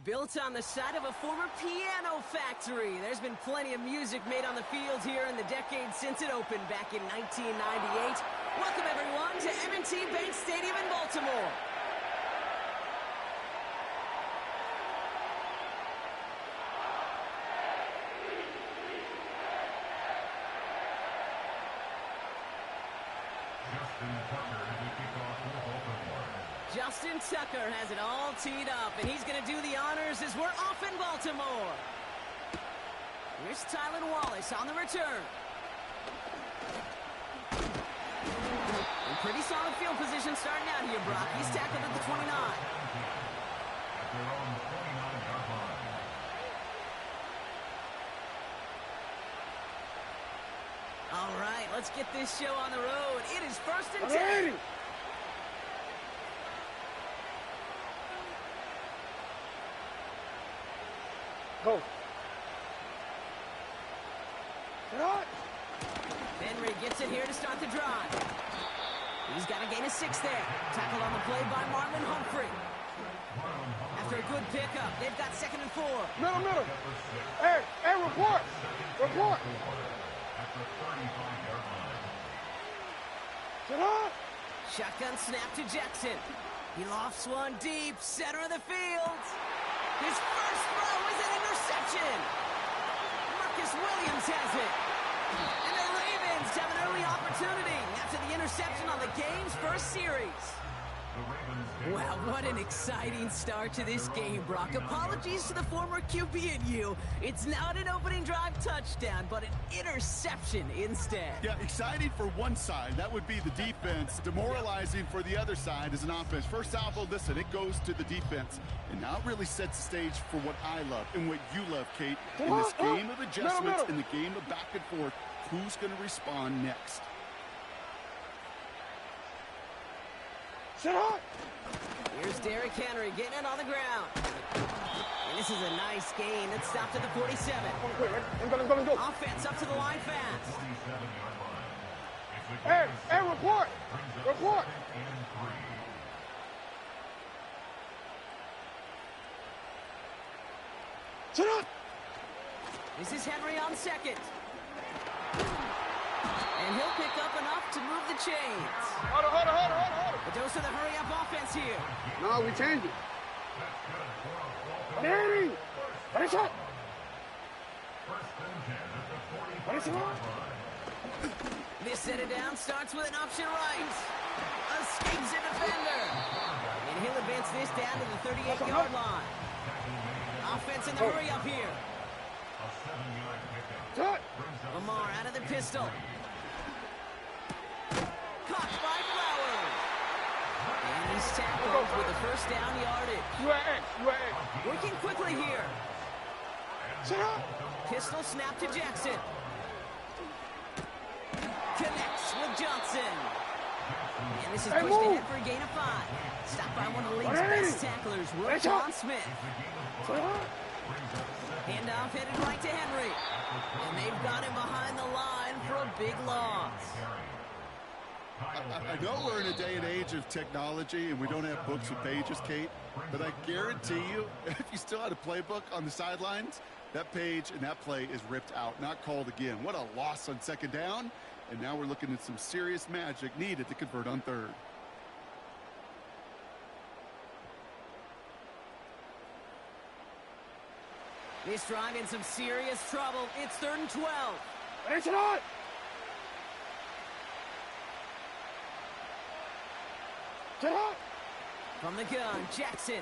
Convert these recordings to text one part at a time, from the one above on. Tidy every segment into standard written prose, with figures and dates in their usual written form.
Built on the side of a former piano factory, there's been plenty of music made on the field here in the decade since it opened back in 1998. Welcome, everyone, to M&T Bank Stadium in Baltimore. Justin Tucker has it all teed up, and he's going to do the honors as we're off in Baltimore. Here's Tylan Wallace on the return. In pretty solid field position starting out here, Brock. He's tackled at the 29. All right, let's get this show on the road. It is 1st and 10. Go. Henry gets it here to start the drive. He's got a gain of 6 there. Tackled on the play by Marlon Humphrey. After a good pickup, they've got 2nd and 4. Middle. Hey, report. Shotgun snap to Jackson. He lofts one deep, center of the field. His first throw is an interception. Marcus Williams has it. And the Ravens have an early opportunity after the interception on the game's first series. Wow, what an exciting start to this game, Brock. Apologies to the former QB and you. It's not an opening drive touchdown, but an interception instead. Yeah, exciting for one side. That would be the defense. Demoralizing for the other side as an offense. First salvo, listen, it goes to the defense. And now it really sets the stage for what I love and what you love, Kate. In this game of adjustments, in the game of back and forth, who's going to respond next? Here's Derrick Henry getting it on the ground. And this is a nice gain. It's stopped at the 47. Go. Offense up to the line fast. Hey, report. This is Henry on 2nd. And he'll pick up enough to move the chains. Hold on. A dose of the hurry-up offense here. No, we changed it. Danny! What is that? This set it down starts with an option right. Escapes a defender. And he'll advance this down to the 38-yard line. Offense in the hurry-up here. Lamar out of the pistol. Caught by Flowers. And he's tackled with the first down yardage. Working quickly here. Pistol snap to Jackson. Connects with Johnson. And this is pushed ahead for a gain of 5. Stopped by one of the league's best tacklers, Roquan Smith. Handoff headed right to Henry. And they've got him behind the line for a big loss. I know we're in a day and age of technology and we don't have books with pages, Kate, but I guarantee you, if you still had a playbook on the sidelines, that page and that play is ripped out, not called again. What a loss on 2nd down, and now we're looking at some serious magic needed to convert on 3rd. This drive in some serious trouble. It's 3rd and 12. It's not. From the gun, Jackson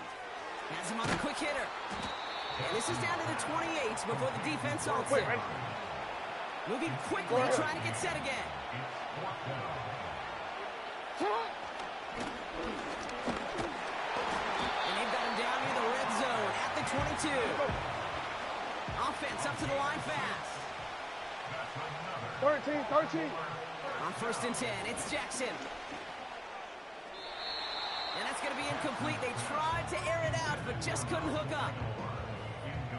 has him on a quick hitter. And this is down to the 28 before the defense halts it. Moving quickly, trying to get set again. And they've got him down near the red zone at the 22. Offense up to the line fast. 13. On 1st and 10, it's Jackson. And that's going to be incomplete. They tried to air it out, but just couldn't hook up.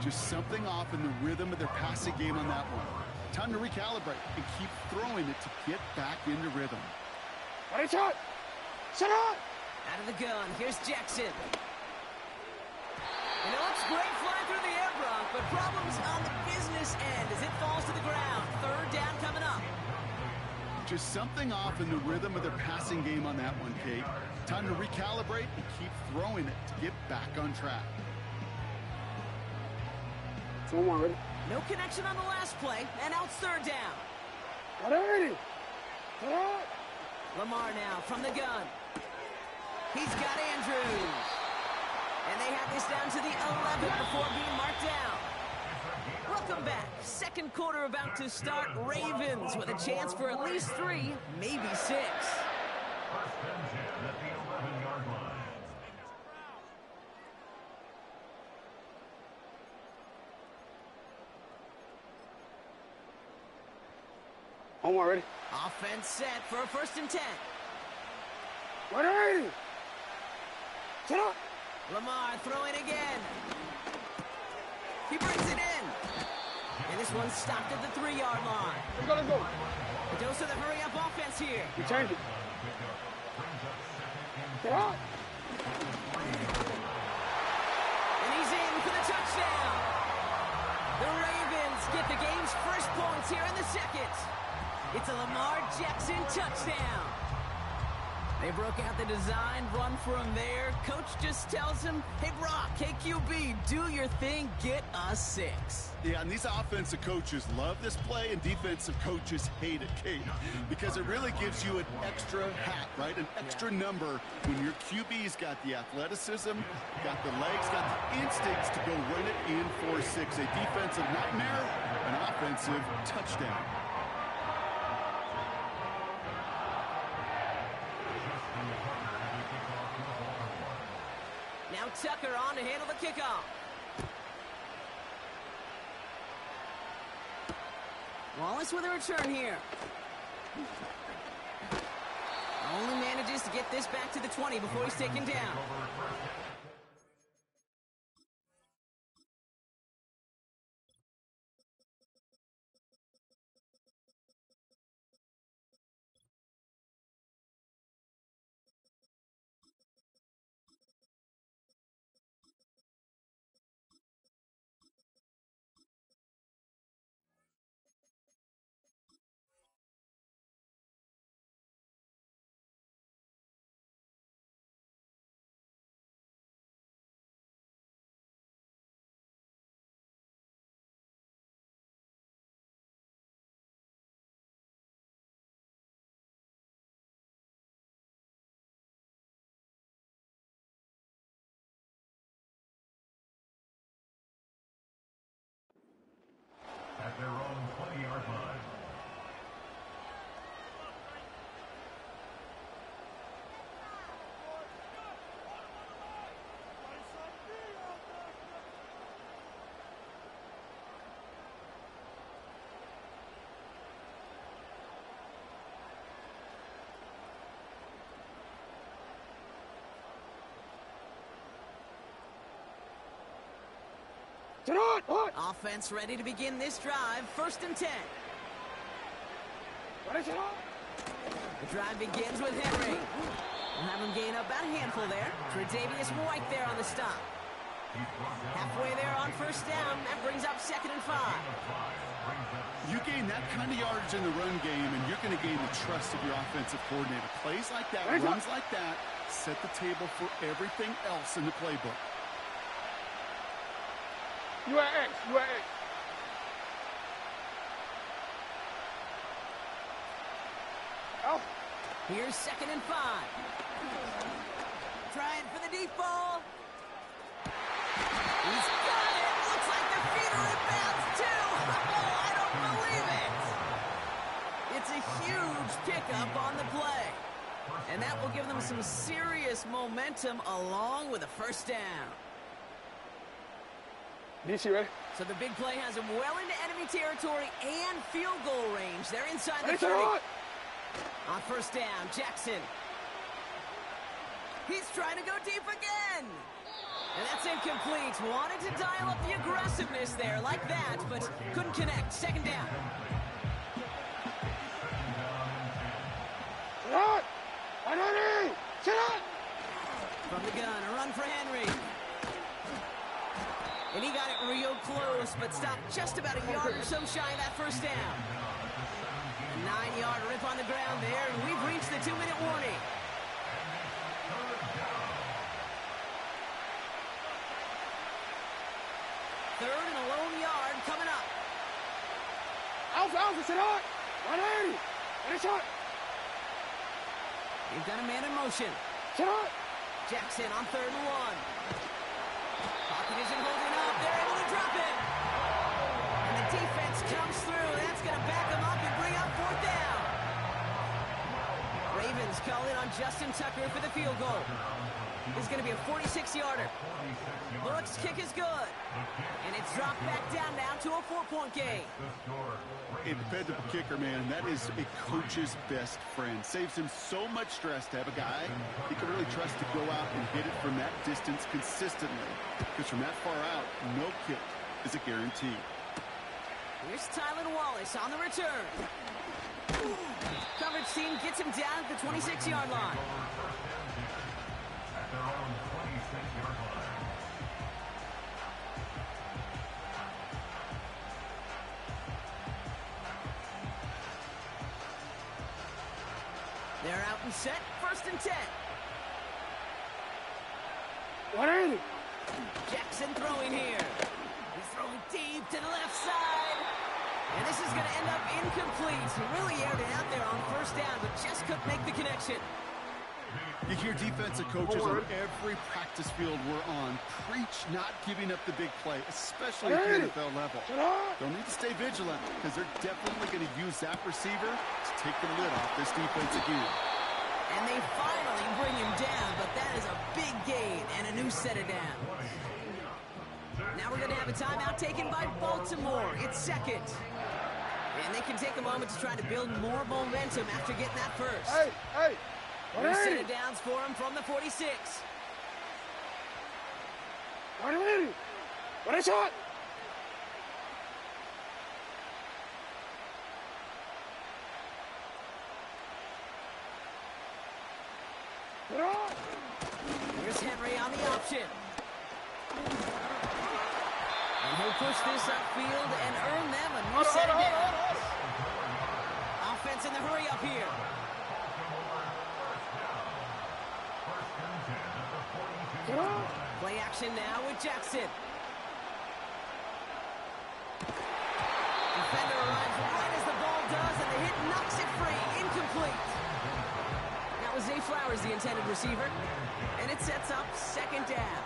Just something off in the rhythm of their passing game on that one. Time to recalibrate and keep throwing it to get back into rhythm. Out of the gun, here's Jackson. And it looks great flying through the air, Brock, but problems on the business end as it falls to the ground. Third down coming up. Just something off in the rhythm of their passing game on that one, Kate. Time to recalibrate and keep throwing it to get back on track. 2-1, ready? No connection on the last play, and now it's third down. Ready? Set up. Lamar now from the gun. He's got Andrews. And they have this down to the 11 before being marked down. Welcome back. Second quarter about to start. Ravens with a chance for at least 3, maybe 6. Omar, ready? Offense set for a 1st and 10. Ready? Set up. Lamar throwing again. He brings it in. And this one's stopped at the 3-yard line. Let's go. A dose of the hurry-up offense here. We change it. Set up. And he's in for the touchdown. The Ravens get the game's first points here in the second. It's a Lamar Jackson touchdown. They broke out the design, run from there. Coach just tells him, hey, Brock, hey, QB, do your thing, get us 6. Yeah, and these offensive coaches love this play, and defensive coaches hate it, Kate, because it really gives you an extra hat, right? An extra number when your QB's got the athleticism, got the legs, got the instincts to go run it in for 6. A defensive nightmare, an offensive touchdown. Now Tucker on to handle the kickoff. Wallace with a return here. Only manages to get this back to the 20 before he's taken down. At their own 20-yard line. Set up. What? Offense ready to begin this drive. 1st and 10. Ready, set up. The drive begins with Henry. We'll have him gain up about a handful there. Tre'Davious White there on the stop. Halfway there on 1st down. That brings up 2nd and 5. You gain that kind of yardage in the run game, and you're going to gain the trust of your offensive coordinator. Plays like that, runs like that, set the table for everything else in the playbook. You at X. You at X. Oh. Here's 2nd and 5. Trying for the deep ball. He's got it. Looks like the feet are in bounds too. Oh, I don't believe it. It's a huge pickup on the play. And that will give them some serious momentum along with a 1st down. DC, ready? So the big play has him well into enemy territory and field goal range. They're inside the Ready, 30. set up. On 1st down, Jackson. He's trying to go deep again. And that's incomplete. Wanted to dial up the aggressiveness there like that, but couldn't connect. 2nd down. Set up. Ready. Set up. From the gun, a run for Henry. And he got it real close, but stopped just about a yard or so shy of that first down. A 9-yard rip on the ground there, and we've reached the 2-minute warning. Third and a lone yard coming up. Alpha, sit out. 180. And a shot. They've got a man in motion. Sit out. Jackson on 3rd and 1. Pocket isn't holding up. They're able to drop it. And the defense comes through. That's going to back them up and bring up 4th down. Ravens call in on Justin Tucker for the field goal. This is going to be a 46-yarder. Bullock's kick is good. And it's dropped back down now to a 4-point game. A dependable kicker, man. That is a coach's best friend. Saves him so much stress to have a guy he can really trust to go out and hit it from that distance consistently. Because from that far out, no kick is a guarantee. Here's Tylan Wallace on the return. Coverage team gets him down at the 26-yard line. At their own 26-yard line. They're out and set. 1st and 10. 180. Jackson throwing here. He's throwing deep to the left side. And this is going to end up incomplete. He really aired it out there on 1st down, but just couldn't make the connection. You hear defensive coaches on every practice field we're on preach not giving up the big play, especially at the NFL level. They'll need to stay vigilant because they're definitely going to use that receiver to take the lid off this defense again. And they finally bring him down, but that is a big gain and a new set of downs. Now we're going to have a timeout taken by Baltimore. It's 2nd. And they can take a moment to try to build more momentum after getting that first. Hey. New set of downs for him from the 46. 180. What a shot. Here's Henry on the option. And he'll push this upfield and earn them a new set of downs. Offense in the hurry up here. Play action now with Jackson. Defender arrives right as the ball does, and the hit knocks it free. Incomplete. That was Zay Flowers, the intended receiver. And it sets up 2nd down.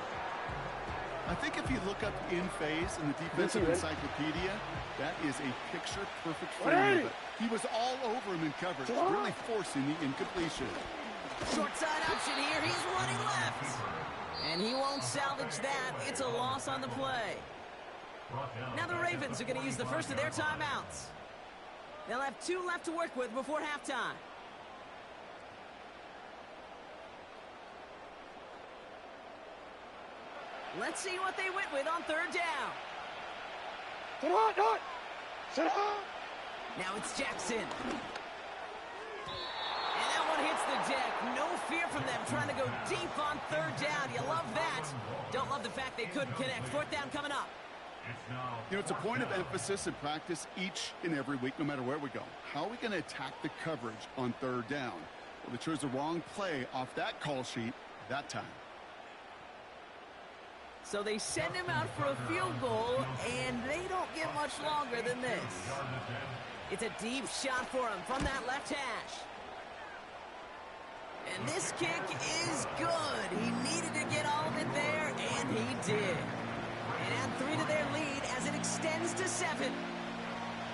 I think if you look up in phase in the defensive encyclopedia, that is a picture-perfect frame of it. He was all over him in coverage, really forcing the incompletion. Short side option here. He's running left. And he won't salvage that. It's a loss on the play. Now the Ravens are going to use the first of their timeouts. They'll have 2 left to work with before halftime. Let's see what they went with on 3rd down. Sit out. Now it's Jackson. And that one hits the deck. No fear from them trying to go deep on 3rd down. You love that. Don't love the fact they couldn't connect. 4th down coming up. You know, it's a point of emphasis in practice each and every week, no matter where we go. How are we going to attack the coverage on 3rd down? Well, they chose the wrong play off that call sheet that time. So they send him out for a field goal, and they don't get much longer than this. It's a deep shot for him from that left hash. And this kick is good. He needed to get all of it there, and he did. And add 3 to their lead as it extends to 7.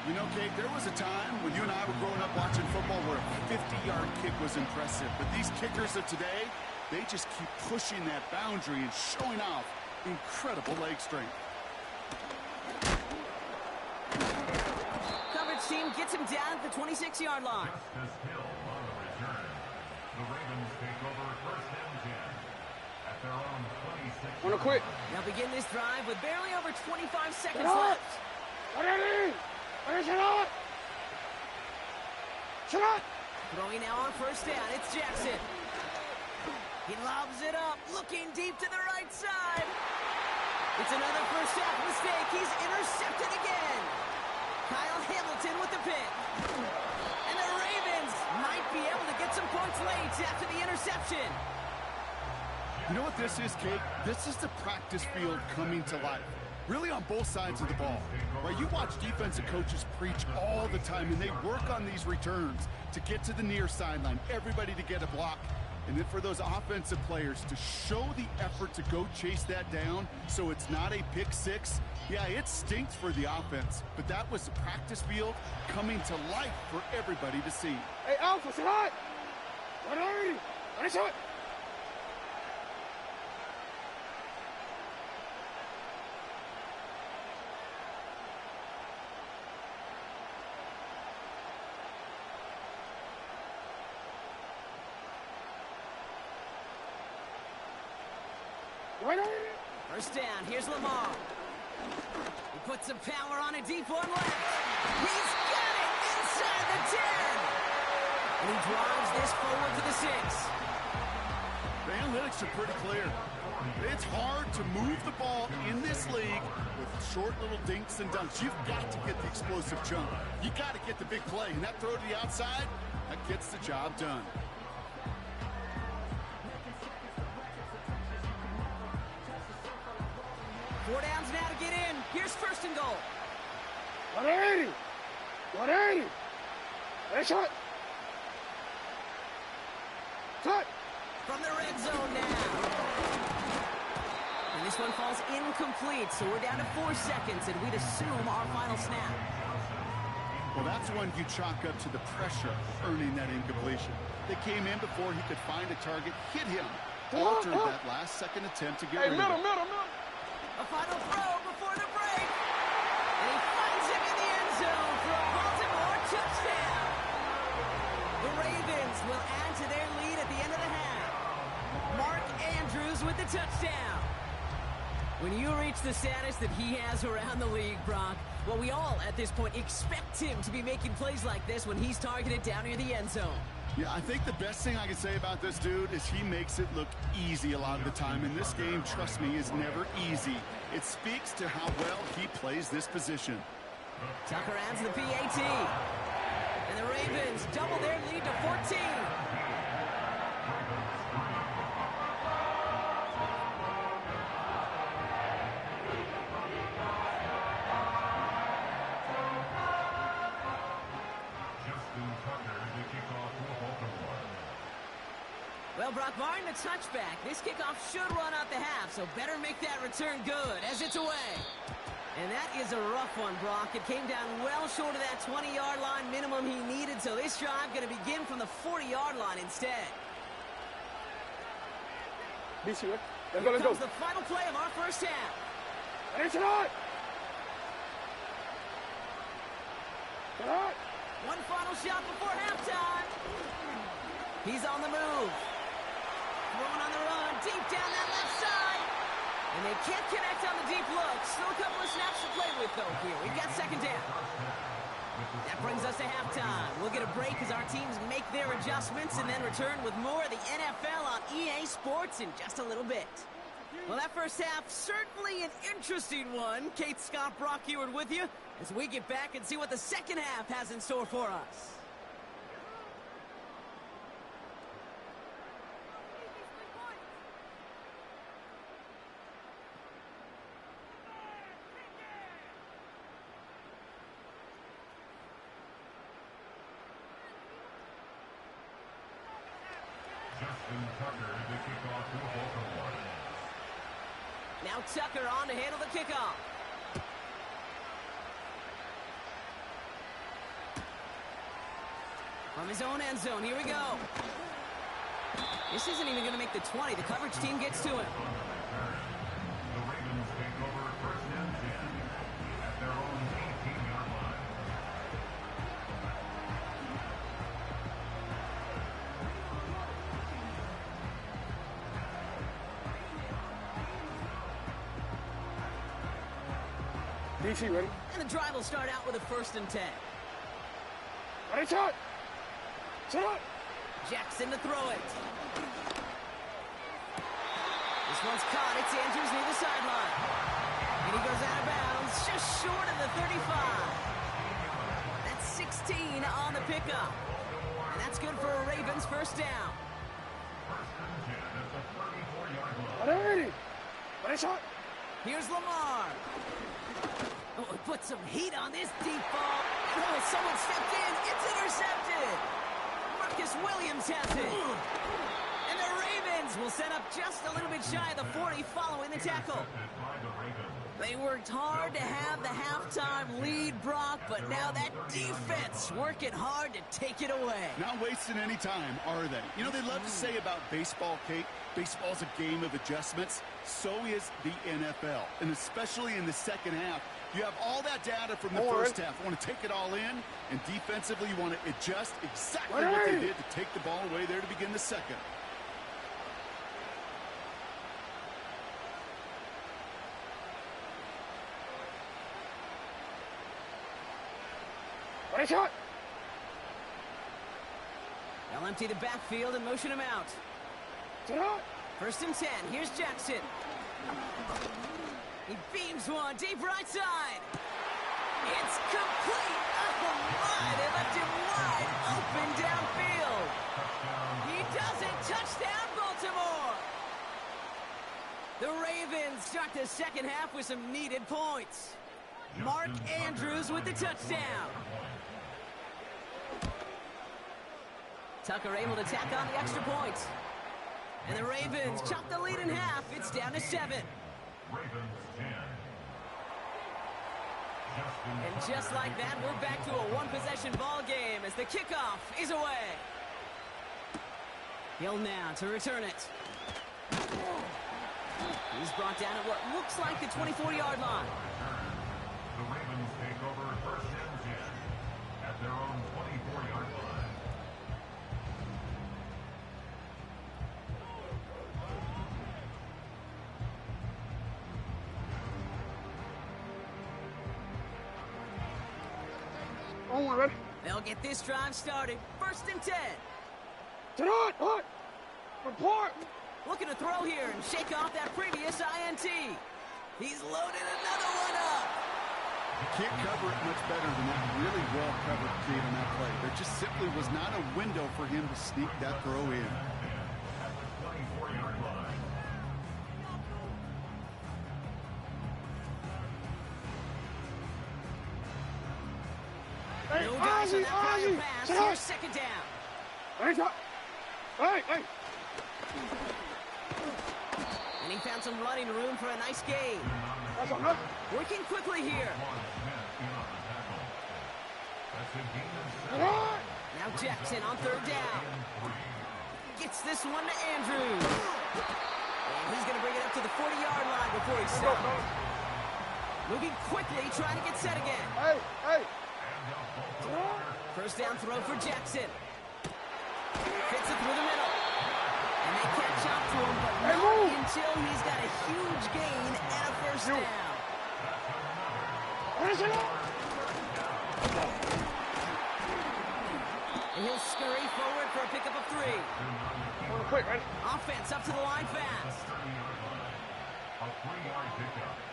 You know, Kate, there was a time when you and I were growing up watching football where a 50-yard kick was impressive. But these kickers of today, they just keep pushing that boundary and showing off incredible leg strength. Coverage team gets him down at the 26-yard line. The Ravens take over 1st and 10 at their own 26. Wanna quit? They'll begin this drive with barely over 25 seconds left. Throwing now on 1st down, it's Jackson. He lobs it up, looking deep to the right side. It's another first half mistake. He's intercepted again. Kyle Hamilton with the pick. And the Ravens might be able to get some points late after the interception. You know what this is, Kate? This is the practice field coming to life. Really on both sides of the ball. Right? You watch defensive coaches preach all the time, and they work on these returns to get to the near sideline, everybody to get a block. And then for those offensive players to show the effort to go chase that down so it's not a pick six, yeah, it stinks for the offense. But that was the practice field coming to life for everybody to see. Hey, Alpha, say hi. 180. Nice shot. First down, here's Lamar. He puts some power on a deep one left. He's got it inside the 10. And he drives this forward to the 6. The analytics are pretty clear. It's hard to move the ball in this league with short little dinks and dunks. You've got to get the explosive jump. You got to get the big play. And that throw to the outside, that gets the job done. Four downs now to get in. Here's first and goal. 180. 180. Nice shot. Touch. From the red zone now. And this one falls incomplete, so we're down to 4 seconds, and we'd assume our final snap. Well, that's one you chalk up to the pressure earning that incompletion. They came in before he could find a target, hit him, altered that last-second attempt to get rid of it. A final throw before the break. And he finds him in the end zone for a Baltimore touchdown. The Ravens will add to their lead at the end of the half. Mark Andrews with the touchdown. When you reach the status that he has around the league, Brock, well, we all at this point expect him to be making plays like this when he's targeted down near the end zone. Yeah, I think the best thing I can say about this dude is he makes it look easy a lot of the time. And this game, trust me, is never easy. It speaks to how well he plays this position. Tucker adds the PAT. And the Ravens double their lead to 14. Well, Brock, barring the touchback, this kickoff should run out the half, so better make that return good as it's away. And that is a rough one, Brock. It came down well short of that 20-yard line minimum he needed, so this drive going to begin from the 40-yard line instead. Let's Here go. comes the final play of our first half. Nice shot. One final shot before halftime. He's on the move. Throwing on the run, deep down that left side. And they can't connect on the deep look. Still a couple of snaps to play with, though, here. We've got second down. That brings us to halftime. We'll get a break as our teams make their adjustments and then return with more of the NFL on EA Sports in just a little bit. Well, that first half, certainly an interesting one. Kate, Scott, Brock Eward with you as we get back and see what the second half has in store for us. Now Tucker on to handle the kickoff. From his own end zone, here we go. This isn't even going to make the 20. The coverage team gets to him. The Ravens take over first and 10 at their own 18-yard line. DC, ready? And the drive will start out with a 1st and 10. Ready, shot. Shot. Jackson to throw it. This one's caught. It's Andrews near the sideline. And he goes out of bounds, just short of the 35. That's 16 on the pickup. And that's good for a Ravens first down. Ready. Ready, shot. Here's Lamar. Oh, he put some heat on this deep ball. Oh, someone stepped in. It's intercepted. Marcus Williams has it. And the Ravens will set up just a little bit shy of the 40 following the tackle. They worked hard to have the halftime lead, Brock, but now that defense working hard to take it away. Not wasting any time, are they? You know, they love to say about baseball, Kate, baseball's a game of adjustments. So is the NFL, and especially in the second half. You have all that data from the first half. You want to take it all in, and defensively you want to adjust exactly what they did to take the ball away there to begin the second. Ready, shot. They'll empty the backfield and motion him out. Sit out. First and 10. Here's Jackson. He beams one deep right side. It's complete. Oh, my. They left him wide open downfield. He does it. Touchdown, Baltimore. The Ravens start the second half with some needed points. Mark Andrews with the touchdown. Tucker able to tack on the extra point. And the Ravens chop the lead in half. It's down to 7. And just like that, we're back to a one-possession ball game as the kickoff is away. Hill now to return it. He's brought down at what looks like the 24-yard line. The Ravens take over first and 10 at their own 24-yard line. They'll get this drive started. First and 10. Sit out. Hot. Report. Looking to throw here and shake off that previous INT. He's loaded another one up. You can't cover it much better than that. Really well covered, Kate, on that play. There just simply was not a window for him to sneak that throw in. At the 24-yard line. Hey, No guys on that prior pass. Sit Here's out. second down. Ready, shot. Hey. And he found some running room for a nice gain. That's all good. Working quickly here. Sit out. Now Jackson on third down. Gets this one to Andrews. And he's going to bring it up to the 40-yard line before he stops. Moving quickly, trying to get set again. Hey. First down throw for Jackson. Fits it through the middle. And they catch up to him, but not until he's got a huge gain and a first down. And he'll scurry forward for a pickup of 3. Quick, right? Offense up to the line fast.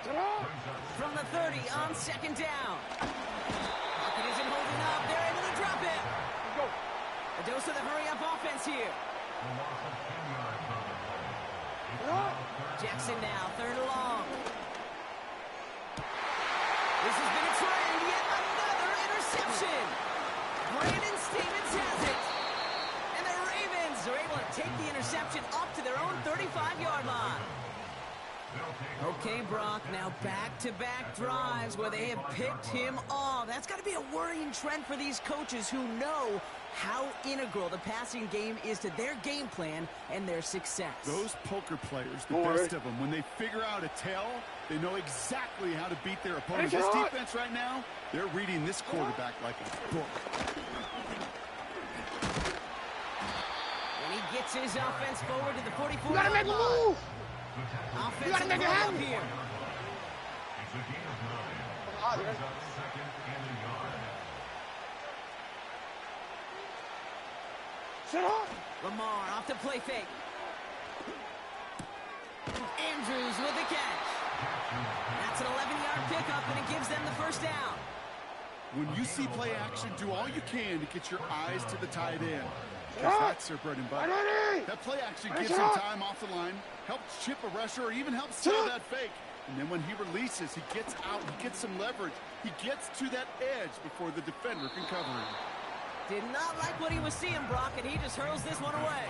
Sit out. From the 30 on second down. Pocket isn't holding up. They're able to drop it. Let's go. A dose of the hurry-up offense here. Jackson now, third and long. This has been a trend. Yet another interception. Brandon Stevens has it. And the Ravens are able to take the interception up to their own 35-yard line. Okay, Brock, now back-to-back drives where they have picked him off. That's got to be a worrying trend for these coaches who know how integral the passing game is to their game plan and their success. Those poker players, the best of them, when they figure out a tell, they know exactly how to beat their opponent. This defense right now, they're reading this quarterback like a book. And he gets his offense forward to the 44-yard line. You gotta make a move. Offensive You gotta make it happen. here. Sit out. Lamar off the play fake. Andrews with the catch. That's an up, and it gives them the first down. When you see play action, do all you can to get your eyes to the tight end. Because that's their bread and butter. That play action gives him time off the line, helps chip a rusher, or even helps sell that fake. And then when he releases, he gets out, he gets some leverage. He gets to that edge before the defender can cover him. Did not like what he was seeing, Brock, and he just hurls this one away.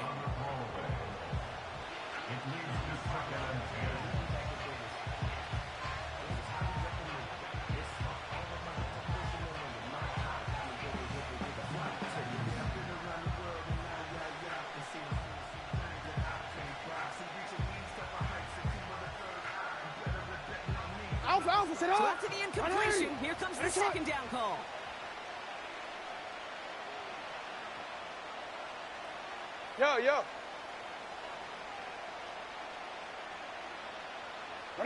So after the incompletion, here comes the second down call. Yo. Out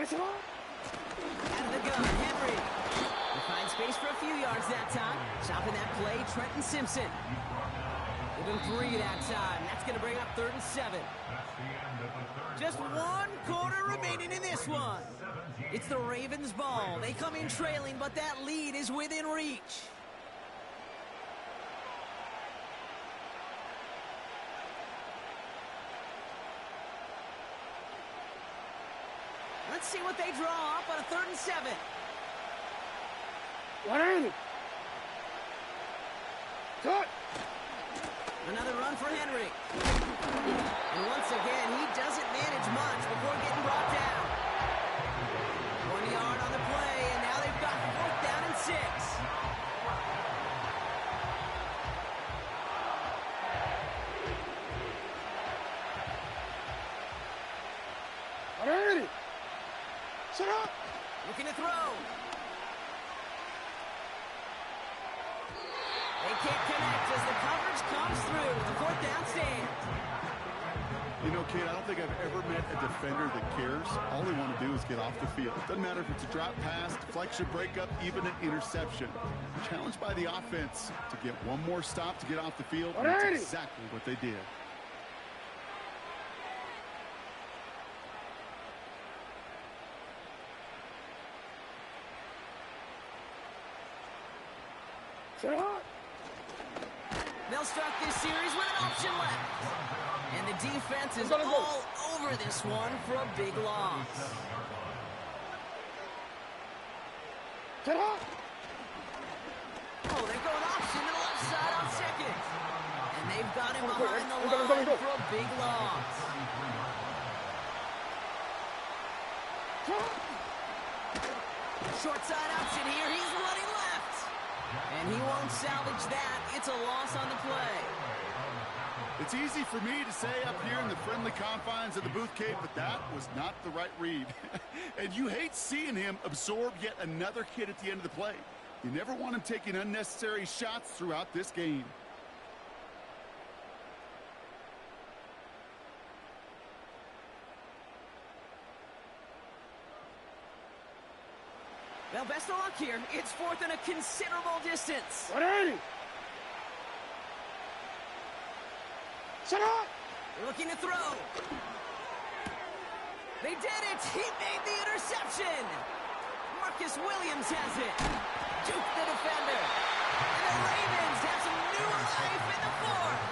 of the gun, Henry. He finds space for a few yards that time. Chopping that play, Trenton Simpson. Give him 3 that time. That's going to bring up 3rd and 7. Just 1 quarter remaining in this one. It's the Ravens' ball. They come in trailing, but that lead is within reach. Let's see what they draw up on a 3rd and 7. 180. Cut. Another run for Henry. And once again, he doesn't manage much before getting brought down. 1 yard on the play, and now they've got 4th down and 6. Set up. Looking to throw. They can't connect as the coverage comes through. The 4th down stands. You know, kid, I don't think I've ever met a defender that cares. All they want to do is get off the field. Doesn't matter if it's a drop pass, deflection, breakup, even an interception. Challenged by the offense to get one more stop to get off the field. And that's exactly what they did. They'll start this series with an option left. And the defense is all over this one for a big loss. Oh, they're going option to the left side on 2nd. And they've got him behind the line for a big loss. Short side option here. He's running left. And he won't salvage that. It's a loss on the play. It's easy for me to say up here in the friendly confines of the booth, Kate, but that was not the right read. And you hate seeing him absorb yet another hit at the end of the play. You never want him taking unnecessary shots throughout this game. Well, best of luck here. It's 4th and a considerable distance. 180. Set up. Looking to throw. They did it. He made the interception. Marcus Williams has it. Duke the defender. And the Ravens have some new life in the 4th.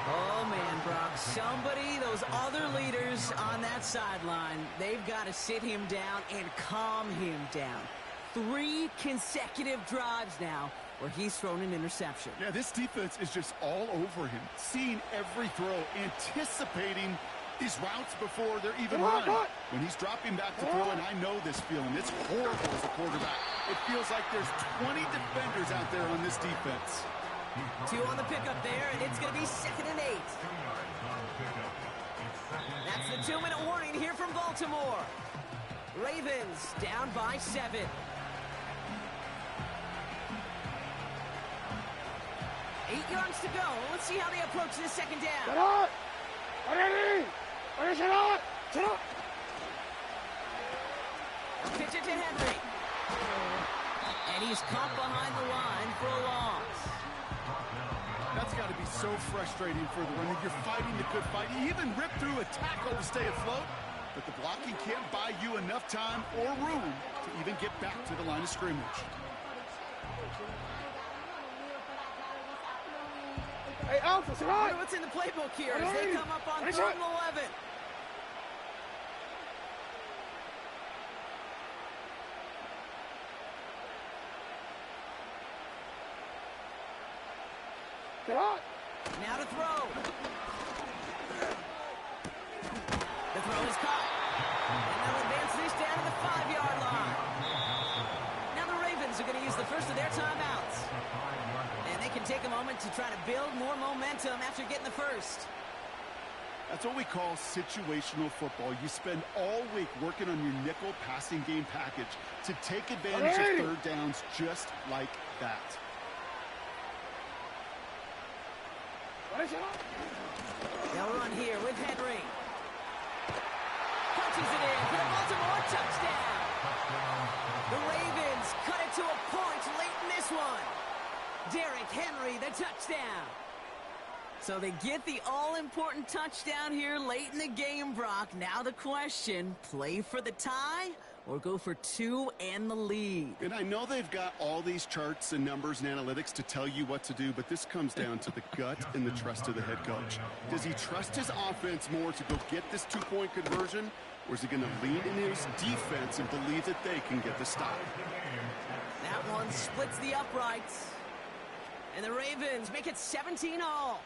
Oh, man, Brock. Somebody, those other leaders on that sideline, they've got to sit him down and calm him down. 3 consecutive drives now where he's thrown an interception. Yeah, this defense is just all over him, seeing every throw, anticipating these routes before they're even run. When he's dropping back to throw, and I know this feeling, it's horrible as a quarterback. It feels like there's 20 defenders out there on this defense. 2 on the pickup there, and it's going to be 2nd and 8. That's the 2-minute warning here from Baltimore. Ravens down by 7. Eight yards to go. Let's see how they approach this second down. Set up. Ready. Set up. Set up. Pitch it to Henry. And he's caught behind the line for a loss. That's got to be so frustrating for the runner. You're fighting the good fight. You even ripped through a tackle to stay afloat, but the blocking can't buy you enough time or room to even get back to the line of scrimmage. Hey, Alpha, sit on! What's in the playbook here as they come up on 3rd and 11? Sit on! Now to throw. The throw is caught. And they'll advance this down to the 5-yard line. Now the Ravens are going to use the first of their timeouts. And they can take a moment to try to build more momentum after getting the first. That's what we call situational football. You spend all week working on your nickel passing game package to take advantage of third downs just like that. They'll run here with Henry. Punches it in for the Baltimore touchdown. The Ravens cut it to a point late in this one. Derrick Henry, the touchdown. So they get the all-important touchdown here late in the game, Brock. Now the question, play for the tie or go for 2 and the lead? And I know they've got all these charts and numbers and analytics to tell you what to do, but this comes down to the gut and the trust of the head coach. Does he trust his offense more to go get this 2-point conversion, or is he going to lean in his defense and believe that they can get the stop? That one splits the uprights. And the Ravens make it 17-all.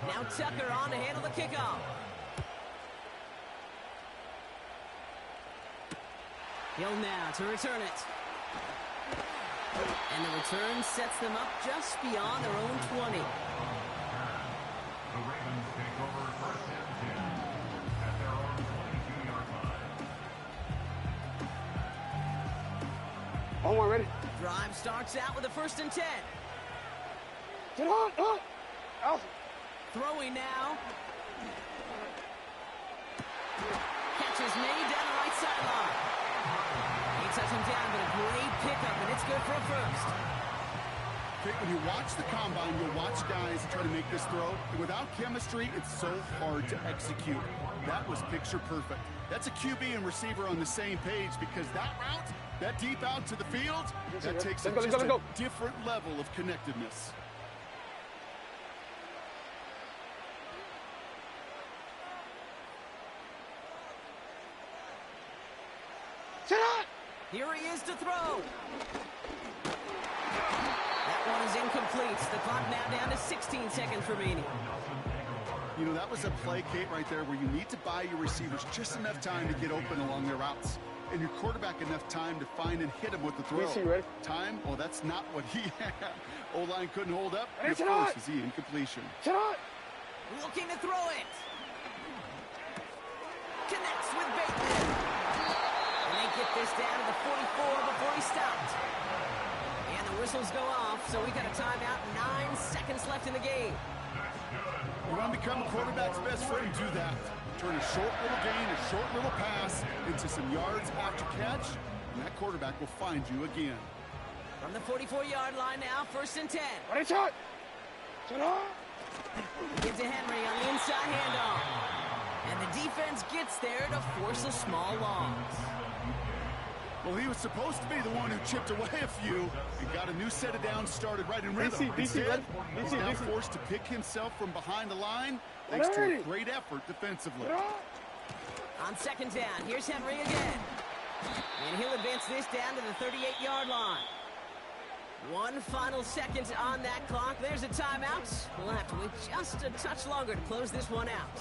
Now Tucker on to handle the kickoff. Hill now to return it. And the return sets them up just beyond their own 20. The Ravens take over 1st and 10 at their own 22-yard line. Omar, ready? Drive starts out with a 1st and 10. Sit on! Alpha! Throwing now. Catch is made down the right sideline. He touches him down, but a great pickup, and it's good for a first. Okay, when you watch the combine, you'll watch guys try to make this throw. And without chemistry, it's so hard to execute. That was picture perfect. That's a QB and receiver on the same page because that route, that deep out to the field, that takes a different level of connectedness. Here he is to throw. That one is incomplete. The clock now down to 16 seconds remaining. You know, that was a play, Kate, right there where you need to buy your receivers just enough time to get open along their routes. And your quarterback enough time to find and hit him with the throw. Ready? Time? Well, that's not what he had. O-line couldn't hold up. And of course, is the incompletion. Looking to throw it. Connects with Bateman. And they get this down to the 44 before he stopped. And the whistles go off, so we got a timeout. 9 seconds left in the game. You want to become a quarterback's best friend? Do that. Turn a short little gain, a short little pass into some yards after catch, and that quarterback will find you again. From the 44-yard line now, 1st and 10. Ready, shot! Gives to Henry on the inside handoff. And the defense gets there to force a small loss. Well, he was supposed to be the one who chipped away a few and got a new set of downs started right in rhythm. Instead, he's now forced to pick himself from behind the line thanks to a great effort defensively. On 2nd down, here's Henry again. And he'll advance this down to the 38-yard line. 1 final second on that clock. There's a timeout. We'll have to wait just a touch longer to close this one out.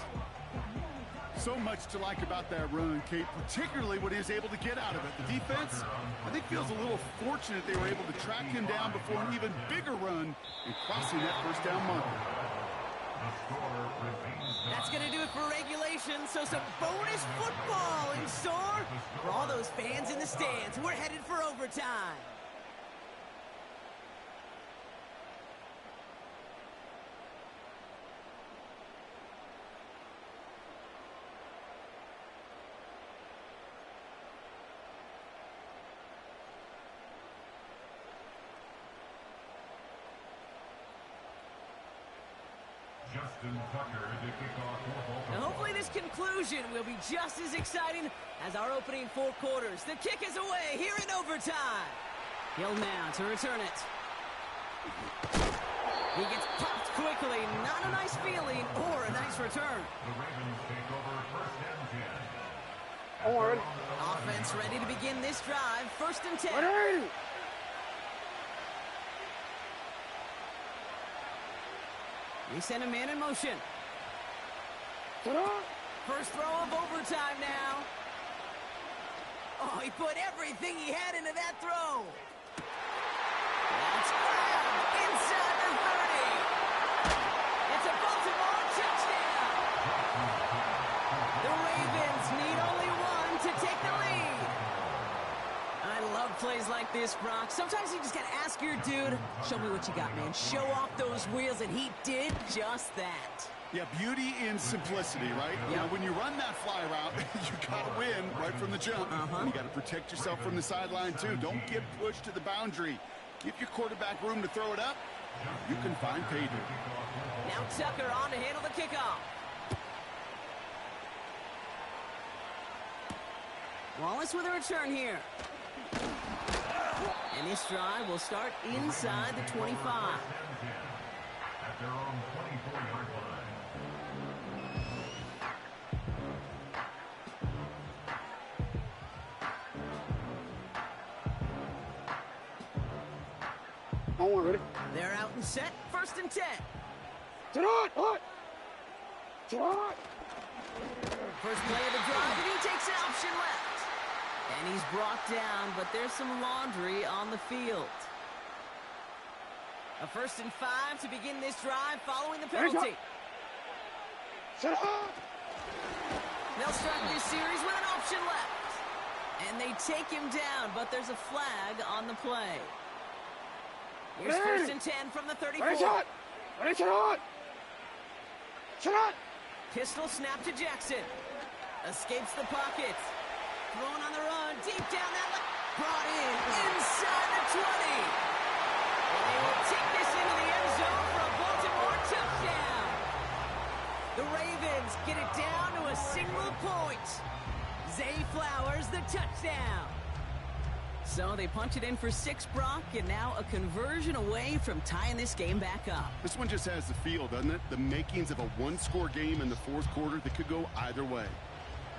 So much to like about that run, Kate, particularly what he was able to get out of it. The defense, I think, feels a little fortunate they were able to track him down before an even bigger run and crossing that 1st down marker. That's going to do it for regulation, so some bonus football in store for all those fans in the stands. We're headed for overtime. Justin Tucker to kick off for Baltimore. Now hopefully this conclusion will be just as exciting as our opening 4 quarters. The kick is away here in overtime. Hill now to return it. He gets popped quickly. Not a nice feeling or a nice return. The Ravens take over first and 10. Onward. Offense ready to begin this drive. First and 10. 180. We send a man in motion. Sit up. First throw of overtime now. Oh, he put everything he had into that throw. That's grabbed inside the 30. It's a Baltimore touchdown. The Ravens need only one to take the lead. I love plays like this, Brock. Sometimes you just got to ask your dude, show me what you got, man. Show off those wheels, and he did just that. Yeah, beauty in simplicity, right? Yep. Now, when you run that fly route, you got to win right from the jump. And you got to protect yourself from the sideline, too. Don't get pushed to the boundary. Give your quarterback room to throw it up. You can find pay dirt. Now Tucker on to handle the kickoff. Wallace with a return here. And this drive will start inside the 25. At their own 24-yard line. Onward, ready. They're out and set. First and 10. Sit on. Hot. Sit on. First play of the drive, and he takes an option left. And he's brought down, but there's some laundry on the field. A first and 5 to begin this drive following the penalty. Sit on. They'll start this series with an option left. And they take him down, but there's a flag on the play. Here's first and 10 from the 34. Ready, shot. Ready, sit on. Sit on. Pistol snap to Jackson. Escapes the pocket. Thrown on the run. Deep down that left. Brought in inside the 20. And they will take this into the end zone for a Baltimore touchdown. The Ravens get it down to a single point. Zay Flowers the touchdown. So they punch it in for 6, Brock, and now a conversion away from tying this game back up. This one just has the feel, doesn't it? The makings of a one-score game in the 4th quarter that could go either way.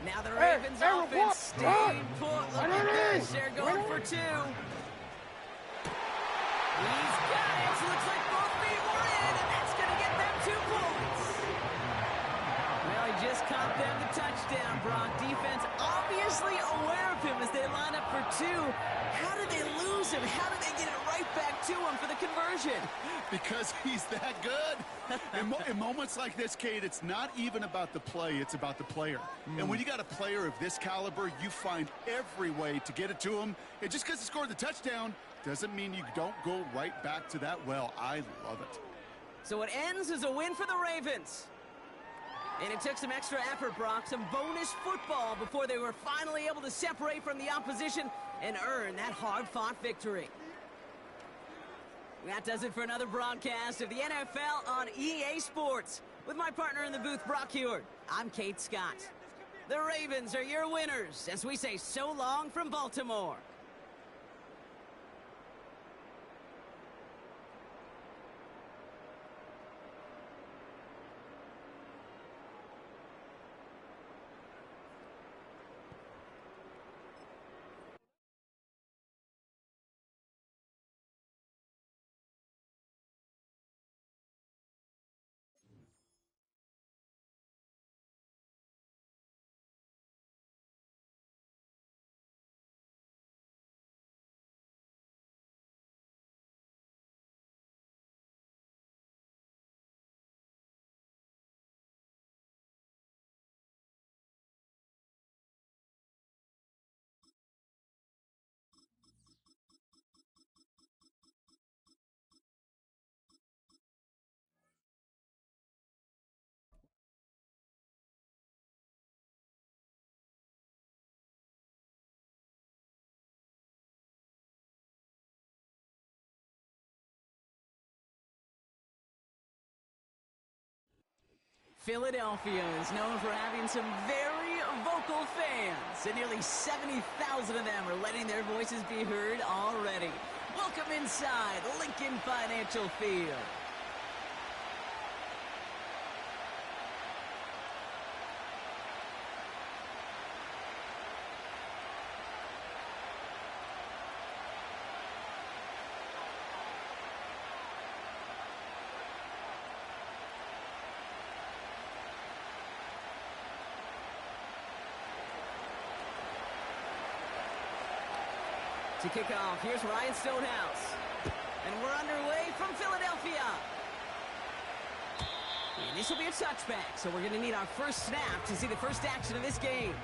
Now the Ravens offense staying put. Look at this. They're going for 2. He's got it. Looks like both feet were in, and that's going to get them 2 points. Well, he just caught them the touchdown, Brock. Defense obviously aware of him as they line up for 2. How did they lose him? How did they get it right back to him for the conversion? Because he's that good. In moments like this, Kate, it's not even about the play, it's about the player. And when you got a player of this caliber, you find every way to get it to him. And just because he scored the touchdown doesn't mean you don't go right back to that well. I love it. So it ends as a win for the Ravens. And it took some extra effort, Brock, some bonus football before they were finally able to separate from the opposition and earn that hard-fought victory. That does it for another broadcast of the NFL on EA Sports. With my partner in the booth, Brock Heward, I'm Kate Scott. The Ravens are your winners as we say so long from Baltimore. Philadelphia is known for having some very vocal fans, and nearly 70,000 of them are letting their voices be heard already. Welcome inside Lincoln Financial Field. To kick off, here's Ryan Stonehouse. And we're underway from Philadelphia. And this will be a touchback, so we're going to need our first snap to see the first action of this game.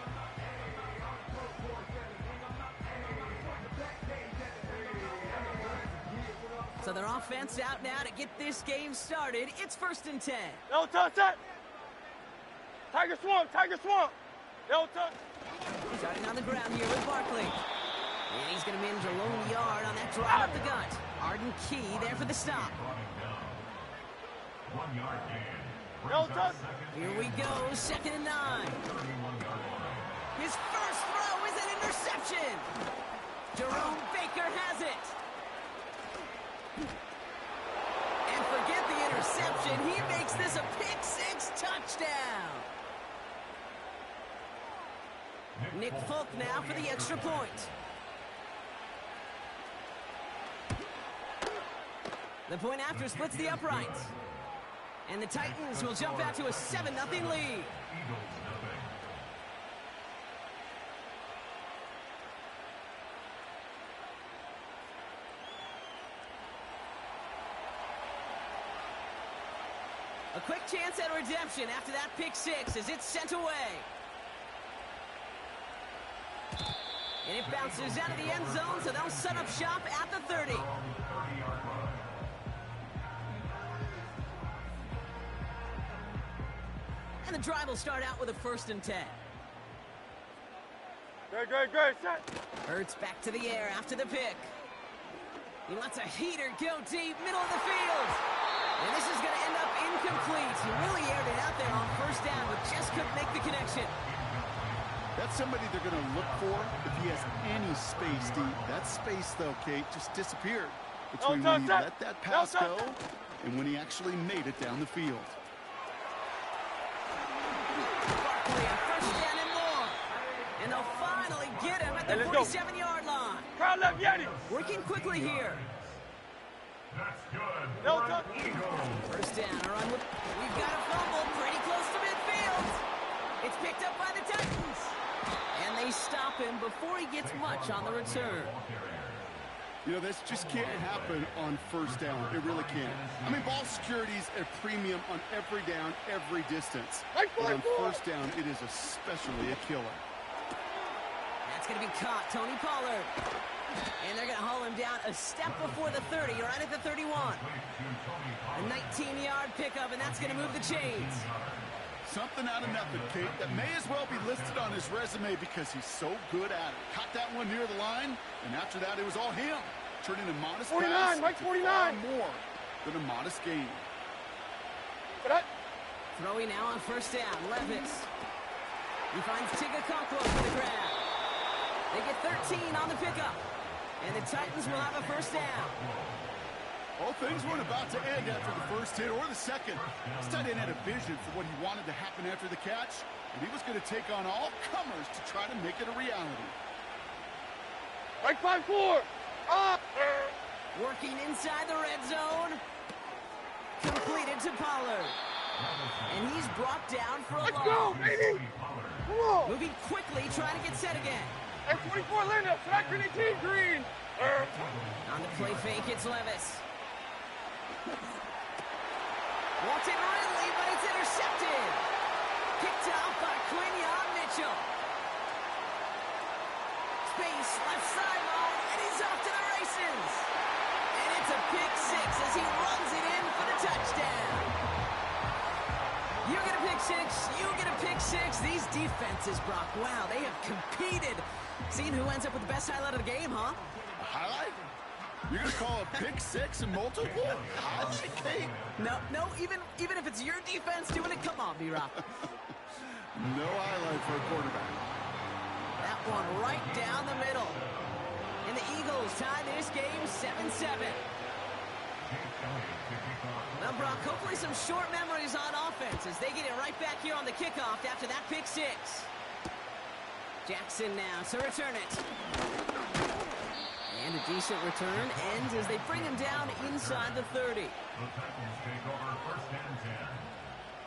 So their offense out now to get this game started. It's 1st and 10. No touch that. Tiger Swamp, Tiger Swamp. No touch. Starting on the ground here with Barkley. And he's going to manage a lone yard on that drive up the gut. Arden Key there for the stop. 1 yard gain. No touch. Here we go, 2nd and 9. His first throw is an interception. Jerome Baker has it. And forget the interception. He makes this a pick-6 touchdown. Nick Folk now for the extra point. The point after splits the uprights. And the Titans will jump out to a 7-0 lead. A quick chance at redemption after that pick-6 as it's sent away. And it bounces out of the end zone, so they'll set up shop at the 30. And the drive will start out with a 1st and 10. Great, set. Hurts back to the air after the pick. He lets a heater go deep, middle of the field. And this is going to end up incomplete. He really aired it out there on 1st down, but just couldn't make the connection. That's somebody they're going to look for if he has any space deep. That space, though, Kate, just disappeared between when he let that pass go and when he actually made it down the field. Barkley on 1st down and more. And they'll finally get him at the 47-yard line. Crowd left Yeti. Working quickly here. That's good. No touch. 1st down, a run with... We've got a fumble pretty close to midfield. It's picked up by the Titans. And they stop him before he gets much on the return. You know, this just can't happen on 1st down. It really can't. I mean, ball security's at a premium on every down, every distance. But on 1st down, it is especially a killer. That's going to be caught. Tony Pollard. And they're going to haul him down a step before the 30, right at the 31. A 19-yard pickup, and that's going to move the chains. Something out of nothing, Kate, that may as well be listed on his resume because he's so good at it. Caught that one near the line, and after that, it was all him. Turning a modest 49, pass Mike, 49. far more than a modest gain. Throwing now on 1st down, Levis. He finds Tigakonkwo for the grab. They get 13 on the pickup, and the Titans will have a 1st down. Well, things weren't about to end after the 1st hit or the 2nd. This tight end had a vision for what he wanted to happen after the catch, and he was going to take on all comers to try to make it a reality. Right 5-4. Working inside the red zone. Completed to Pollard. And he's brought down for a Let's loss. go, baby. Come on. Moving quickly, trying to get set again. Hey, 24 Linda, track green, team green. On the play fake, it's Levis. Wanted Ridley, but it's intercepted. Picked up by Quinion Mitchell. Space, left sideline, and he's off to the races. And it's a pick-6 as he runs it in for the touchdown. You get a pick-6, you get a pick-6. These defenses, Brock, wow, they have competed. Seeing who ends up with the best highlight of the game, huh? A highlight? You're going to call a pick six and multiple? Ouch, Kate. No, even if it's your defense doing it, come on, B-Rock. No highlight for a quarterback. That one right down the middle. And the Eagles tie this game 7-7. Well, Brock, hopefully some short memories on offense as they get it right back here on the kickoff after that pick six. Jackson now to return it. And a decent return ends as they bring him down inside the 30. The Titans take over first and 10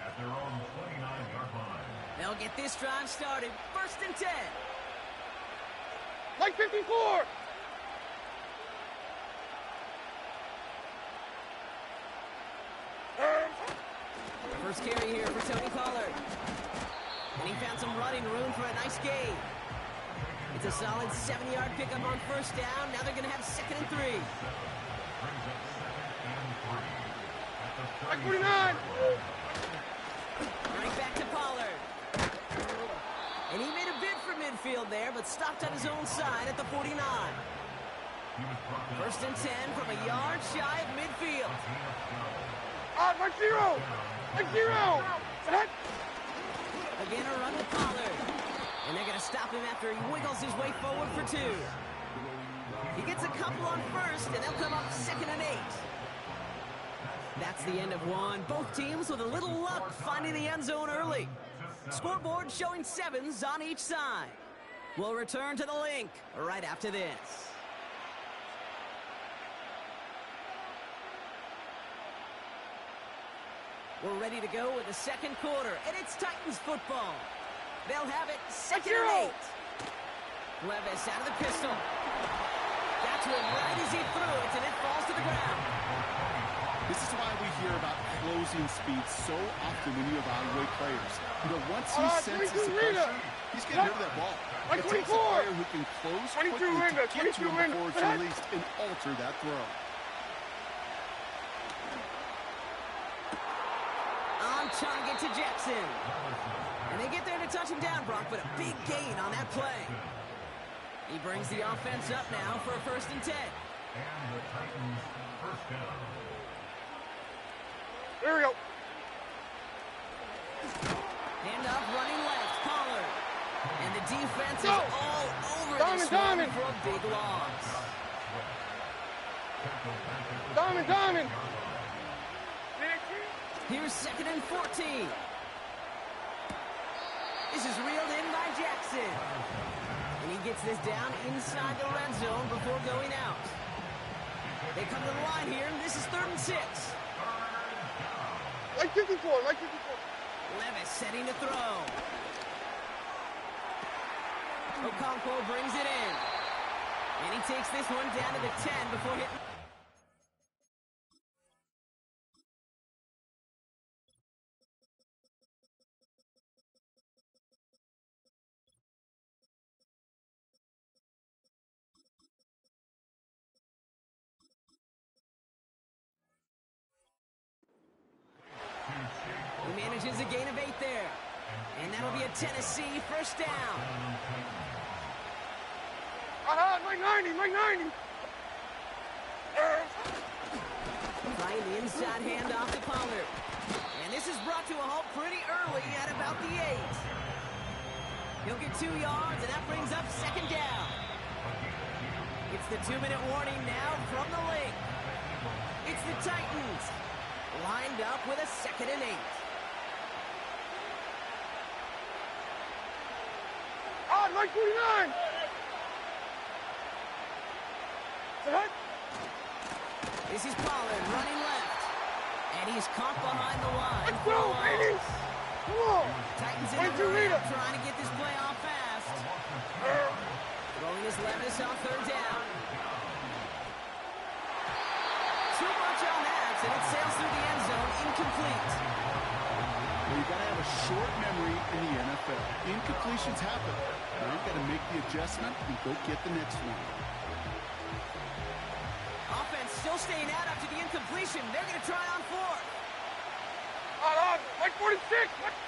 at their own 29-yard line. They'll get this drive started. First and 10. Like 54. First carry here for Tony Pollard. And he found some running room for a nice gain. It's a solid 7-yard pickup on first down. Now they're going to have 2nd and 3. Like 49. Right back to Pollard. And he made a bid for midfield there, but stopped on his own side at the 49. First and 10 from a yard shy of midfield. Like 0. Like 0. Again, a run to Pollard. And they're going to stop him after he wiggles his way forward for 2. He gets a couple on first, and they'll come up 2nd and 8. That's the end of one. Both teams with a little luck finding the end zone early. Scoreboard showing 7s on each side. We'll return to the link right after this. We're ready to go with the second quarter, and it's Titans football. They'll have it 2nd and 8. Levis out of the pistol. Got to him right as he threw it, and it falls to the ground. This is why we hear about closing speed so often when you evaluate players. You know, once he senses the pressure, he's getting rid of that ball. Like it takes a 24. player who can close 22 quickly window, to get to 22 him window. before it's released and alter that throw. On target to Jackson. And they get there to touch him down, Brock, but a big gain on that play. He brings the offense up now for a 1st and 10. And the Titans first down. There we go. Hand off running left, Pollard. And the defense is Go. all over Diamond, this one diamond. for a big loss. Diamond. Here's 2nd and 14. This is reeled in by Jackson. And he gets this down inside the red zone before going out. They come to the line here, and this is 3rd and 6. Like 54. Like 54. Levis setting to throw. Okonkwo brings it in. And he takes this one down to the 10 before hitting. He manages a gain of 8 there. And that'll be a Tennessee first down. Like 90. Like 90. Trying the inside handoff to Pollard. And this is brought to a halt pretty early at about the 8. He'll get 2 yards, and that brings up 2nd down. It's the 2-minute warning now from the link. It's the Titans lined up with a 2nd and 8. Like 49. This is Pollard running left. And he's caught behind the line. Let's go, baby. Come on. Titans in the run, trying to get this play off fast. Throwing his Levis on 3rd down. Too much on that, and it sails through the end zone, incomplete. Well, you've got to have a short memory in the NFL. Incompletions happen. Now you've got to make the adjustment and go get the next one. Offense still staying out after the incompletion. They're going to try on 4th. Like 46.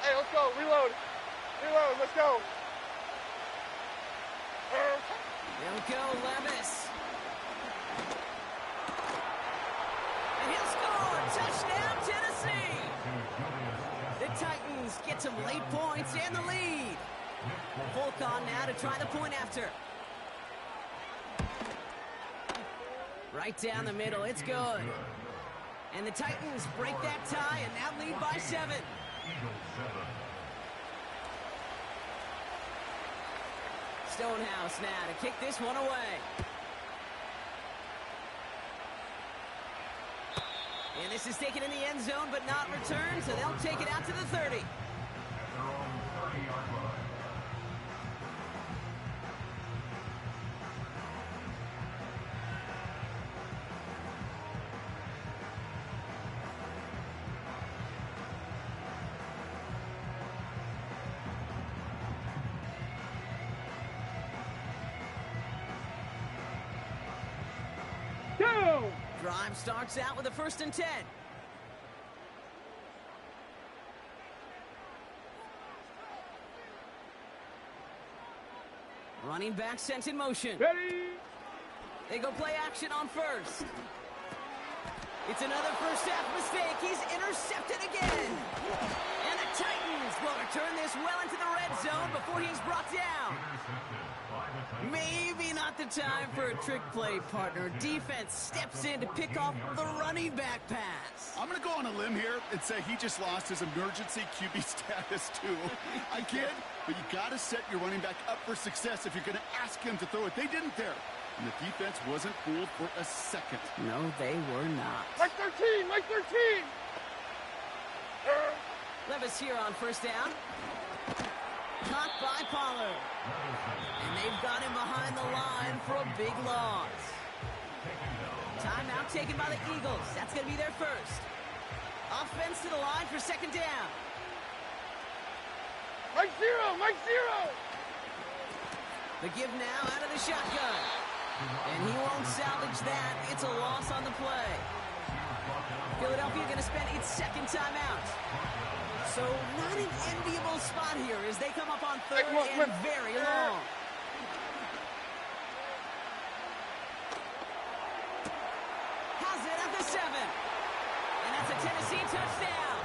Hey, let's go. Reload. Let's go. They'll go Levis. get some late points and the lead. Volk on now to try the point after. Right down the middle, it's good. And the Titans break that tie and now lead by 7. Stonehouse now to kick this one away. And this is taken in the end zone but not returned, so they'll take it out to the 30. Drive starts out with a 1st and 10. Running back sent in motion. Ready? They go play action on 1st. It's another first half mistake. He's intercepted again. And the Titans will return this well into the red zone before he's brought down. Maybe not the time for a trick play, partner. Defense steps in to pick off the running back pass. I'm going to go on a limb here and say he just lost his emergency QB status, too. I kid, but you got to set your running back up for success if you're going to ask him to throw it. They didn't there. And the defense wasn't fooled for a second. No, they were not. Mike 13! Mike 13! Levis here on 1st down. Caught by Pollard. And they've got him behind the line for a big loss. Timeout taken by the Eagles. That's going to be their 1st. Offense to the line for 2nd down. Mike 0! Mike 0! The give now out of the shotgun. And he won't salvage that. It's a loss on the play. Philadelphia going to spend its 2nd timeout. So not an enviable spot here as they come up on 3rd and very long. Has it at the 7. And that's a Tennessee touchdown.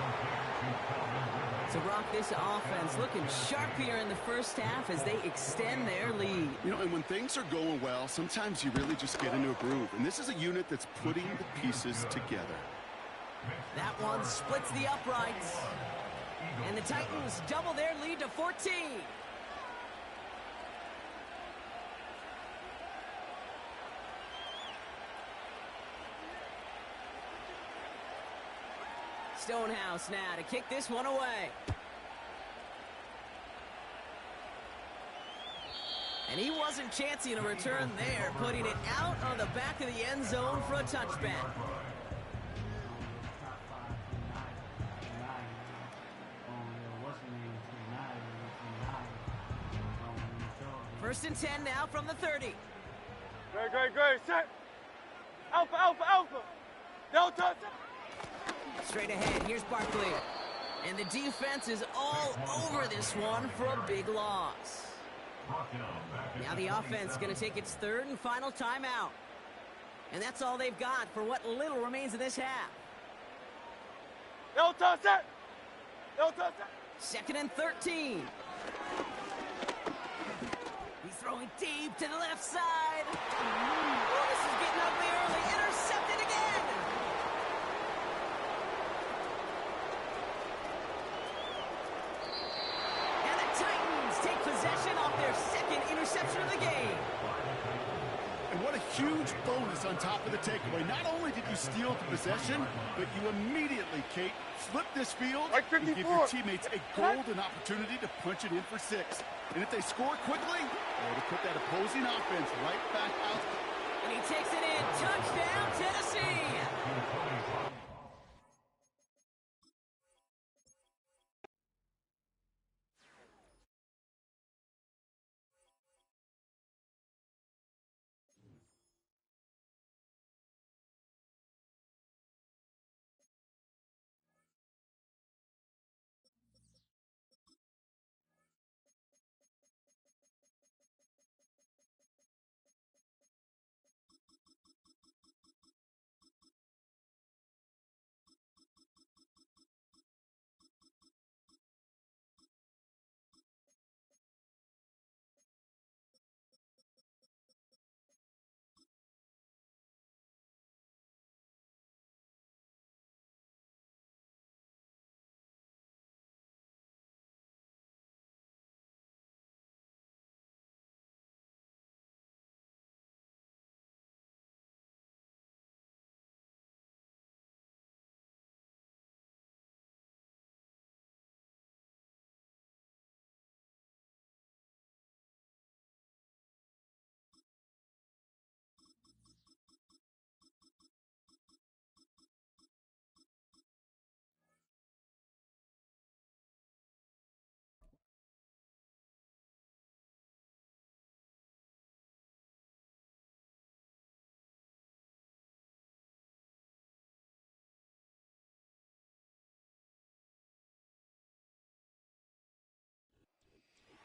So, Brock, this offense looking sharp here in the 1st half as they extend their lead. You know, and when things are going well, sometimes you really just get into a groove. And this is a unit that's putting the pieces together. That one splits the uprights. And the Titans double their lead to 14. Stonehouse now to kick this one away. And he wasn't chancing a return there, putting it out on the back of the end zone for a touchback. First and 10 now from the 30. Great. Set. Alpha, Alpha, Alpha. Delta. Straight ahead, here's Barkley. And the defense is all over this one for a big loss. Now the offense going to take its 3rd and final timeout. And that's all they've got for what little remains of this half. Delta, set. Delta, set. 2nd and 13. He's throwing deep to the left side. Oh, this is getting ugly early. Intercepted again. And the Titans take possession off their 2nd interception of the game. And what a huge bonus on top of the takeaway. Not only did you steal the possession, but you immediately, Kate, flip this field and give your teammates a golden opportunity to punch it in for 6. And if they score quickly, they'll put that opposing offense right back out. And he takes it in. Touchdown, Tennessee.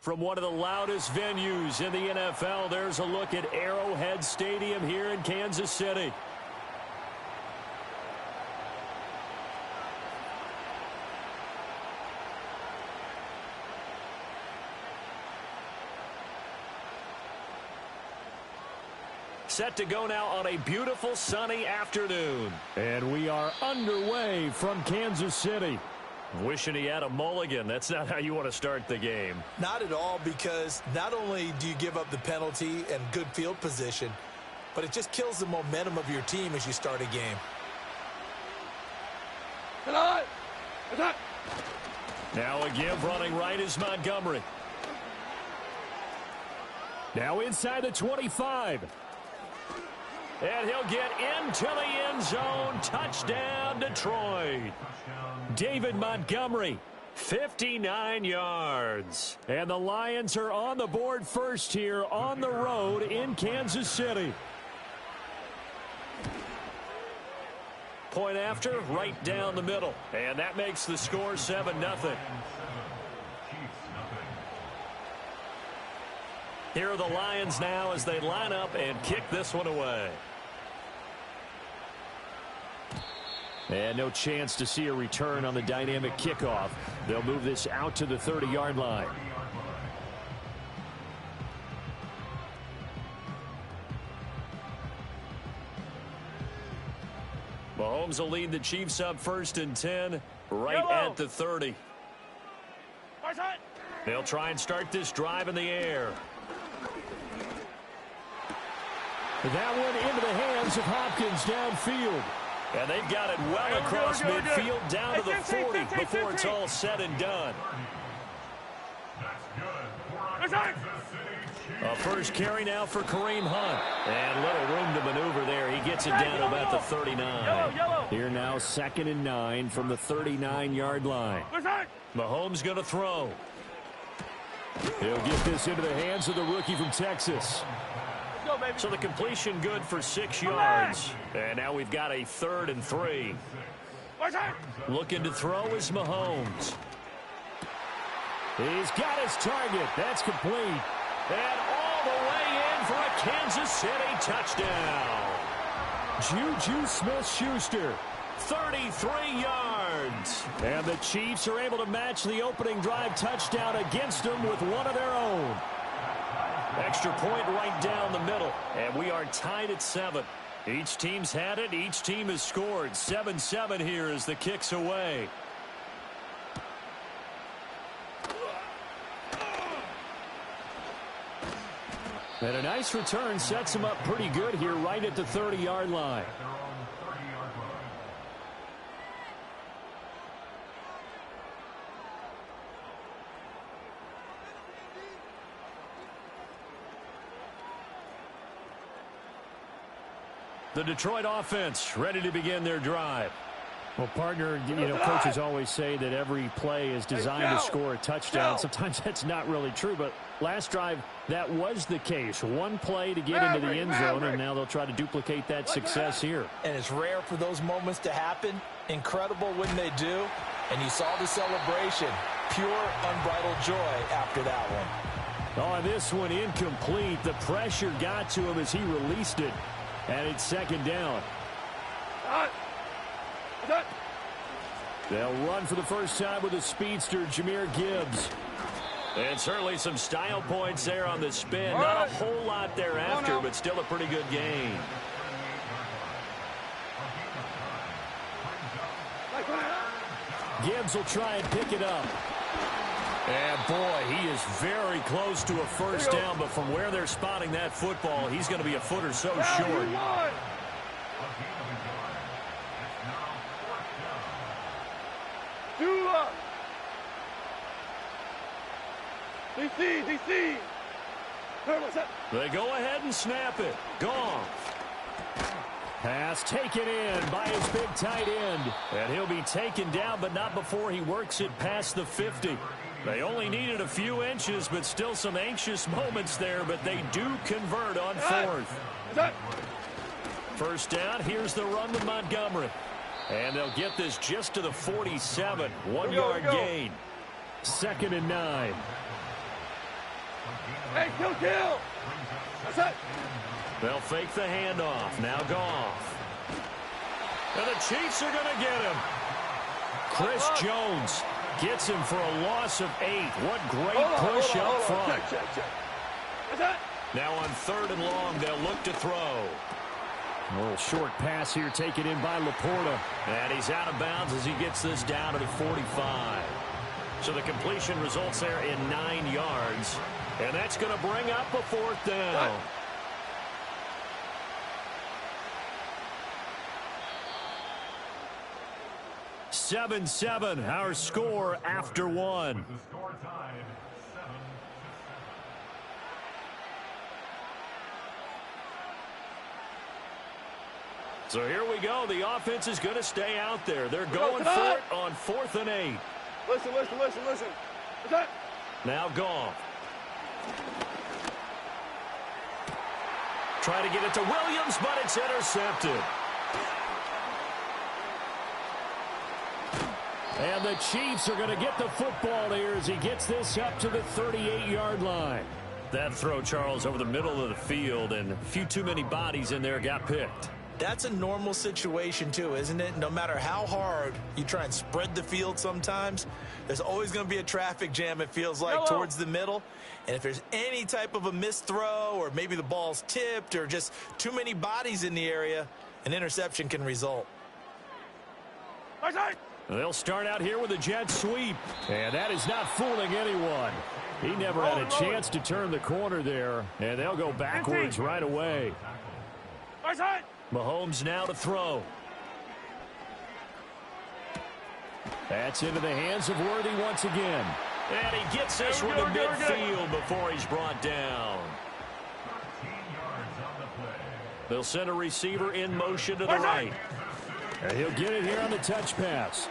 From one of the loudest venues in the NFL, there's a look at Arrowhead Stadium here in Kansas City. Set to go now on a beautiful sunny afternoon. And we are underway from Kansas City. Wishing he had a mulligan. That's not how you want to start the game. Not at all, because not only do you give up the penalty and good field position, but it just kills the momentum of your team as you start a game. Now again, running right is Montgomery. Now inside the 25. And he'll get into the end zone. Touchdown, Detroit. David Montgomery, 59 yards. And the Lions are on the board first here on the road in Kansas City. Point after, right down the middle. And that makes the score 7-0. Here are the Lions now as they line up and kick this one away. And no chance to see a return on the dynamic kickoff. They'll move this out to the 30-yard line. Mahomes will lead the Chiefs up 1st and 10, right at the 30. They'll try and start this drive in the air. That one into the hands of Hopkins downfield. And they've got it well across midfield down to the 40 before it's all said and done. A first carry now for Kareem Hunt. And little room to maneuver there. He gets it down to about the 39. Here now 2nd and 9 from the 39-yard line. Mahomes going to throw. He'll get this into the hands of the rookie from Texas. So the completion good for 6 yards. And now we've got a 3rd and 3. Looking to throw is Mahomes. He's got his target. That's complete. And all the way in for a Kansas City touchdown. Juju Smith-Schuster, 33 yards. And the Chiefs are able to match the opening drive touchdown against them with one of their own. Extra point right down the middle. And we are tied at 7. Each team's had it. Each team has scored. 7-7 here as the kick's away. And a nice return sets him up pretty good here right at the 30-yard line. The Detroit offense ready to begin their drive. Well, partner, coaches always say that every play is designed to score a touchdown. Sometimes that's not really true, but last drive, that was the case. One play to get into the end zone, and now they'll try to duplicate that success here. And it's rare for those moments to happen. Incredible when they do. And you saw the celebration. Pure, unbridled joy after that one. Oh, this one incomplete. The pressure got to him as he released it. And it's 2nd down. They'll run for the first time with a speedster, Jahmyr Gibbs. And certainly some style points there on the spin. Not a whole lot thereafter, but still a pretty good gain. Gibbs will try and pick it up. And, boy, he is very close to a first down, but from where they're spotting that football, he's going to be a foot or so short. DC. They go ahead and snap it. Gone. Pass taken in by his big tight end. And he'll be taken down, but not before he works it past the 50. They only needed a few inches, but still some anxious moments there, but they do convert on 4th. First down, here's the run with Montgomery. And they'll get this just to the 47. 1 yard gain. 2nd and 9. Hey, kill. That's it. They'll fake the handoff. Now Goff. And the Chiefs are going to get him. Chris Jones gets him for a loss of 8. What great push up front. Check. That's it. Now on 3rd and long, they'll look to throw. A little short pass here taken in by Laporta. And he's out of bounds as he gets this down to the 45. So the completion results there in 9 yards. And that's going to bring up a 4th down. What? 7-7, our score after 1. The score tied 7-7. So here we go. The offense is going to stay out there. They're going for it on 4th and 8. Listen. That's it. Now Goff. Try to get it to Williams, but it's intercepted. And the Chiefs are going to get the football here as he gets this up to the 38-yard line. That throw, Charles, over the middle of the field, and a few too many bodies in there got picked. That's a normal situation, too, isn't it? No matter how hard you try and spread the field sometimes, there's always going to be a traffic jam, it feels like, towards the middle. And if there's any type of a missed throw or maybe the ball's tipped or just too many bodies in the area, an interception can result. They'll start out here with a jet sweep. And that is not fooling anyone. He never had a chance to turn the corner there. And they'll go backwards right away. Mahomes now to throw. That's into the hands of Worthy once again. And he gets this one to midfield before he's brought down. 13 yards on the play. They'll send a receiver in motion to the right. And he'll get it here on the touch pass.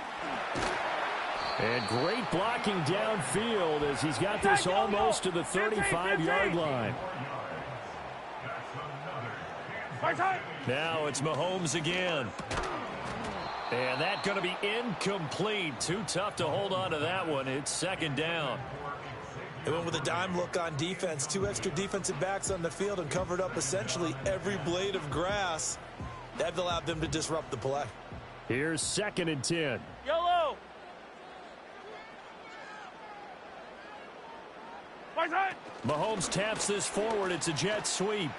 And great blocking downfield as he's got this almost to the 35-yard line. Now it's Mahomes again. And that's going to be incomplete. Too tough to hold on to that one. It's 2nd down. They went with a dime look on defense. 2 extra defensive backs on the field and covered up essentially every blade of grass. That allowed them to disrupt the play. Here's 2nd and 10. Yellow. Mahomes taps this forward. It's a jet sweep.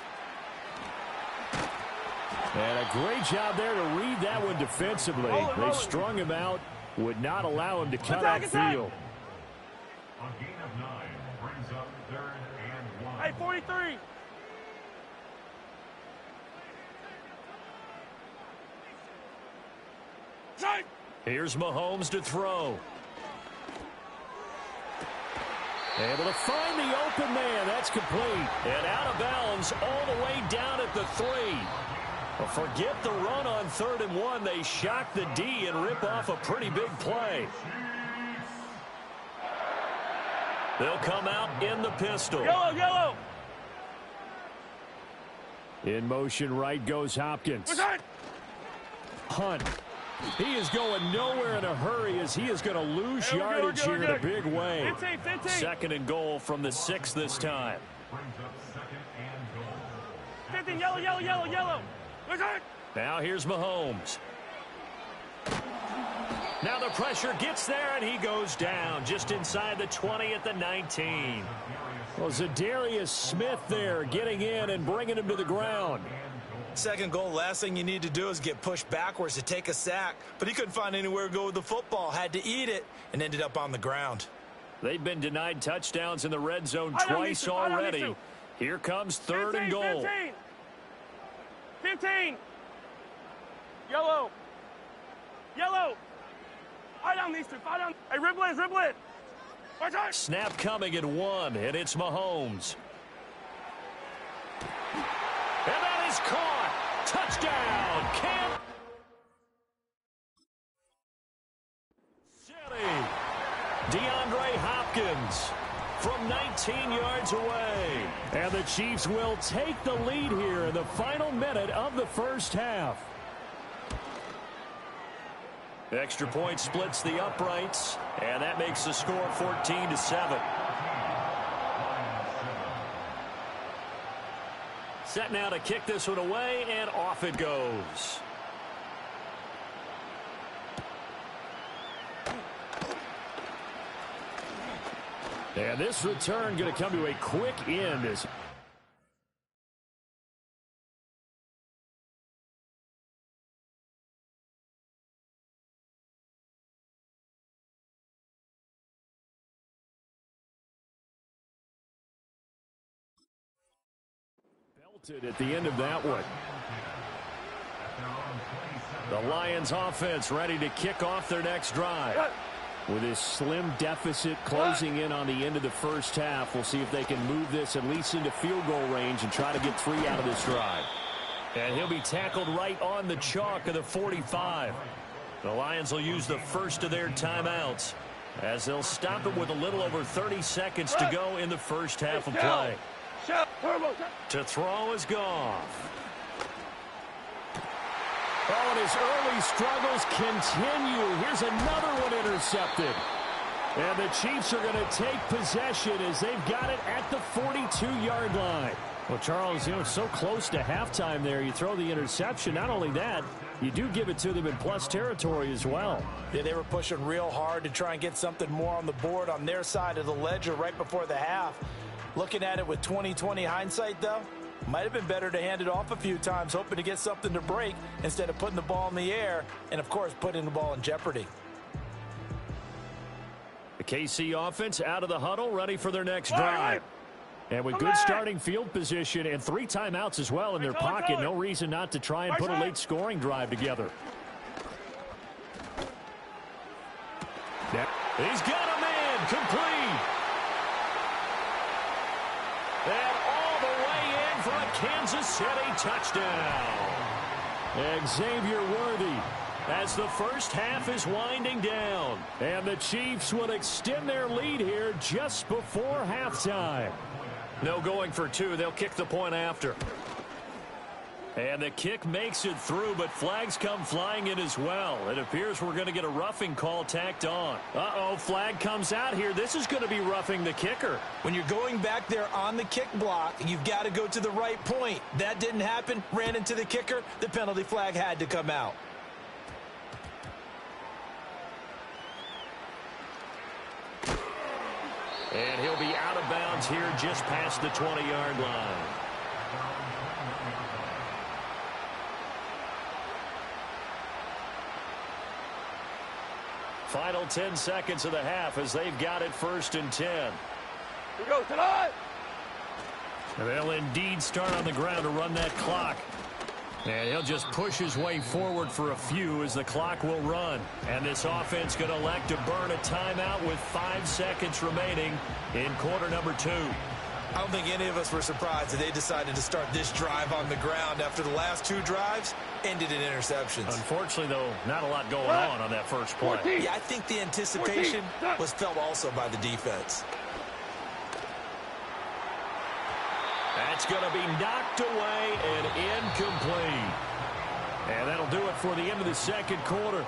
And a great job there to read that one defensively. They strung him out, would not allow him to cut upfield. A gain of 9 brings up 3rd and 1. Hey, 43. Here's Mahomes to throw. Able to find the open man. That's complete. And out of bounds all the way down at the 3. Well, forget the run on 3rd and 1. They shock the D and rip off a pretty big play. They'll come out in the pistol. Yellow. In motion right goes Hopkins. Hunt. He is going nowhere in a hurry as he is going to lose yardage here in a big way. 15. 2nd and goal from the 6 this time. Brings up 2nd and goal. 15, yellow. Now here's Mahomes. Now the pressure gets there, and he goes down just inside the 20 at the 19. Well, Zadarius Smith there getting in and bringing him to the ground. 2nd goal, last thing you need to do is get pushed backwards to take a sack. But he couldn't find anywhere to go with the football, had to eat it, and ended up on the ground. They've been denied touchdowns in the red zone twice already. Here comes 3rd and goal. 15. Yellow. Eye down these two. Hey, ribble it. Snap coming at 1, and it's Mahomes. And that is caught. Touchdown, Kansas City. DeAndre Hopkins from 19 yards away. And the Chiefs will take the lead here in the final minute of the first half. Extra point splits the uprights, and that makes the score 14-7. Set now to kick this one away, and off it goes. And this return going to come to a quick end as belted at the end of that one. The Lions offense ready to kick off their next drive. With his slim deficit closing in on the end of the first half, we'll see if they can move this at least into field goal range and try to get 3 out of this drive. And he'll be tackled right on the chalk of the 45. The Lions will use the first of their timeouts as they'll stop him with a little over 30 seconds to go in the first half of play. To throw is Goff. Oh, and his early struggles continue. Here's another one intercepted. And the Chiefs are going to take possession as they've got it at the 42-yard line. Well, Charles, it's so close to halftime there. You throw the interception. Not only that, you do give it to them in plus territory as well. Yeah, they were pushing real hard to try and get something more on the board on their side of the ledger right before the half. Looking at it with 20/20 hindsight, though, might have been better to hand it off a few times, hoping to get something to break instead of putting the ball in the air and, of course, putting the ball in jeopardy. The KC offense out of the huddle, ready for their next drive. And with good starting field position and 3 timeouts as well in their pocket, no reason not to try and put a late scoring drive together. He's got a man complete. And all the way in for a Kansas City touchdown. Xavier Worthy as the first half is winding down. And the Chiefs will extend their lead here just before halftime. No going for 2. They'll kick the point after. And the kick makes it through, but flags come flying in as well. It appears we're going to get a roughing call tacked on. Flag comes out here. This is going to be roughing the kicker. When you're going back there on the kick block, you've got to go to the right point. That didn't happen. Ran into the kicker. The penalty flag had to come out. And he'll be out of bounds here just past the 20-yard line. Final 10 seconds of the half as they've got it 1st and 10. Here we go, tonight. They'll indeed start on the ground to run that clock. And he'll just push his way forward for a few as the clock will run. And this offense going to elect to burn a timeout with 5 seconds remaining in quarter number 2. I don't think any of us were surprised that they decided to start this drive on the ground after the last 2 drives ended in interceptions. Unfortunately, though, not a lot going on that first play. Yeah, I think the anticipation was felt also by the defense. That's going to be knocked away and incomplete. And that'll do it for the end of the second quarter.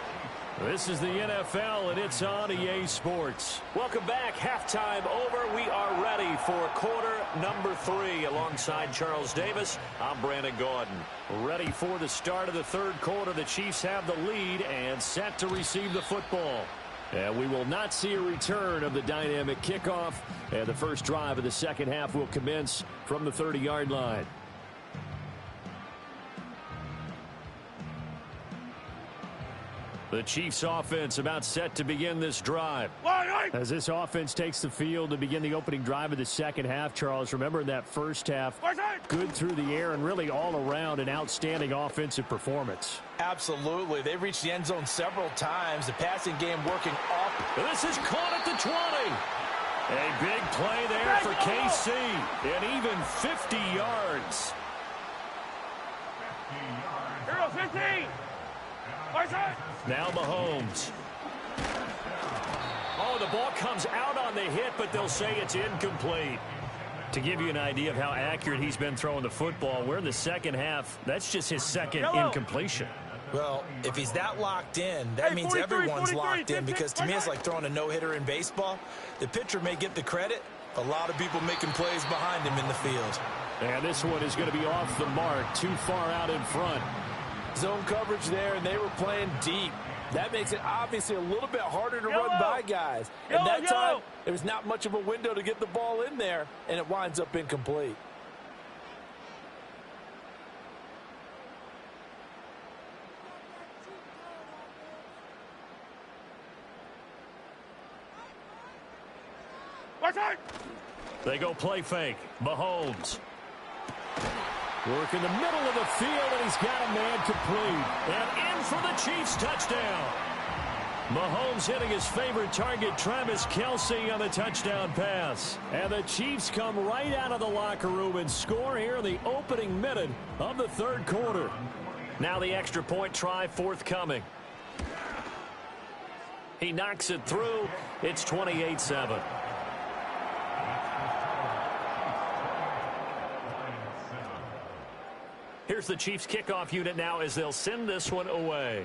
This is the NFL, and it's on EA Sports. Welcome back. Halftime over. We are ready for quarter number 3. Alongside Charles Davis, I'm Brandon Gordon. Ready for the start of the third quarter. The Chiefs have the lead and set to receive the football. And we will not see a return of the dynamic kickoff. And the first drive of the second half will commence from the 30-yard line. The Chiefs offense about set to begin this drive. As this offense takes the field to begin the opening drive of the second half, Charles, remember in that first half, good through the air and really all around an outstanding offensive performance. Absolutely. They reached the end zone several times. The passing game working up. This is caught at the 20. A big play there for KC. And even 50 yards. Here goes 15. Now Mahomes. Oh, the ball comes out on the hit, but they'll say it's incomplete. To give you an idea of how accurate he's been throwing the football, we're in the second half. That's just his second incompletion. Well, if he's that locked in, that means everyone's locked in, because to me it's like throwing a no-hitter in baseball. The pitcher may get the credit, a lot of people making plays behind him in the field. And this one is going to be off the mark, too far out in front. Zone coverage there, and they were playing deep. That makes it obviously a little bit harder to run by guys. And that time, there was not much of a window to get the ball in there, and it winds up incomplete. They go play fake. Mahomes. Work in the middle of the field, and he's got a man complete. And in for the Chiefs touchdown. Mahomes hitting his favorite target, Travis Kelce, on the touchdown pass. And the Chiefs come right out of the locker room and score here in the opening minute of the third quarter. Now the extra point try forthcoming. He knocks it through. It's 28-7. Here's the Chiefs kickoff unit now as they'll send this one away.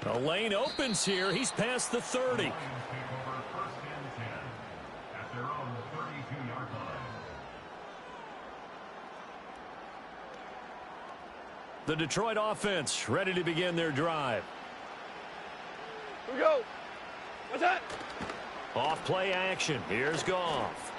A lane opens here. He's past the 30. The Detroit offense ready to begin their drive. Here we go. What's that? Off play action. Here's Goff.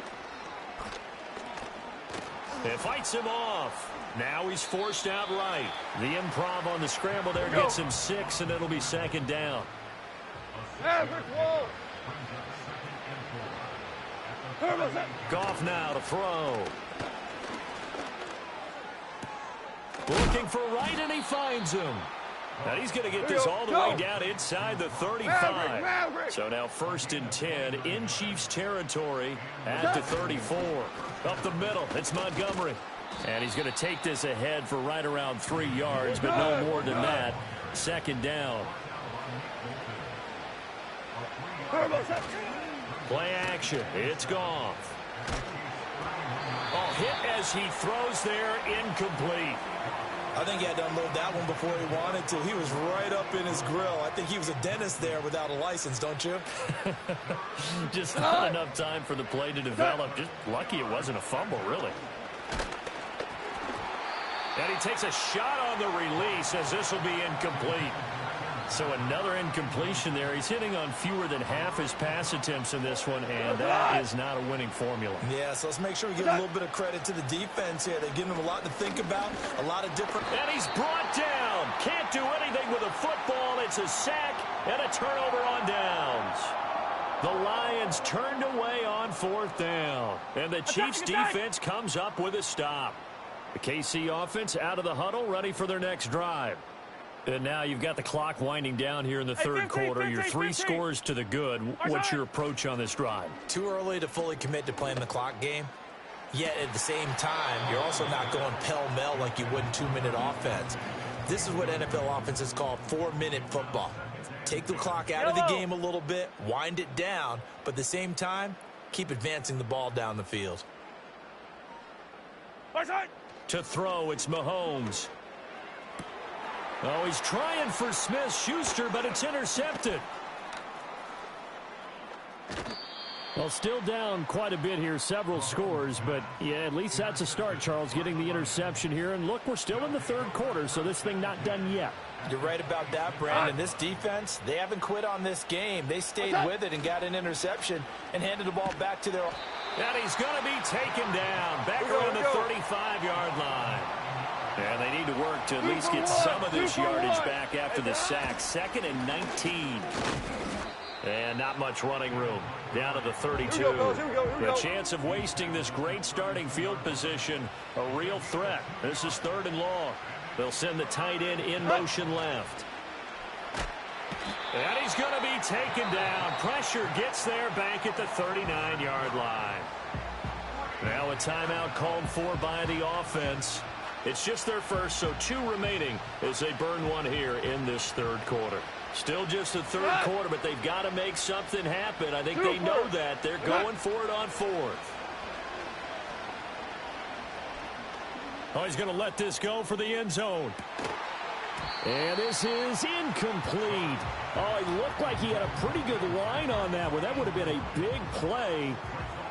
It fights him off. Now he's forced out right. The improv on the scramble there gets him 6, and it'll be second down. Goff now to throw. Looking for right, and he finds him. Now he's going to get this all the way down inside the 35. So now 1st and 10 in Chiefs territory at the 34. Up the middle, it's Montgomery. And he's going to take this ahead for right around 3 yards, but no more than that. Second down. Play action. It's Goff. Oh, hit as he throws there, incomplete. I think he had to unload that one before he wanted to. He was right up in his grill. I think he was a dentist there without a license, don't you? Just not enough time for the play to develop. Just lucky it wasn't a fumble, really. And he takes a shot on the release as this will be incomplete. So another incompletion there. He's hitting on fewer than half his pass attempts in this one, and that is not a winning formula. Yeah, so let's make sure we give a little bit of credit to the defense here. They're giving him a lot to think about, a lot of different... And he's brought down. Can't do anything with a football. It's a sack and a turnover on downs. The Lions turned away on 4th down, and the Chiefs defense comes up with a stop. The KC offense out of the huddle, ready for their next drive. And now you've got the clock winding down here in the third quarter. You're 3 scores to the good. What's your approach on this drive? Too early to fully commit to playing the clock game. Yet at the same time, you're also not going pell-mell like you would in 2-minute offense. This is what NFL offenses call 4-minute football. Take the clock out of the game a little bit, wind it down, but at the same time, keep advancing the ball down the field. To throw, it's Mahomes. Oh, he's trying for Smith-Schuster, but it's intercepted. Well, still down quite a bit here, several scores, but yeah, at least that's a start, Charles, getting the interception here. And look, we're still in the third quarter, so this thing not done yet. You're right about that, Brandon. This defense, they haven't quit on this game. They stayed with it and got an interception and handed the ball back to their... And he's going to be taken down back around the 35-yard line. And they need to work to at least get some of this yardage back after the sack. 2nd and 19. And not much running room. Down to the 32. The chance of wasting this great starting field position, a real threat. This is 3rd and long. They'll send the tight end in motion left. And he's going to be taken down. Pressure gets there back at the 39-yard line. Now a timeout called for by the offense. It's just their first, so 2 remaining as they burn one here in this third quarter. Still just the third quarter, but they've got to make something happen. I think they know that. They're going for it on 4th. Oh, he's going to let this go for the end zone. And this is incomplete. Oh, it looked like he had a pretty good line on that one. That would have been a big play,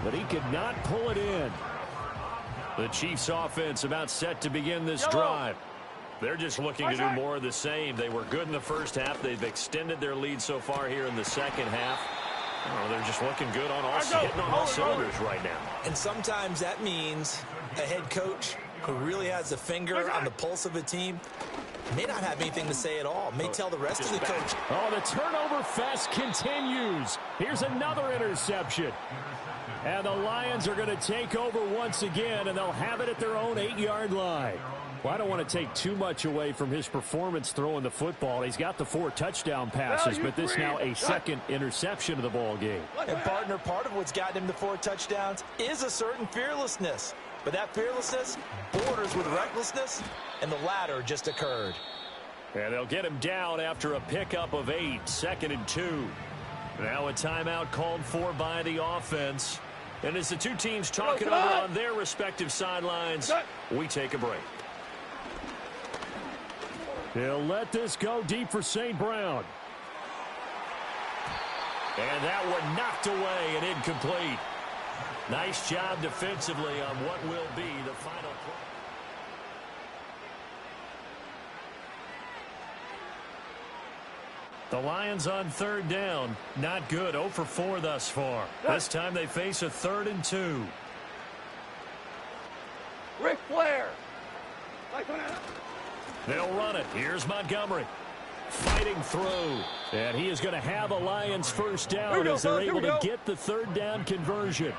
but he could not pull it in. The Chiefs offense about set to begin this drive. They're just looking to do more of the same. They were good in the first half. They've extended their lead so far here in the second half. Oh, they're just looking good on hitting on all cylinders right now. And sometimes that means a head coach who really has a finger on the pulse of a team may not have anything to say at all. May tell the rest of the coach. Oh, the turnover fest continues. Here's another interception. And the Lions are going to take over once again, and they'll have it at their own 8-yard line. Well, I don't want to take too much away from his performance throwing the football. He's got the 4 touchdown passes, but this now a second interception of the ball game. And, partner, part of what's gotten him the 4 touchdowns is a certain fearlessness. But that fearlessness borders with recklessness, and the latter just occurred. And they'll get him down after a pickup of 8, 2nd and 2. Now a timeout called for by the offense. And as the two teams talk it over on their respective sidelines, we take a break. He'll let this go deep for St. Brown. And that one knocked away and incomplete. Nice job defensively on what will be the final play. The Lions on 3rd down. Not good. 0 for 4 thus far. This time they face a 3rd and 2. Ric Flair. They'll run it. Here's Montgomery. Fighting through. And he is going to have a Lions first down as they're able to get the 3rd down conversion.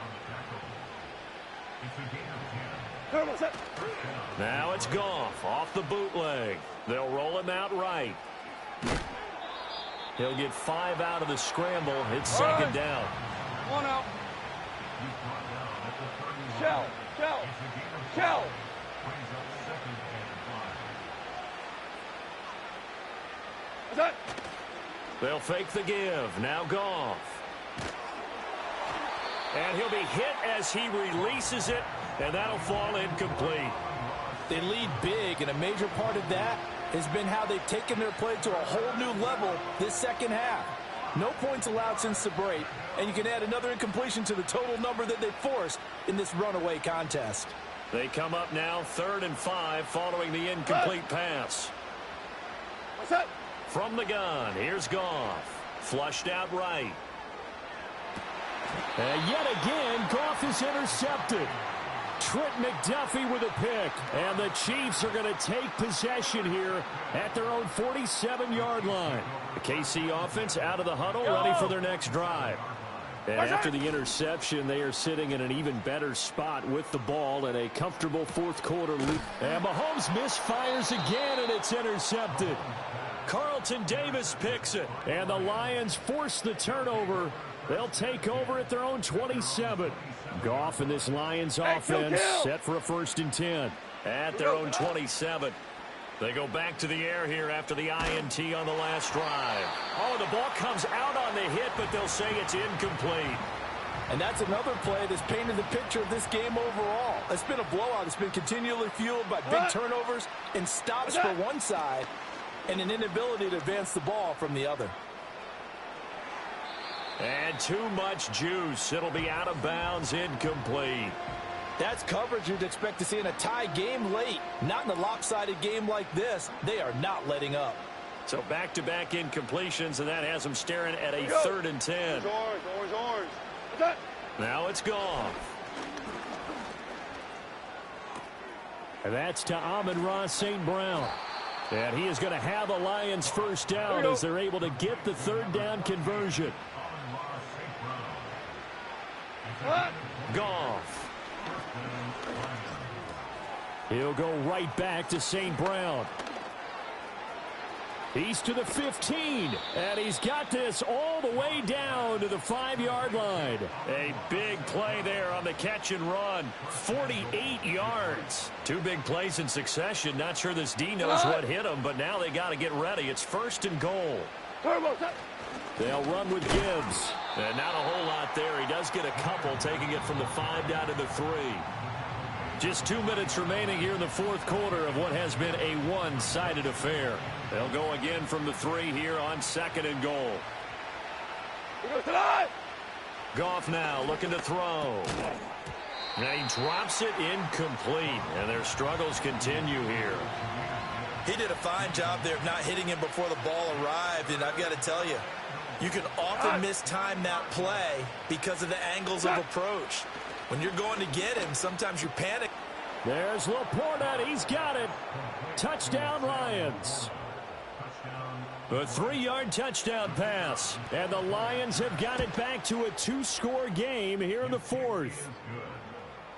Now it's Goff off the bootleg. They'll roll him out right. He'll get 5 out of the scramble. It's 2nd down. 1 out. Shell. They'll fake the give. Now Goff. And he'll be hit as he releases it, and that'll fall incomplete. They lead big, and a major part of that has been how they've taken their play to a whole new level this second half. No points allowed since the break, and you can add another incompletion to the total number that they forced in this runaway contest. They come up now 3rd and 5 following the incomplete pass. From the gun, here's Goff. Flushed out right. And yet again, Goff is intercepted. Trent McDuffie with a pick. And the Chiefs are going to take possession here at their own 47-yard line. The KC offense out of the huddle, ready for their next drive. And after the interception, they are sitting in an even better spot with the ball in a comfortable 4th quarter lead. And Mahomes misfires again, and it's intercepted. Carlton Davis picks it. And the Lions force the turnover. They'll take over at their own 27. Goff and this Lions offense set for a 1st and 10. At their own 27. They go back to the air here after the INT on the last drive. Oh, the ball comes out on the hit, but they'll say it's incomplete. And that's another play that's painted the picture of this game overall. It's been a blowout. It's been continually fueled by big turnovers and stops for one side and an inability to advance the ball from the other. And too much juice. It'll be out of bounds, incomplete. That's coverage you'd expect to see in a tie game late. Not in a lopsided game like this. They are not letting up. So back-to-back incompletions, and that has them staring at a 3rd and 10. Orange. Now it's Goff. And that's to Amon-Ra St. Brown. And he is going to have a Lions first down as they're able to get the 3rd down conversion. Goff. He'll go right back to St. Brown. He's to the 15, and he's got this all the way down to the 5-yard line. A big play there on the catch and run. 48 yards. 2 big plays in succession. Not sure this D knows what hit him, but now they got to get ready. It's 1st and goal. They'll run with Gibbs. And not a whole lot there. He does get a couple, taking it from the 5 down to the 3. Just 2 minutes remaining here in the 4th quarter of what has been a one-sided affair. They'll go again from the 3 here on 2nd and goal. Goff now looking to throw. And he drops it incomplete, and their struggles continue here. He did a fine job there of not hitting him before the ball arrived, and I've got to tell you, you can often mistime that play because of the angles of approach. When you're going to get him, sometimes you panic. There's Laporta, and he's got it. Touchdown, Lions. A 3-yard touchdown pass, and the Lions have got it back to a 2-score game here in the 4th.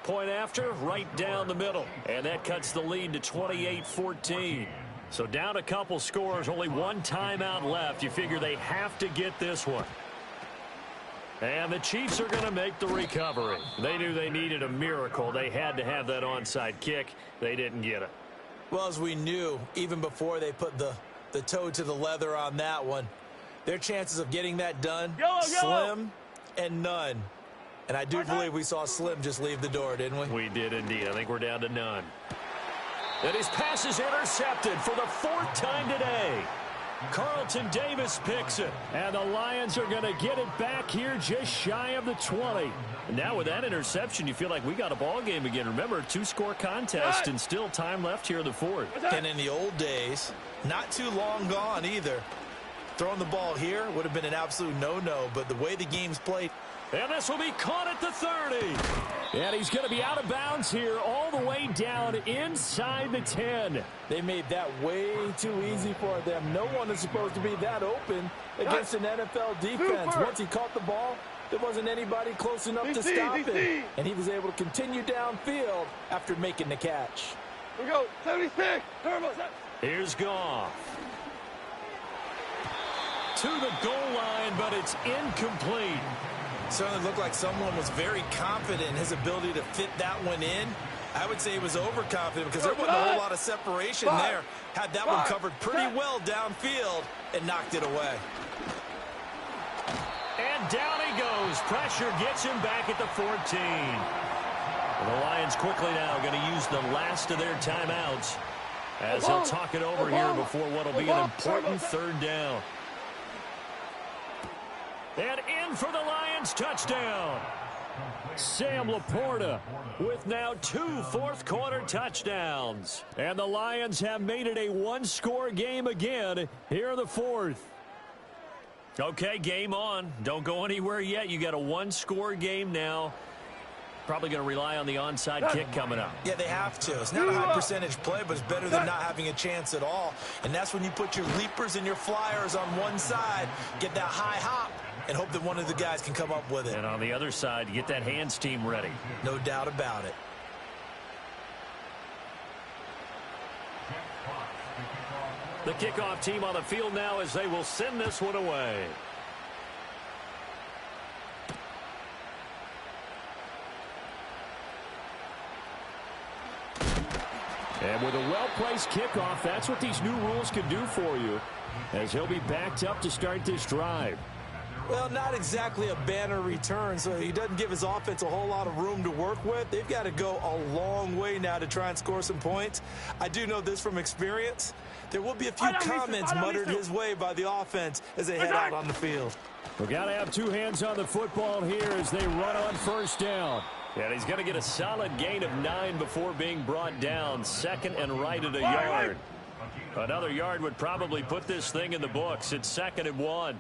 Point after, right down the middle, and that cuts the lead to 28-14. So down a couple scores, only 1 timeout left. You figure they have to get this one. And the Chiefs are going to make the recovery. They knew they needed a miracle. They had to have that onside kick. They didn't get it. Well, as we knew, even before they put the toe to the leather on that one, their chances of getting that done, slim and none. And I do believe we saw Slim just leave the door, didn't we? We did indeed. I think we're down to none. And his pass is intercepted for the 4th time today. Carlton Davis picks it. And the Lions are going to get it back here just shy of the 20. And now with that interception, you feel like we got a ball game again. Remember, 2-score contest and still time left here in the 4th. And in the old days, not too long gone either, throwing the ball here would have been an absolute no-no. But the way the game's played. And this will be caught at the 30. And he's going to be out of bounds here all the way down inside the 10. They made that way too easy for them. No one is supposed to be that open against an NFL defense. Once he caught the ball, there wasn't anybody close enough to stop him. And he was able to continue downfield after making the catch. We go, 76. Here's Goff. To the goal line, but it's incomplete. Certainly looked like someone was very confident in his ability to fit that one in. I would say he was overconfident because there wasn't a whole lot of separation there. Had that one covered pretty well downfield and knocked it away. And down he goes. Pressure gets him back at the 14. The Lions quickly now going to use the last of their timeouts as he'll talk it over here before what will be an important 3rd down. And in for the Lions touchdown. Sam Laporta with now 2 4th-quarter touchdowns. And the Lions have made it a 1-score game again here in the 4th. Okay, game on. Don't go anywhere yet. You got a 1-score game now. Probably going to rely on the onside kick coming up. Yeah, they have to. It's not a high percentage play, but it's better than not having a chance at all. And that's when you put your leapers and your flyers on one side, get that high hop, and hope that one of the guys can come up with it. And on the other side, get that hands team ready. No doubt about it. The kickoff team on the field now as they will send this one away. And with a well-placed kickoff, that's what these new rules can do for you, as he'll be backed up to start this drive. Well, not exactly a banner return, so he doesn't give his offense a whole lot of room to work with. They've got to go a long way now to try and score some points. I do know this from experience. There will be a few comments muttered his way by the offense as they head out on the field. We've got to have 2 hands on the football here as they run on 1st down. And he's going to get a solid gain of 9 before being brought down. 2nd and right at a yard. Another yard would probably put this thing in the books. It's 2nd and 1.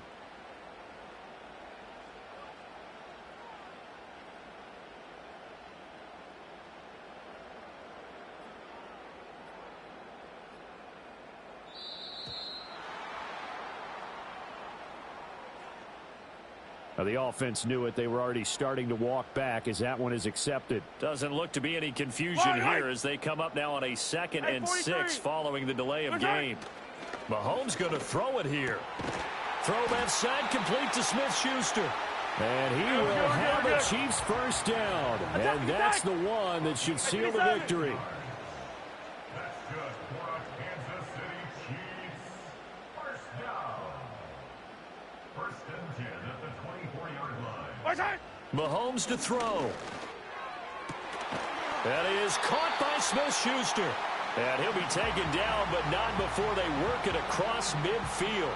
Now the offense knew it. They were already starting to walk back as that one is accepted. Doesn't look to be any confusion here as they come up now on a 2nd and 6 following the delay of game. Mahomes going to throw it here. Throw left side complete to Smith-Schuster. And he will have the Chiefs' 1st down. And that's the one that should seal the victory. That's good for a Kansas City Chiefs. 1st down. 1st and 10 at the 24-yard line. Mahomes to throw. That is caught by Smith-Schuster. And he'll be taken down, but not before they work it across midfield.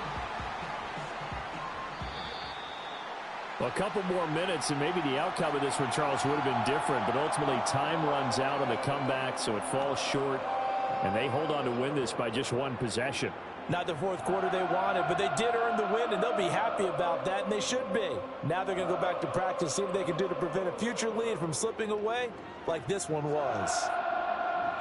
A couple more minutes, and maybe the outcome of this one, Charles, would have been different. But ultimately, time runs out on the comeback, so it falls short. And they hold on to win this by just one possession. Not the fourth quarter they wanted, but they did earn the win, and they'll be happy about that, and they should be. Now they're going to go back to practice, see what they can do to prevent a future lead from slipping away like this one was.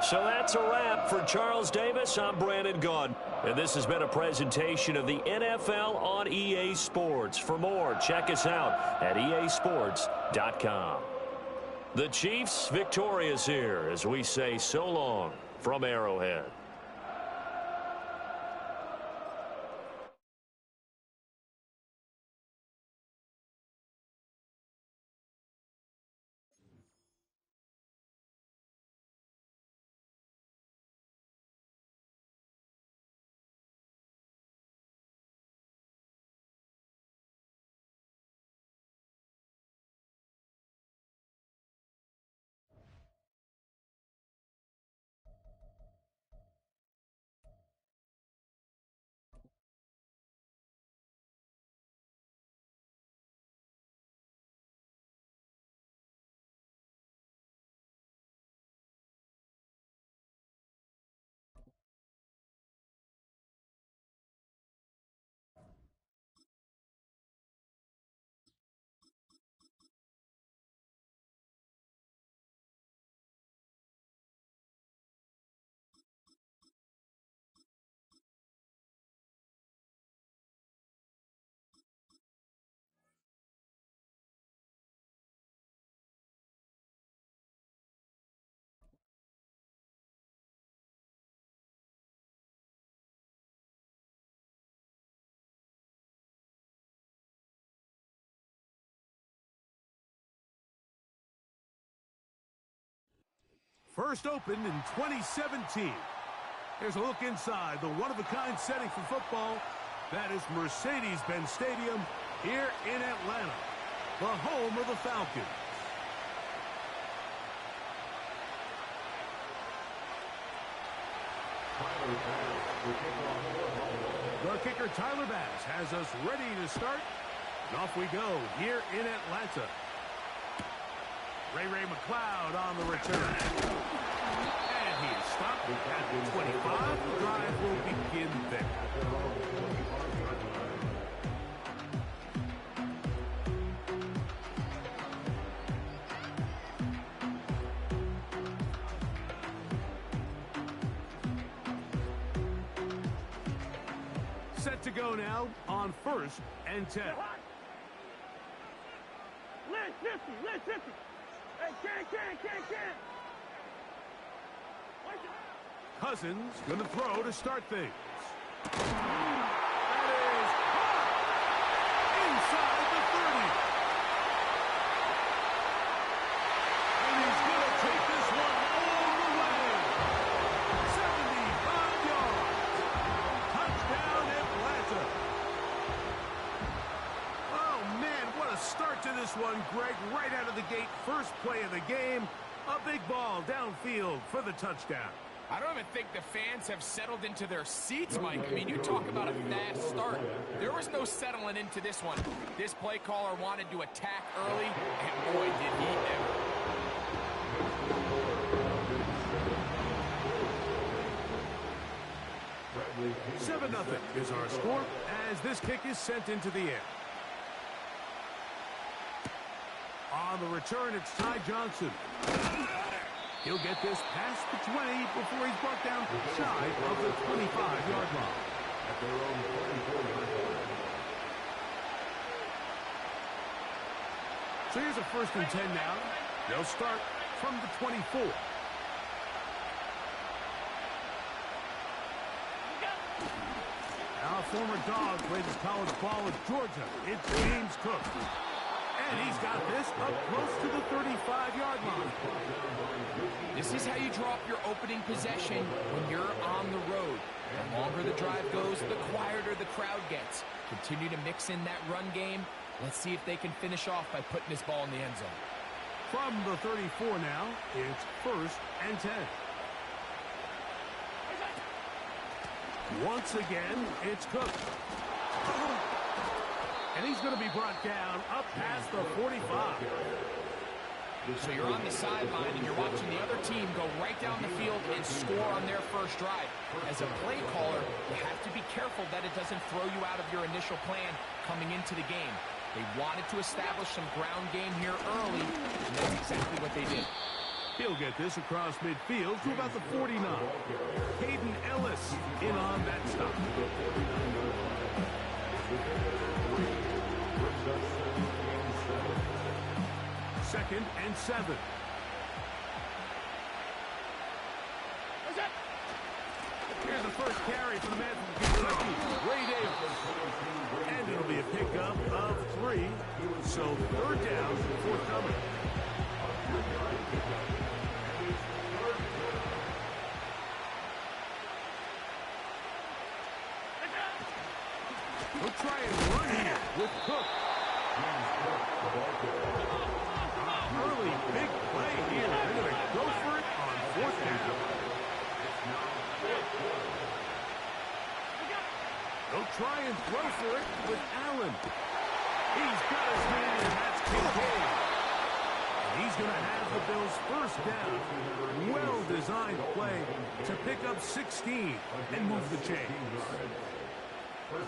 So that's a wrap for Charles Davis. I'm Brandon Gunn, and this has been a presentation of the NFL on EA Sports. For more, check us out at easports.com. The Chiefs victorious here as we say so long from Arrowhead. First opened in 2017. Here's a look inside the one-of-a-kind setting for football. That is Mercedes-Benz Stadium here in Atlanta, the home of the Falcons. The kicker, Tyler Bass, has us ready to start. And off we go here in Atlanta. Ray McLeod on the return. And he is stopped at the 25. The drive will begin there. Set to go now on 1st and 10. Let's 50. Hey, can. Cousins going to throw to start things. That is inside the 30. And he's going to take this one all the way. 75 yards. Touchdown, Atlanta. Oh, man, what a start to this one, Greg. Right out of the gate, first play of the game. A big ball downfield for the touchdown. I don't even think the fans have settled into their seats, Mike. I mean, you talk about a fast start. There was no settling into this one. This play caller wanted to attack early, and boy, did he ever. Seven 0 is our score as this kick is sent into the air. On the return, it's Ty Johnson. He'll get this past the 20 before he's brought down shy of the 25-yard line. At their own 44-yard line. So here's a 1st and 10 now. They'll start from the 24. Now a former Dog played his college ball at Georgia. It's James Cook. And he's got this up close to the 35-yard line. This is how you draw up your opening possession when you're on the road. The longer the drive goes, the quieter the crowd gets. Continue to mix in that run game. Let's see if they can finish off by putting this ball in the end zone. From the 34 now, it's 1st and 10. Once again, it's Cook. And he's going to be brought down up past the 45. So you're on the sideline and you're watching the other team go right down the field and score on their first drive. As a play caller, you have to be careful that it doesn't throw you out of your initial plan coming into the game. They wanted to establish some ground game here early, and that's exactly what they did. He'll get this across midfield to about the 49. Caden Ellis in on that stop. Second and 7. Here's the first carry for the man from Kentucky, Ray Davis. And it'll be a pickup of 3. So third down, forthcoming. We'll try and run here with Cook. Early big play here. They're going to go for it on fourth down. They'll try and throw for it with Allen. He's got his man, and that's Kincaid. And he's going to have the Bills first down. Well-designed play to pick up 16 and move the chains.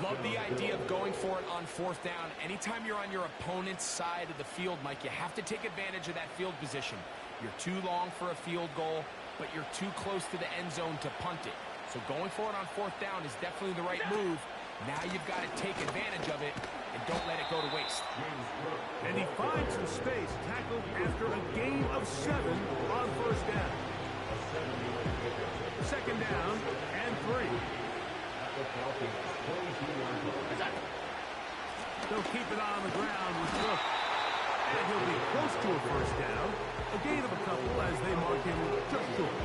Love the idea of going for it on fourth down. Anytime you're on your opponent's side of the field, Mike, you have to take advantage of that field position. You're too long for a field goal, but you're too close to the end zone to punt it. So going for it on fourth down is definitely the right move. Now you've got to take advantage of it and don't let it go to waste. And he finds some space, tackled after a gain of 7 on first down. Second down and 3. They'll keep it on the ground with Cook. And he'll be close to a first down. A gain of a couple as they mark him just short.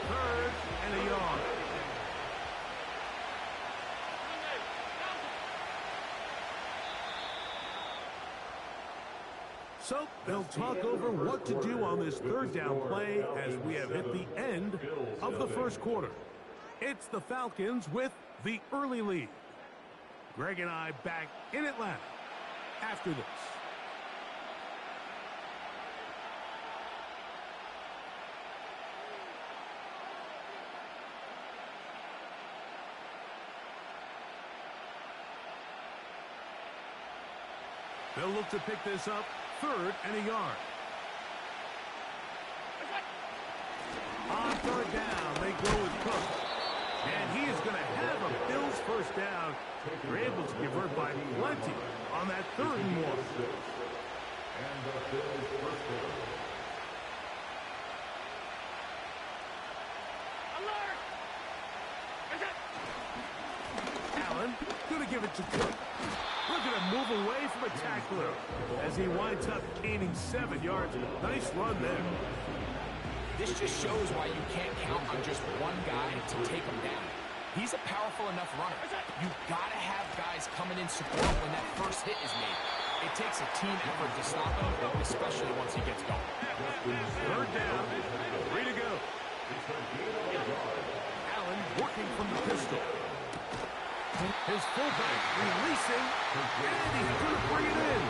Third and a yard. So they'll talk over what to do on this third down play as we have hit the end of the first quarter. It's the Falcons with the early lead. Greg and I back in Atlanta after this. They'll look to pick this up, third and a yard. On third down, they go with Cook. And he is going to have a Bills first down. They're able to convert by plenty on that third and more. And the Bills first down. Allen going to give it to Cook. Look at him move away from a tackler as he winds up gaining 7 yards. Nice run there. This just shows why you can't count on just one guy to take him down. He's a powerful enough runner. You've got to have guys coming in support when that first hit is made. It takes a team effort to stop him, especially once he gets going. Third down, 3 to go. Allen working from the pistol. His fullback releasing, and he's going to bring it in.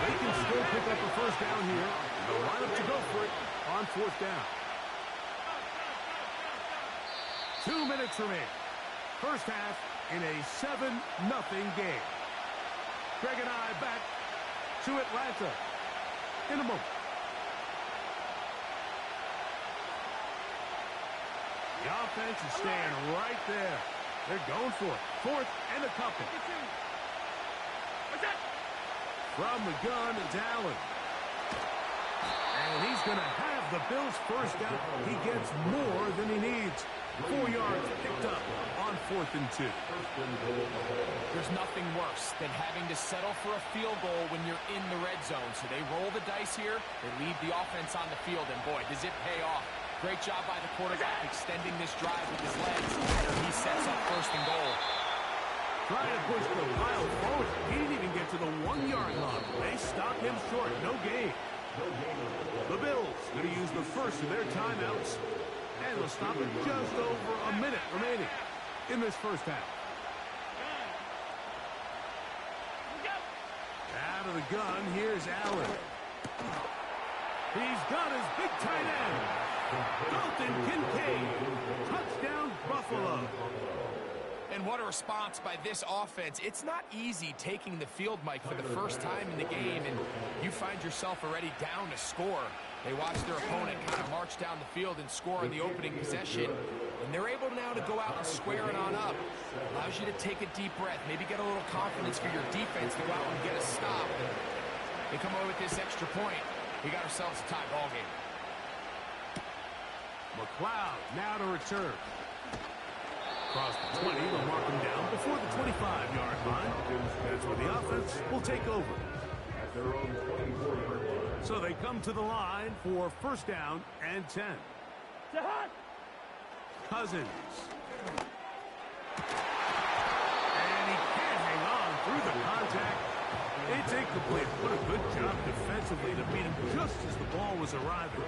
They can still pick up a first down here. They'll line up to go for it on fourth down. 2 minutes remain. First half in a 7-0 game. Greg and I back to Atlanta in a moment. The offense is staying right there. They're going for it. Fourth and a couple. From the gun, it's Allen. And he's going to have the Bills first down. He gets more than he needs. 4 yards picked up on 4th and 2. There's nothing worse than having to settle for a field goal when you're in the red zone. So they roll the dice here. They leave the offense on the field, and boy, does it pay off. Great job by the quarterback extending this drive with his legs. He sets up first and goal. Trying to push the pile forward. He didn't even get to the 1 yard line. They stopped him short. No gain. The Bills going to use the first of their timeouts And they'll stop it just over a minute remaining in this first half. Out of the gun, here's Allen. He's got his big tight end. Dalton Kincaid. Touchdown, Buffalo. And what a response by this offense. It's not easy taking the field, Mike, for the first time in the game, and you find yourself already down to score. They watch their opponent kind of march down the field and score in the opening possession, and they're able now to go out and square it on up. Allows you to take a deep breath, maybe get a little confidence for your defense to go out and get a stop. And they come away with this extra point. We got ourselves a tie ball game. McLeod now to return. Across the 20, they'll mark him down before the 25-yard line. That's where the offense will take over. So they come to the line for first down and 10. Cousins. And he can't hang on through the contact. It's incomplete. What a good job defensively to beat him just as the ball was arriving.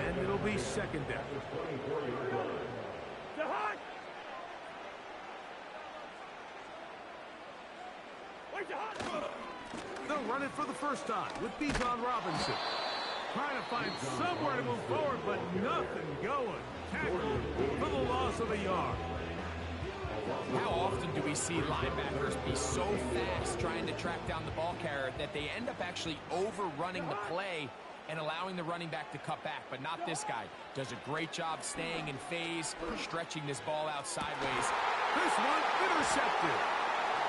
And it'll be second down. They'll run it for the first time with Bijan Robinson. Trying to find somewhere to move forward, but nothing going. Tackled for the loss of a yard. How often do we see linebackers be so fast trying to track down the ball carrier that they end up actually overrunning the play and allowing the running back to cut back? But not this guy. Does a great job staying in phase, stretching this ball out sideways. This one intercepted.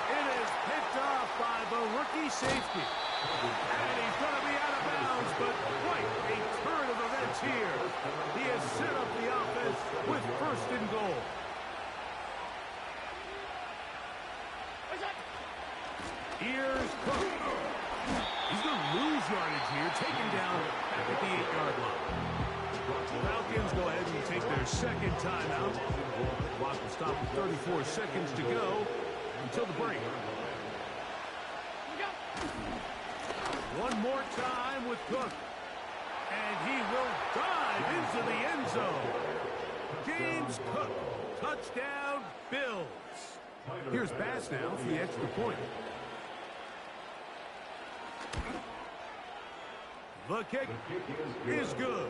It is picked off by the rookie safety. And he's going to be out of bounds, but quite a turn of events here. He has set up the offense with first and goal. Here's Cook. He's going to lose yardage here, taken down back at the 8-yard line. Falcons go ahead and take their second timeout. Clock will stop with 34 seconds to go until the break. One more time with Cook. And he will dive into the end zone. James Cook. Touchdown, Bills. Here's Bass now for the extra point. The kick is good.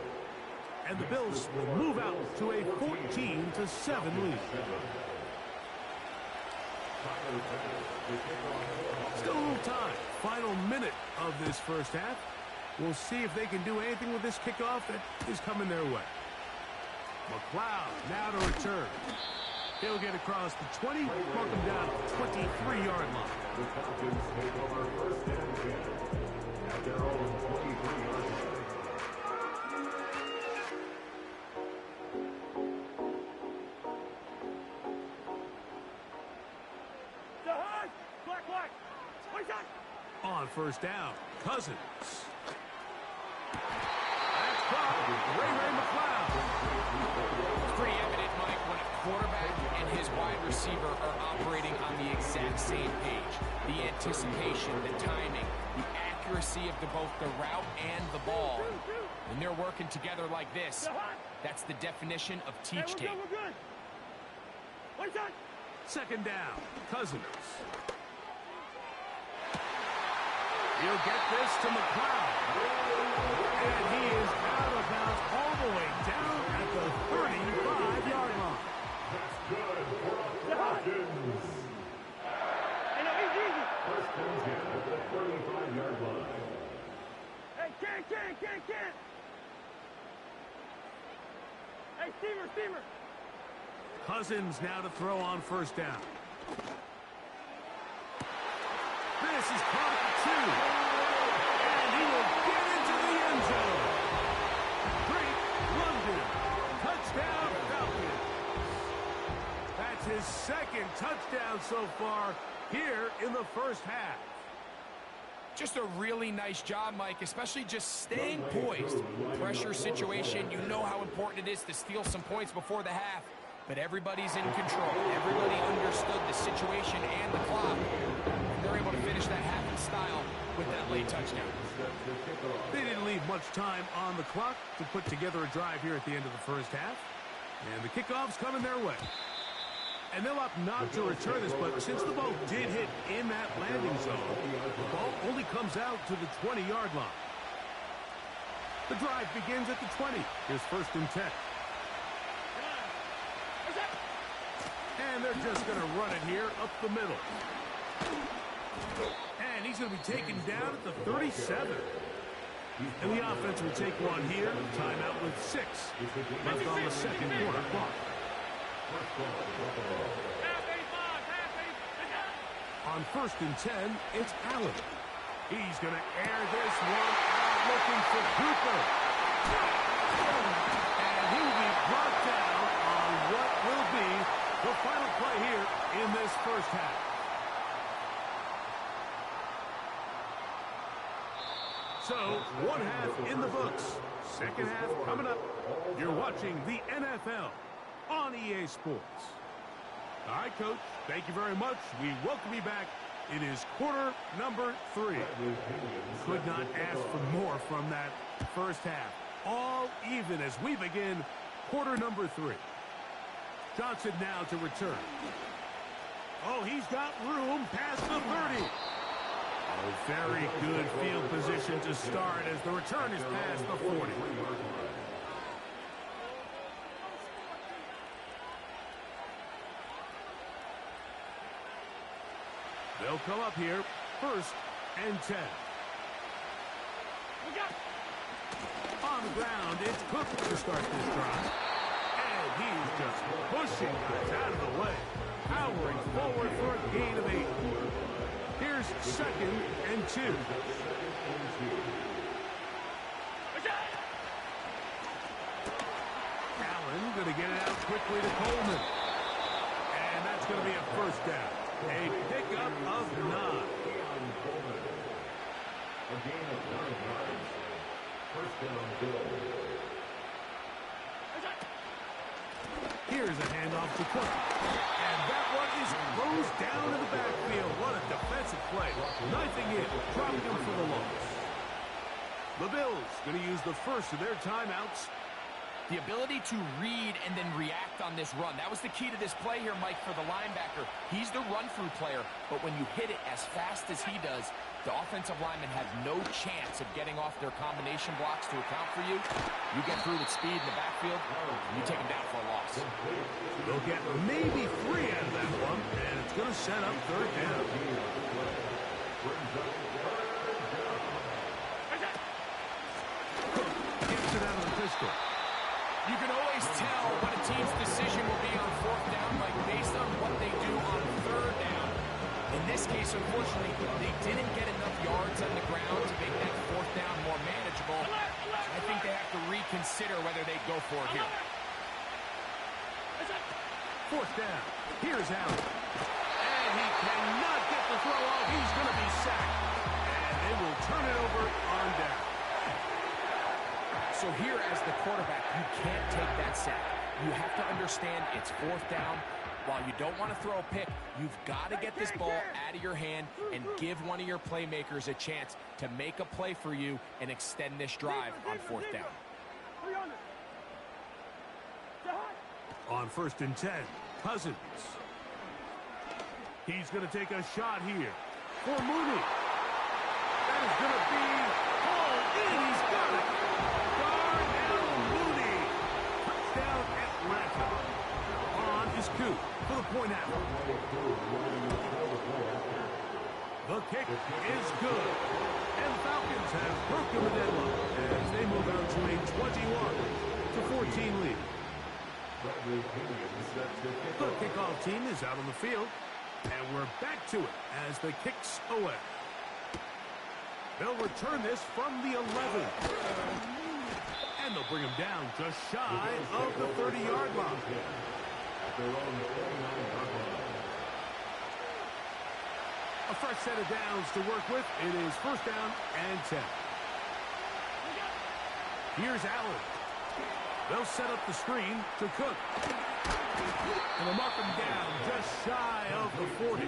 And the Bills will move out to a 14-7 lead. Still a little time. Final minute of this first half. We'll see if they can do anything with this kickoff that is coming their way. McLeod now to return. He'll get across the 20, mark him down at the 23-yard line. The Falcons take over first and 10 at their own 23-yard line. On first down, Cousins. That's caught. Ray McLeod. It's pretty evident, Mike, when a quarterback and his wide receiver are operating on the exact same page. The anticipation, the timing, the accuracy of both the route and the ball. When they're working together like this, that's the definition of teach tape. Second down, Cousins. He'll get this to McLeod. And he is out of bounds all the way down at the 35-yard line. That's good for the Falcons. First and 10 at the 35-yard line. Hey, can't. Hey, Steamer. Cousins now to throw on first down. This is caught at the 2. And he will get into the end zone. Great London. Touchdown, Falcons. That's his second touchdown so far here in the first half. Just a really nice job, Mike, especially just staying poised. Pressure situation, you know how important it is to steal some points before the half. But everybody's in control. Everybody understood the situation and the clock. And they're able to finish that half in style with that late touchdown. They didn't leave much time on the clock to put together a drive here at the end of the first half. And the kickoff's coming their way. And they'll opt not to return this, but since the ball did hit in that landing zone, the ball only comes out to the 20-yard line. The drive begins at the 20. Here's 1st and 10. And they're just going to run it here up the middle. And he's going to be taken down at the 37. And the offense will take one here. Timeout with 6 left on the second quarter clock. On 1st and 10, it's Allen. He's going to air this one out looking for Cooper. And he will be brought down on what will be the final play here in this first half. So, one half in the books. Second half coming up. You're watching the NFL on EA Sports. All right, Coach, thank you very much. We welcome you back. It is quarter number 3. Could not ask for more from that first half. All even as we begin quarter number 3. Johnson now to return. Oh, he's got room past the 30. Oh, very good field position to start as the return is past the 40. They'll come up here, 1st and 10. On the ground, it's Cook to start this drive. And he's just pushing guys out of the way, powering forward for a gain of 8. Here's 2nd and 2. Allen going to get it out quickly to Coleman. And that's going to be a 1st down. A pickup of 9. A gain of 9 yards. 1st down, Bill. Here's a handoff to Cook. And that one is closed down in the backfield. What a defensive play. Knifing in, dropping him for the loss. The Bills going to use the first of their timeouts. The ability to read and then react on this run. That was the key to this play here, Mike, for the linebacker. He's the run-through player, but when you hit it as fast as he does, the offensive linemen have no chance of getting off their combination blocks to account for you. You get through with speed in the backfield, you take him down for a loss. They'll get maybe 3 out of that one, and it's going to set up 3rd down. Gets it out of the pistol. You can always tell what a team's decision will be on 4th down, like based on what they do on 3rd down. In this case, unfortunately, they didn't get enough yards on the ground to make that 4th down more manageable. I think they have to reconsider whether they go for it here. 4th down. Here's Allen. And he cannot get the throw off. He's going to be sacked. And they will turn it over on down. So here as the quarterback, you can't take that sack. You have to understand it's 4th down. While you don't want to throw a pick, you've got to get this ball out of your hand and give one of your playmakers a chance to make a play for you and extend this drive on 4th down. On 1st and 10, Cousins. He's going to take a shot here for Mooney. That is going to be hauled in. He's got it. Darnell Mooney. Touchdown Atlanta. On is Coop for the point out. The kick is good. And Falcons have broken the deadlock as they move out to a 21-14 lead. The kickoff team is out on the field, and we're back to it as the kick's away. They'll return this from the 11. And they'll bring him down just shy of the 30-yard line. A fresh set of downs to work with. It is 1st down and 10. Here's Allen. They'll set up the screen to Cook. And they'll mark him down just shy of the 40.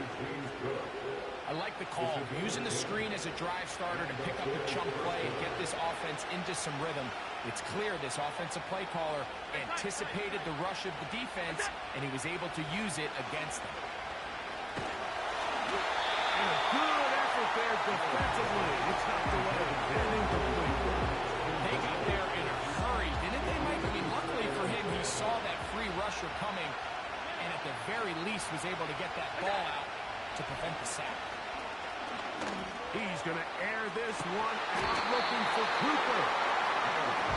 I like the call. Using the screen as as a drive starter to pick up a chunk play and get this offense into some rhythm. It's clear this offensive play caller anticipated the rush of the defense, and he was able to use it against them. And a good effort there defensively. It's knocked away and incomplete. They got there in a hurry, didn't they, Mike? I mean, luckily for him, he saw that free rusher coming, and at the very least was able to get that ball out to prevent the sack. He's going to air this one out, looking for Cooper.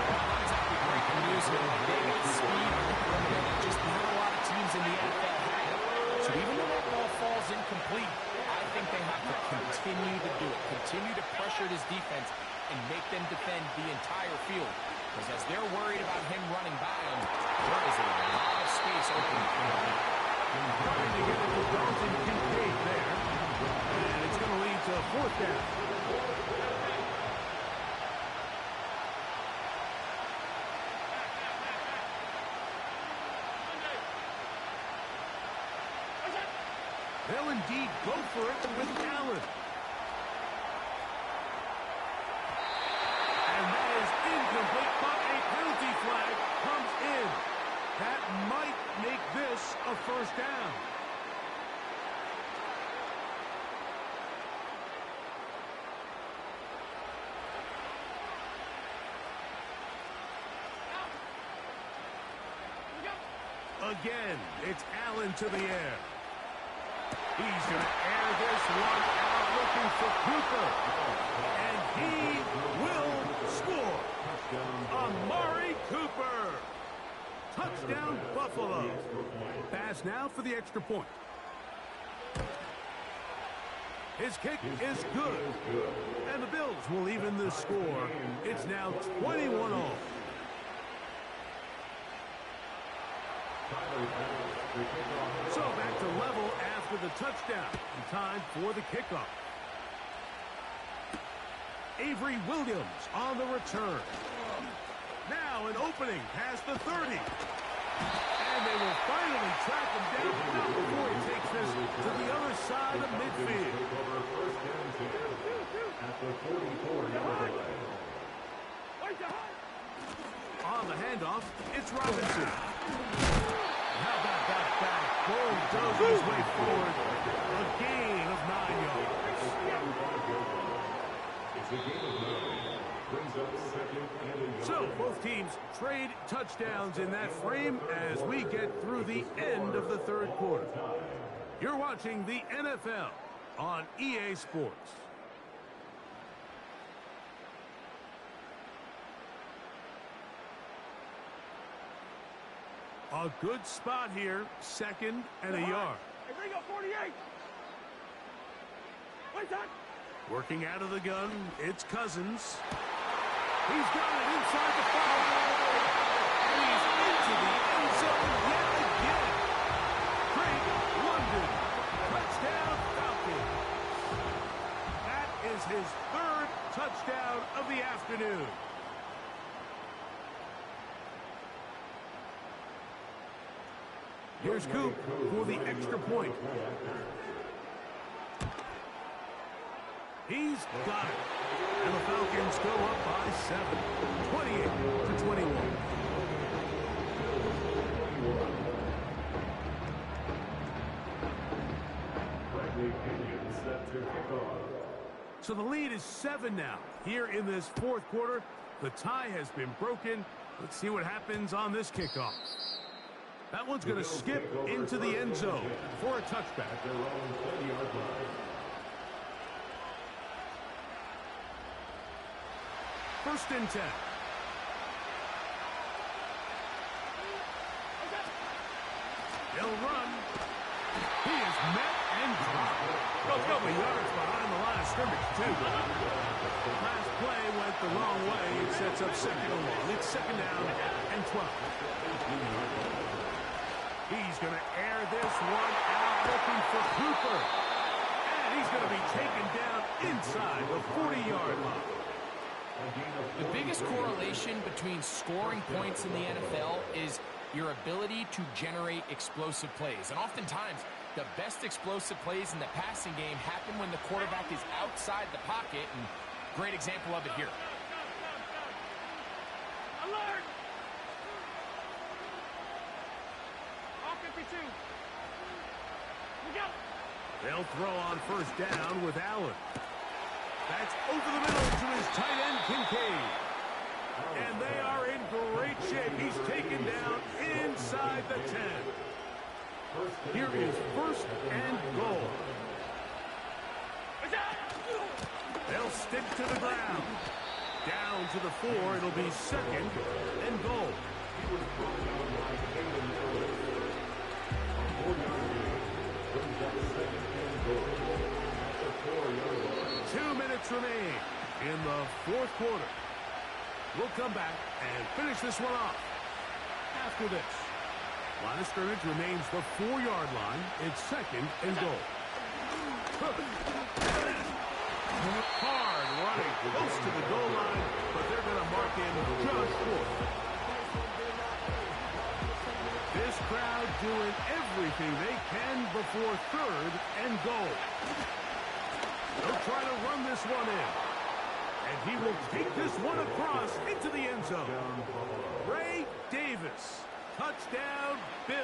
Not exactly breaking news here. They got speed that just not a lot of teams in the NFL have. So even though that ball falls incomplete, I think they have to continue to do it. Continue to pressure this defense and make them defend the entire field. Because as they're worried about him running by them, there is a lot of space open for him. Trying to get it to Dalton Kincaid there. And it's going to lead to a fourth down. They'll indeed go for it with Allen. And that is incomplete, but a penalty flag comes in. That might make this a first down. Again, it's Allen to the air. He's going to air this one out, looking for Cooper. And he will score. Amari Cooper. Touchdown, Buffalo. Pass now for the extra point. His kick is good. And the Bills will even the score. It's now 21-all. So back to level after the touchdown. And time for the kickoff. Avery Williams on the return. Now an opening past the 30. And they will finally track him down, not before he takes this to the other side of midfield. On the handoff, it's Robinson. How about that back? Bulldozing his way forward. A gain of 9 yards. So, both teams trade touchdowns in that frame as we get through the end of the third quarter. You're watching the NFL on EA Sports. A good spot here, 2nd and a yard. Hey, Ringo, 48. Wait, time. Working out of the gun, it's Cousins. He's got it inside the 5. And he's into the end zone yet again. Drake London. Touchdown, Falcons. That is his 3rd touchdown of the afternoon. Here's Coop for the extra point. He's got it. And the Falcons go up by 7, 28-21. So the lead is 7 now. Here in this 4th quarter, the tie has been broken. Let's see what happens on this kickoff. That one's going to skip into the end zone for a touchback. First and 10. He'll run. He is met and dropped. A couple yards behind the line of scrimmage, too. Last play went the wrong way. It sets up 2nd and 1. It's 2nd down and 12. He's going to air this one out, looking for Cooper. And he's going to be taken down inside the 40-yard line. The biggest correlation between scoring points in the NFL is your ability to generate explosive plays. And oftentimes, The best explosive plays in the passing game happen when the quarterback is outside the pocket, and great example of it here. Alert! All 52. We go. They'll throw on first down with Allen. That's over the middle to his tight end, Kincaid. And they are in great shape. He's taken down inside the 10. Here is first and goal. They'll stick to the ground. Down to the 4. It'll be second and goal. 2 minutes remain in the fourth quarter. We'll come back and finish this one off after this. Line of scrimmage remains the 4-yard line. It's second and goal. Hard running close to the goal line, but they're going to mark in just short. This crowd doing everything they can before third and goal. They'll try to run this one in. And he will take this one across into the end zone. Ray Davis. Touchdown, Bills.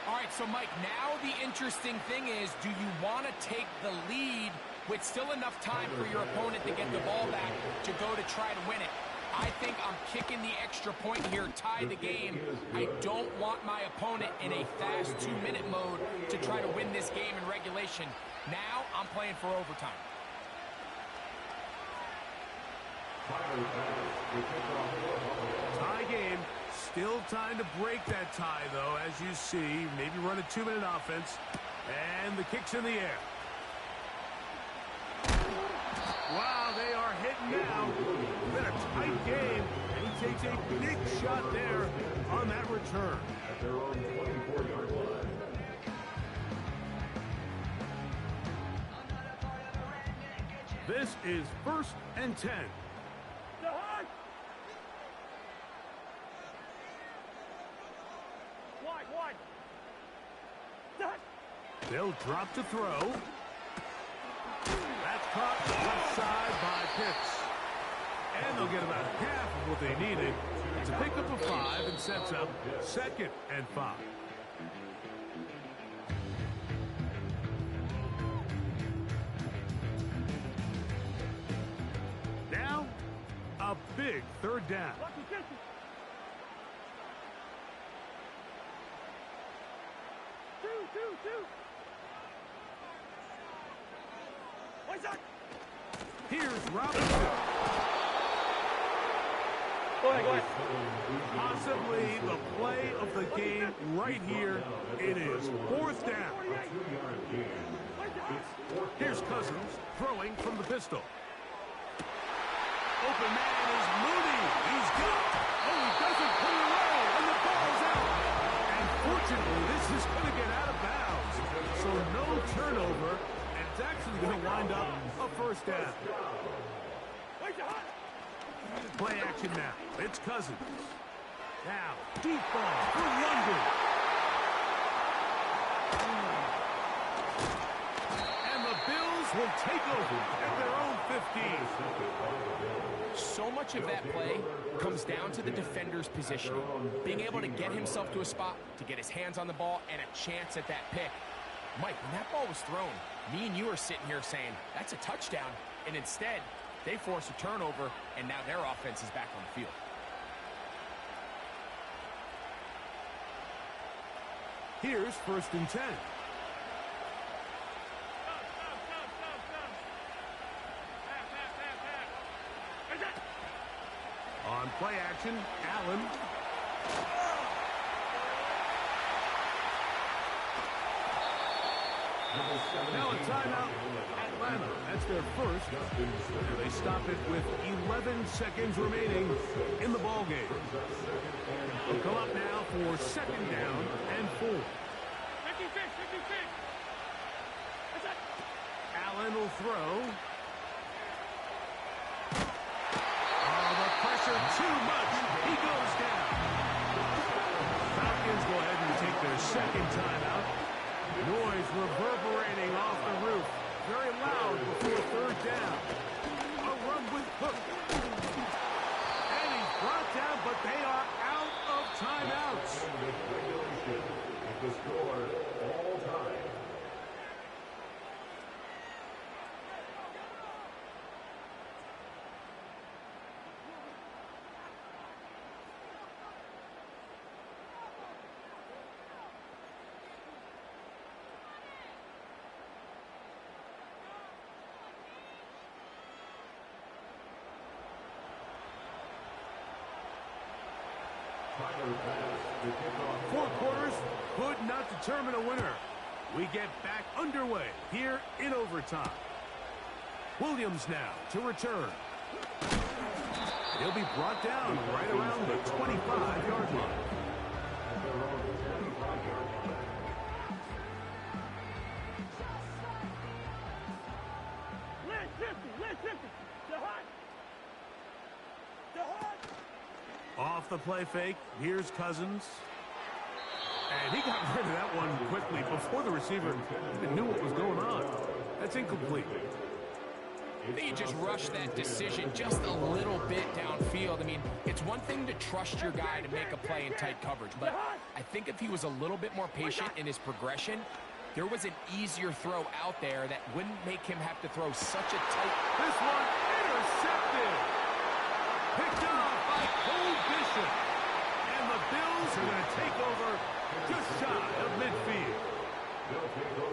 All right, so Mike, now the interesting thing is, do you want to take the lead with still enough time for your opponent to get the ball back to go to try to win it? I think I'm kicking the extra point here, tie the game. I don't want my opponent in a fast 2-minute mode to try to win this game in regulation. Now I'm playing for overtime. Tie game. Still time to break that tie, though, as you see. Maybe run a 2-minute offense. And the kick's in the air. Wow, they are hitting now. Been a tight game. And he takes a big shot there on that return. At their own 24-yard line. This is first and 10. Wide. They'll drop to throw. That's caught left side by Pitts. And they'll get about half of what they needed to pick up a 5 and sets up second and 5. Now, a big third down. Two. Here's Robinson. Go ahead. Possibly the play of the game right here. It is fourth down. Here's Cousins throwing from the pistol. Open man is Mooney. He's got it. Oh, he doesn't put it away, and the ball's out. And fortunately, this is going to get out of bounds. So no turnover, and it's actually going to wind up a first down. Play action now. It's Cousins. Now, deep ball for London. And the Bills will take over at their own 15. So much of that play comes down to the defender's positioning, being able to get himself to a spot, to get his hands on the ball, and a chance at that pick. Mike, when that ball was thrown, me and you are sitting here saying, that's a touchdown, and instead, they force a turnover, and now their offense is back on the field. Here's first and 10. On play action, Allen. Now a timeout, Atlanta. That's their first. They stop it with 11 seconds remaining in the ball game. They'll come up now for second down and 4. 56. Allen will throw. Oh, the pressure too much. He goes down. Falcons go ahead and take the their second timeout. Noise reverberating off the roof. Very loud before third down. A run with Hook. And he's brought down, but they are out of timeouts. The score all time. Four quarters could not determine a winner. We get back underway here in overtime. Williams now to return. He'll be brought down right around the 25-yard line. Off the play fake, here's Cousins. And he got rid of that one quickly before the receiver even knew what was going on. That's incomplete. I think he just rushed that decision just a little bit downfield. I mean, it's one thing to trust your guy to make a play in tight coverage, but I think if he was a little bit more patient in his progression, there was an easier throw out there that wouldn't make him have to throw such a tight... This one intercepted. Picked off by Cole Bishop. And the Bills are going to take over just shy of midfield.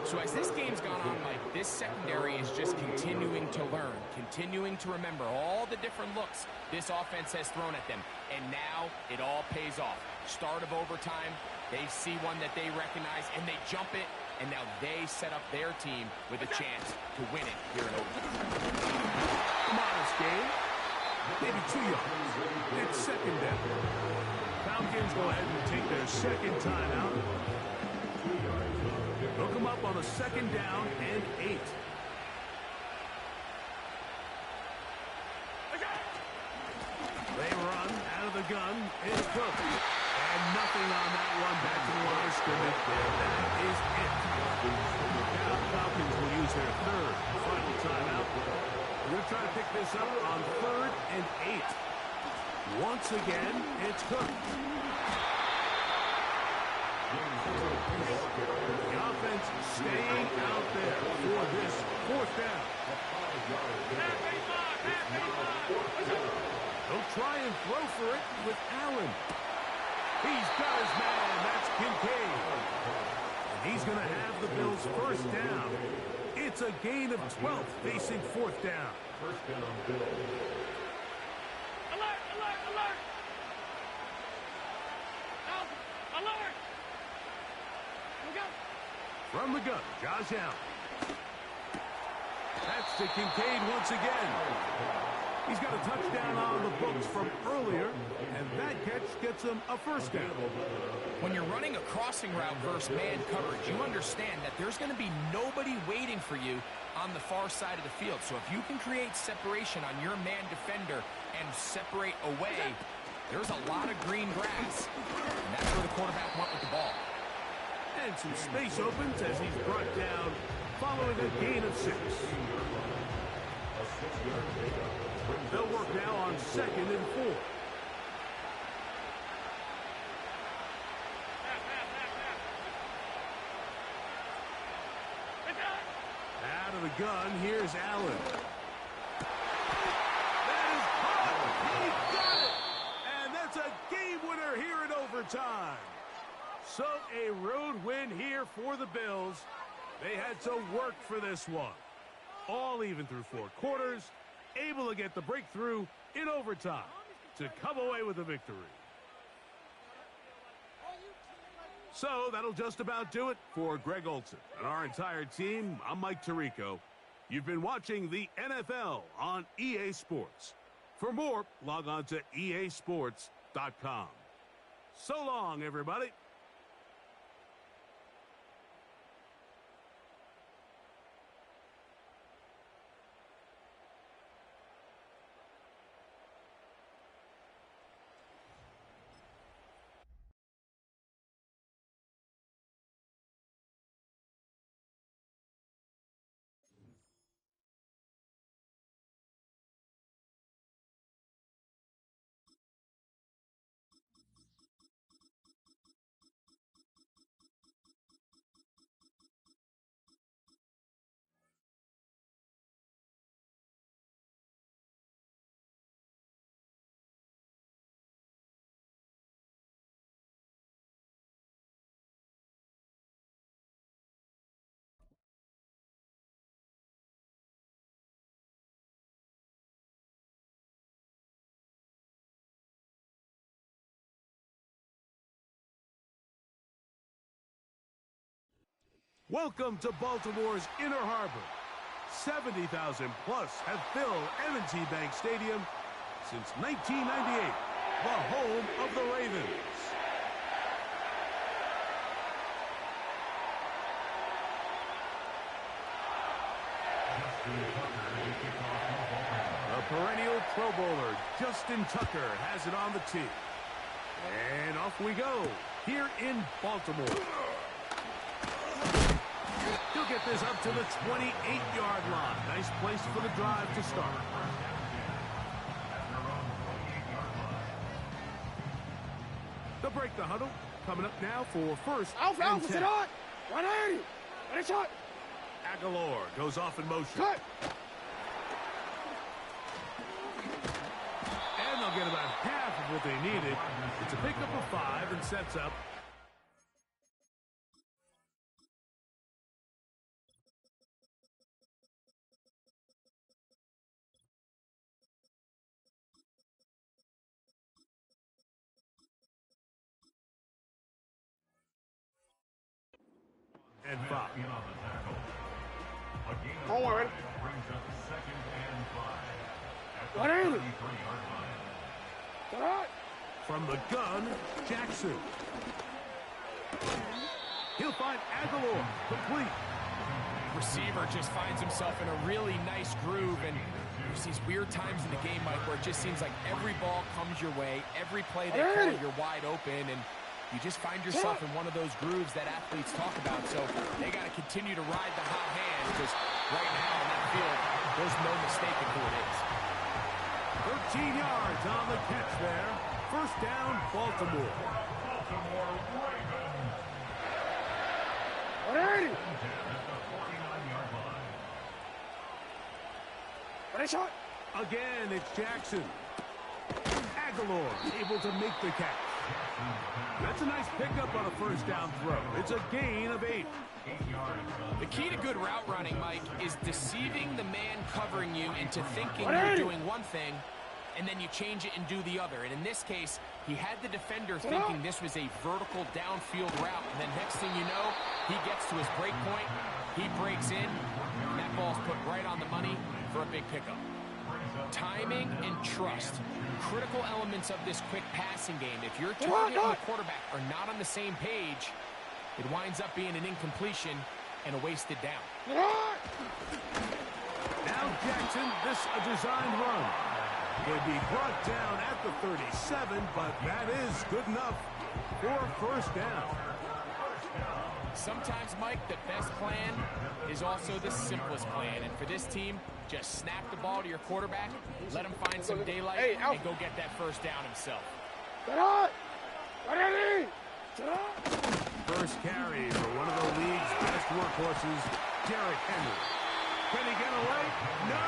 So as this game's gone on, Mike, this secondary is just continuing to learn, continuing to remember all the different looks this offense has thrown at them. And now it all pays off. Start of overtime, they see one that they recognize, and they jump it, and now they set up their team with a chance to win it here in overtime. Modest game. Maybe 2 yards. It's second down. Falcons go ahead and take their second timeout. Hook them up on a second down and 8. They run out of the gun. It's Cook. And nothing on that one. Back to the line of scrimmage. That is it. Now Falcons will use their third final timeout. We're going to try to pick this up on 3rd and 8. Once again, it's Cook. The offense staying out there for this 4th down. They'll try and throw for it with Allen. He's got his man. That's Kincaid. And he's going to have the Bills' first down. It's a gain of 12 facing 4th down. First down, Bills. Alert, alert, alert! Alert! We go. From the gun, Josh Allen. That's to Kincaid once again. He's got a touchdown on the books from earlier, and that catch gets him a first down. When you're running a crossing route versus man coverage, you understand that there's going to be nobody waiting for you on the far side of the field. So if you can create separation on your man defender and separate away, there's a lot of green grass. And that's where the quarterback went with the ball. And some space opens as he's brought down following a gain of 6. They'll work now on 2nd and 4. Out of the gun, here's Allen. That is caught. He got it. And that's a game winner here in overtime. So a road win here for the Bills. They had to work for this one. All even through 4 quarters, able to get the breakthrough in overtime to come away with a victory. So that'll just about do it for Greg Olson and our entire team. I'm Mike Tirico. You've been watching the NFL on EA Sports. For more, log on to easports.com. So long, everybody. Welcome to Baltimore's Inner Harbor. 70,000 plus have filled M&T Bank Stadium since 1998, the home of the Ravens. The perennial Pro Bowler, Justin Tucker, has it on the tee. And off we go, here in Baltimore. He'll get this up to the 28-yard line. Nice place for the drive to start. They'll break the huddle. Coming up now for first and 10. 180. Ready, shot. Aguilar goes off in motion. Cut. And they'll get about half of what they needed. It's a pickup of 5 and sets up. And 5. Home one, ready? 180. Shot. From the gun, Jackson. He'll find Aguilar. Complete. Receiver just finds himself in a really nice groove, and there's these weird times in the game, Mike, where it just seems like every ball comes your way, every play they call, you're wide open, and you just find yourself in one of those grooves that athletes talk about. So they got to continue to ride the hot hand, because right now in that field, there's no mistaking who it is. 13 yards on the catch there. First down, Baltimore. Baltimore Ravens. 180. Ready, shot. Again, it's Jackson. Aguilar able to make the catch. That's a nice pickup on a first down throw. It's a gain of 8. The key to good route running, Mike, is deceiving the man covering you into thinking you're doing one thing, and then you change it and do the other. And in this case, he had the defender thinking this was a vertical downfield route, and then next thing you know, he gets to his break point, he breaks in, and that ball's put right on the money for a big pickup. Timing and trust, critical elements of this quick passing game. If your target and the quarterback are not on the same page, it winds up being an incompletion and a wasted down. Now Jackson, this a designed run. Would be brought down at the 37, but that is good enough for a first down. Sometimes, Mike, the best plan is also the simplest plan. And for this team, just snap the ball to your quarterback, let him find some daylight, and go get that first down himself. First carry for one of the league's best workhorses, Derrick Henry. Can he get away? No!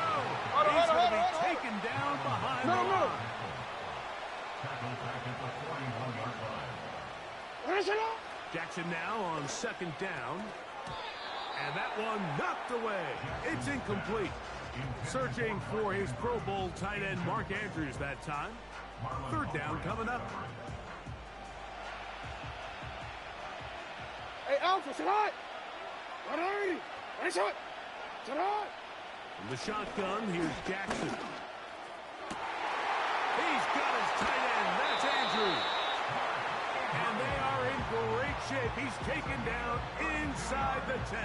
He's going to be taken down behind the line. Jackson now on second down. And that one knocked away. It's incomplete. Searching for his Pro Bowl tight end Mark Andrews that time. Third down coming up. Hey, Alpha, shot. 180. Ready, shot. Shot. From the shotgun, here's Jackson. He's got his tight end. That's Andrews. And they are in great shape. He's taken down inside the 10.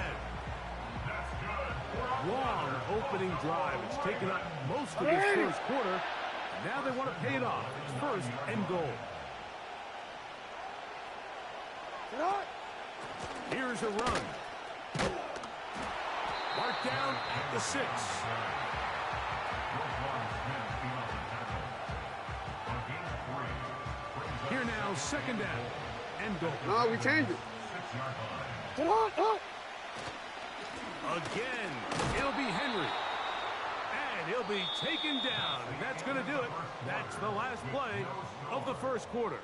Long opening drive. It's taken up most of this first quarter. Now they want to pay it off. It's first and goal. Here's a run. Marked down at the 6. Here now, second down and goal. No, we changed it. Again, it'll be Henry. And he'll be taken down. And that's going to do it. That's the last play of the first quarter.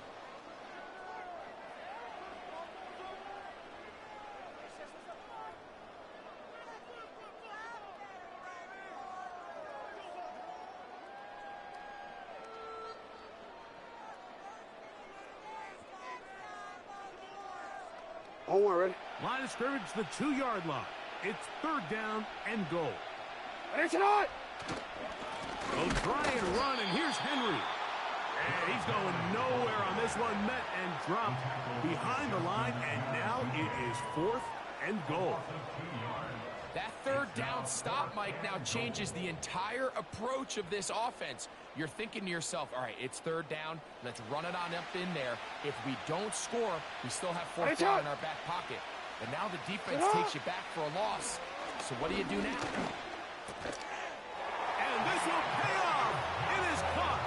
Home one, ready? Line of scrimmage, the 2-yard line. It's 3rd down and goal. It's not. They'll try and run, and here's Henry. And he's going nowhere on this one. Met and dropped behind the line, and now it is 4th and goal. That 3rd down stop, Mike, now changes the entire approach of this offense. You're thinking to yourself, all right, it's 3rd down. Let's run it on up in there. If we don't score, we still have 4th down in our back pocket. But now the defense takes you back for a loss. So what do you do now? And this will pay off. It is caught.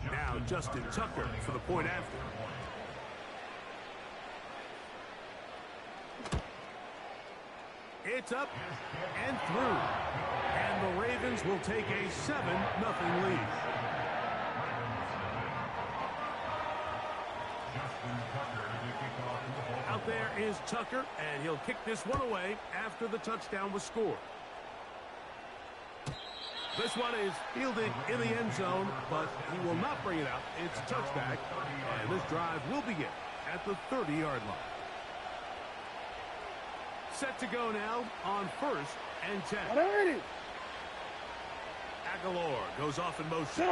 Now Justin Tucker for the point after. It's up and through. And the Ravens will take a 7-0 lead. Out there is Tucker, and he'll kick this one away after the touchdown was scored. This one is fielded in the end zone, but he will not bring it out. It's a touchback, and this drive will begin at the 30-yard line. Set to go now on 1st and 10. Aguilar goes off in motion.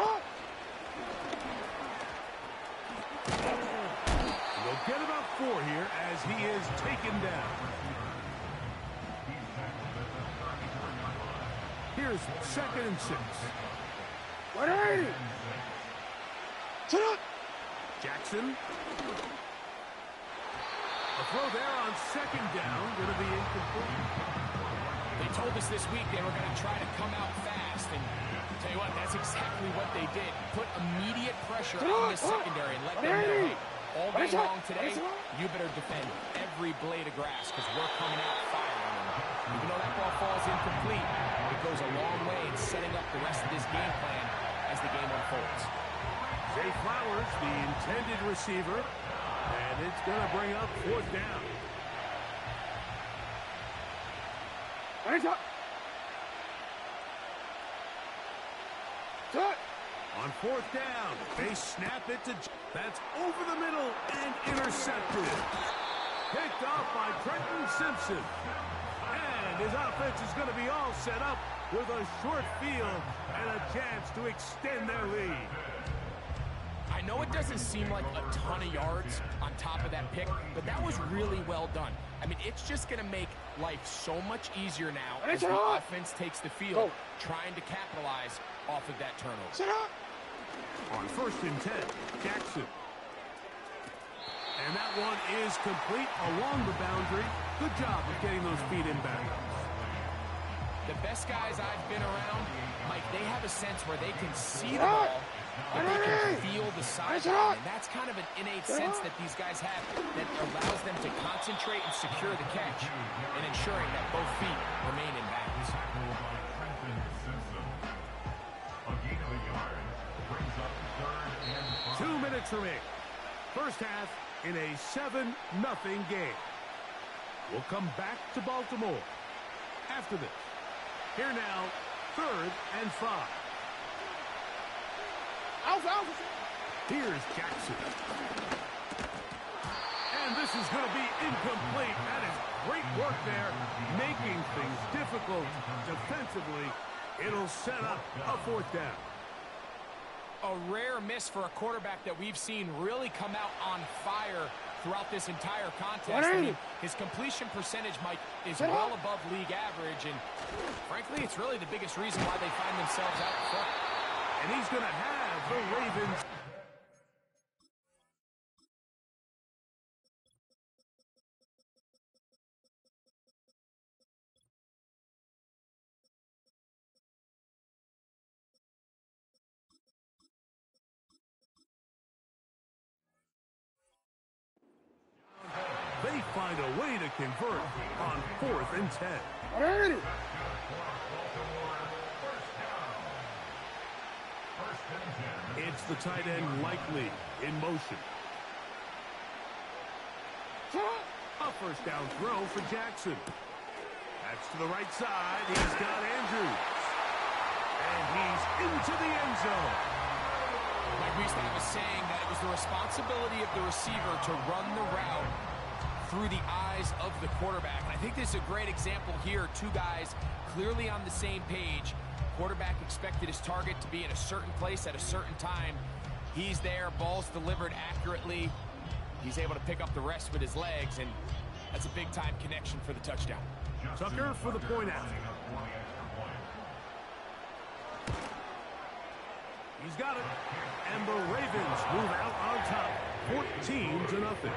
They'll get about 4 here as he is taken down. Here's 2nd and 6. Jackson. A throw there on 2nd down, going to be incomplete. They told us this week they were going to try to come out fast, and I'll tell you what, that's exactly what they did. Put immediate pressure on the secondary and let them know, hey, all day long today, you better defend every blade of grass because we're coming out firing. And even though that ball falls incomplete, it goes a long way in setting up the rest of this game plan as the game unfolds. Zay Flowers, the intended receiver. And it's going to bring up 4th down. On 4th down, they snap it to... That's over the middle and intercepted. Picked off by Trenton Simpson. And his offense is going to be all set up with a short field and a chance to extend their lead. I know it doesn't seem like a ton of yards on top of that pick, but that was really well done. I mean, it's just going to make life so much easier now as the offense takes the field, trying to capitalize off of that turnover. On 1st and 10, Jackson. And that one is complete along the boundary. Good job of getting those feet in bounds. The best guys I've been around, Mike, they have a sense where they can see the ball, but they can feel the sideline. And that's kind of an innate sense that these guys have that allows them to concentrate and secure the catch and ensuring that both feet remain in bounds. 2 minutes remaining. First half in a 7-0 game. We'll come back to Baltimore after this. Here now, 3rd and 5. Here's Jackson. And this is going to be incomplete. That is great work there, making things difficult defensively. It'll set up a 4th down. A rare miss for a quarterback that we've seen really come out on fire throughout this entire contest. I mean, his completion percentage, Mike, is well above league average, and frankly, it's really the biggest reason why they find themselves out front. And he's going to have the Ravens. They find a way to convert on 4th and 10. It's the tight end Likely in motion. A first down throw for Jackson. That's to the right side. He's got Andrews. And he's into the end zone. Like we used to have a saying that it was the responsibility of the receiver to run the route through the eyes of the quarterback. And I think this is a great example here. Two guys clearly on the same page. Quarterback expected his target to be in a certain place at a certain time. He's there, ball's delivered accurately. He's able to pick up the rest with his legs, and that's a big-time connection for the touchdown. Tucker for the point out. He's got it. And the Ravens move out on top, 14-0.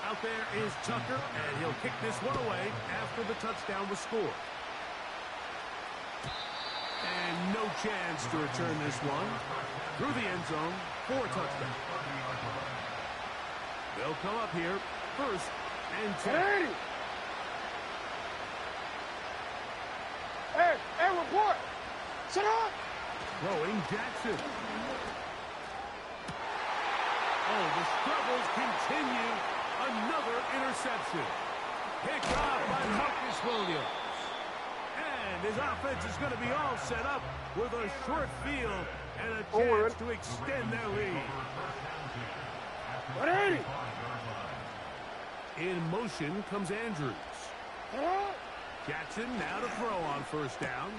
Out there is Tucker, and he'll kick this one away after the touchdown was scored. And no chance to return this one through the end zone for a touchdown. They'll come up here, 1st and 10. Hey, report! Sit up! Throwing Jackson. Oh, the struggles continue. Another interception. Picked off by Marcus Williams. And his offense is going to be all set up with a short field and a chance to extend their lead. In motion comes Andrews. Jackson now to throw on 1st down.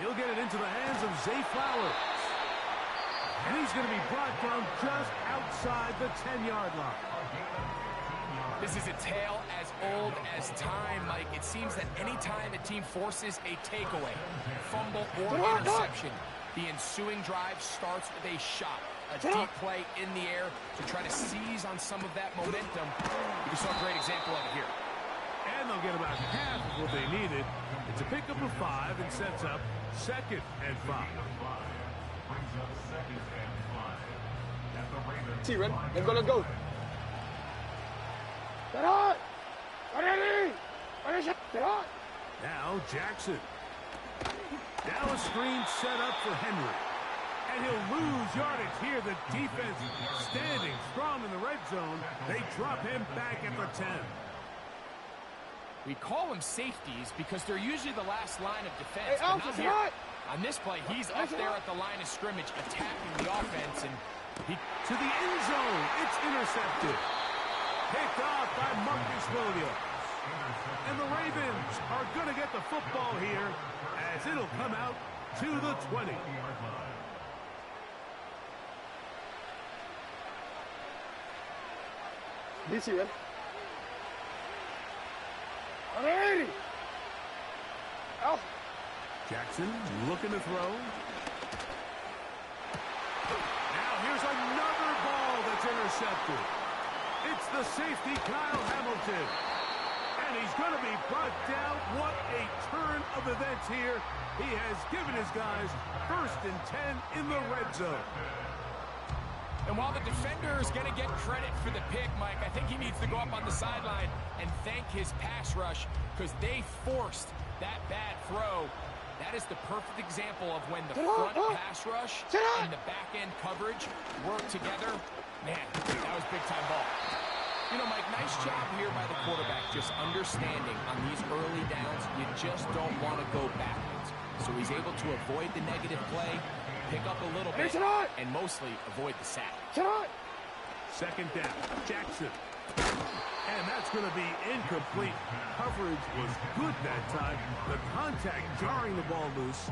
He'll get it into the hands of Zay Flowers. And he's going to be brought down just outside the 10-yard line. This is a tale as old as time, Mike. It seems that any time a team forces a takeaway, fumble, or interception, the ensuing drive starts with a shot, a deep play in the air to try to seize on some of that momentum. We saw a great example of it here. And they'll get about half of what they needed. It's a pickup of 5 and sets up 2nd and 5. See, ready? Let's go. Now Jackson. Now a screen set up for Henry. And he'll lose yardage here. The defense standing strong in the red zone. They drop him back at the 10. We call them safeties because they're usually the last line of defense. But not here. On this play, he's up there at the line of scrimmage attacking the offense. And he to the end zone. It's intercepted. Picked off by Marcus Williams. And the Ravens are going to get the football here as it'll come out to the 20. DC, ready? Jackson looking to throw. Now here's another ball that's intercepted. It's the safety, Kyle Hamilton. And he's going to be brought down. What a turn of events here. He has given his guys 1st and 10 in the red zone. And while the defender is going to get credit for the pick, Mike, I think he needs to go up on the sideline and thank his pass rush because they forced that bad throw. That is the perfect example of when the front pass rush and the back-end coverage work together. Man, that was big-time ball. You know, Mike, nice job here by the quarterback, just understanding on these early downs, you just don't want to go backwards. So he's able to avoid the negative play, pick up a little bit, and mostly avoid the sack. 2nd down, Jackson. And that's going to be incomplete. Coverage was good that time. The contact jarring the ball loose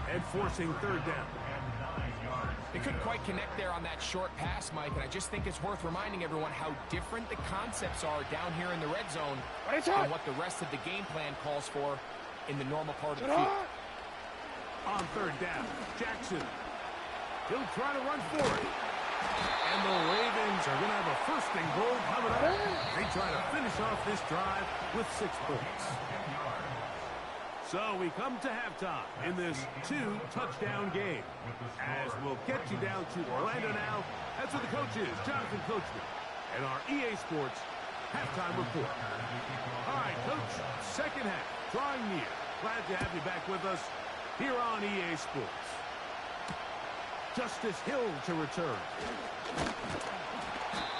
and forcing 3rd down. They couldn't quite connect there on that short pass, Mike, and I just think it's worth reminding everyone how different the concepts are down here in the red zone and what the rest of the game plan calls for in the normal part of the field. On 3rd down, Jackson. He'll try to run for it. And the Ravens are going to have a 1st and goal coming up. They try to finish off this drive with 6 points. So we come to halftime in this 2-touchdown game. As we'll get you down to Orlando now. That's where the coach is, Jonathan Coachman, and our EA Sports halftime report. All right, Coach, 2nd half, drawing near. Glad to have you back with us here on EA Sports. Justice Hill to return.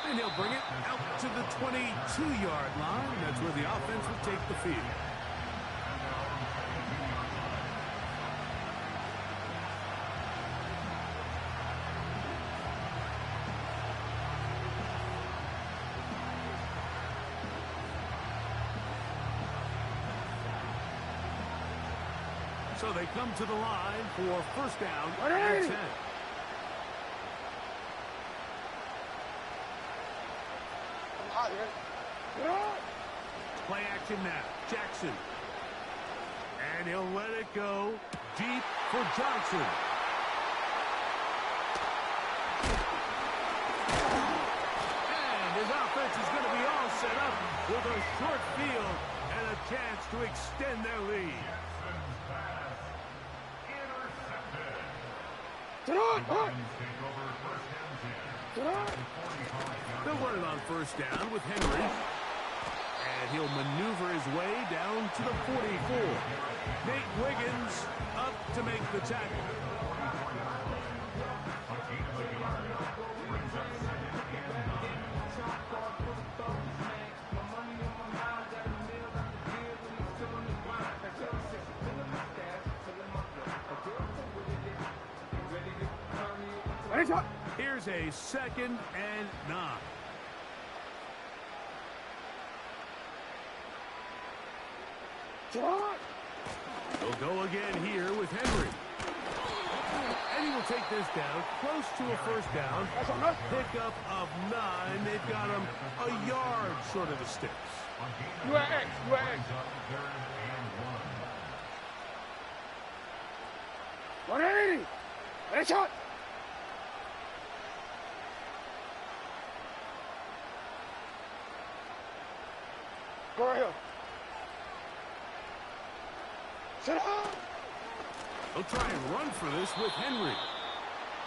And he'll bring it out to the 22-yard line. That's where the offense will take the field. So they come to the line for first down and 10. Play action now. Jackson. And he'll let it go deep for Johnson. And his offense is going to be all set up with a short field and a chance to extend their lead. They'll run it on first down with Henry. And he'll maneuver his way down to the 44. Nate Wiggins up to make the tackle. Here's a 2nd and 9. They'll go again here with Henry. And he will take this down close to a first down. Pickup of 9. They've got him a yard short of the sticks. You are X. You are X. 180. Headshot. Go right here. Sit up. They'll try and run for this with Henry.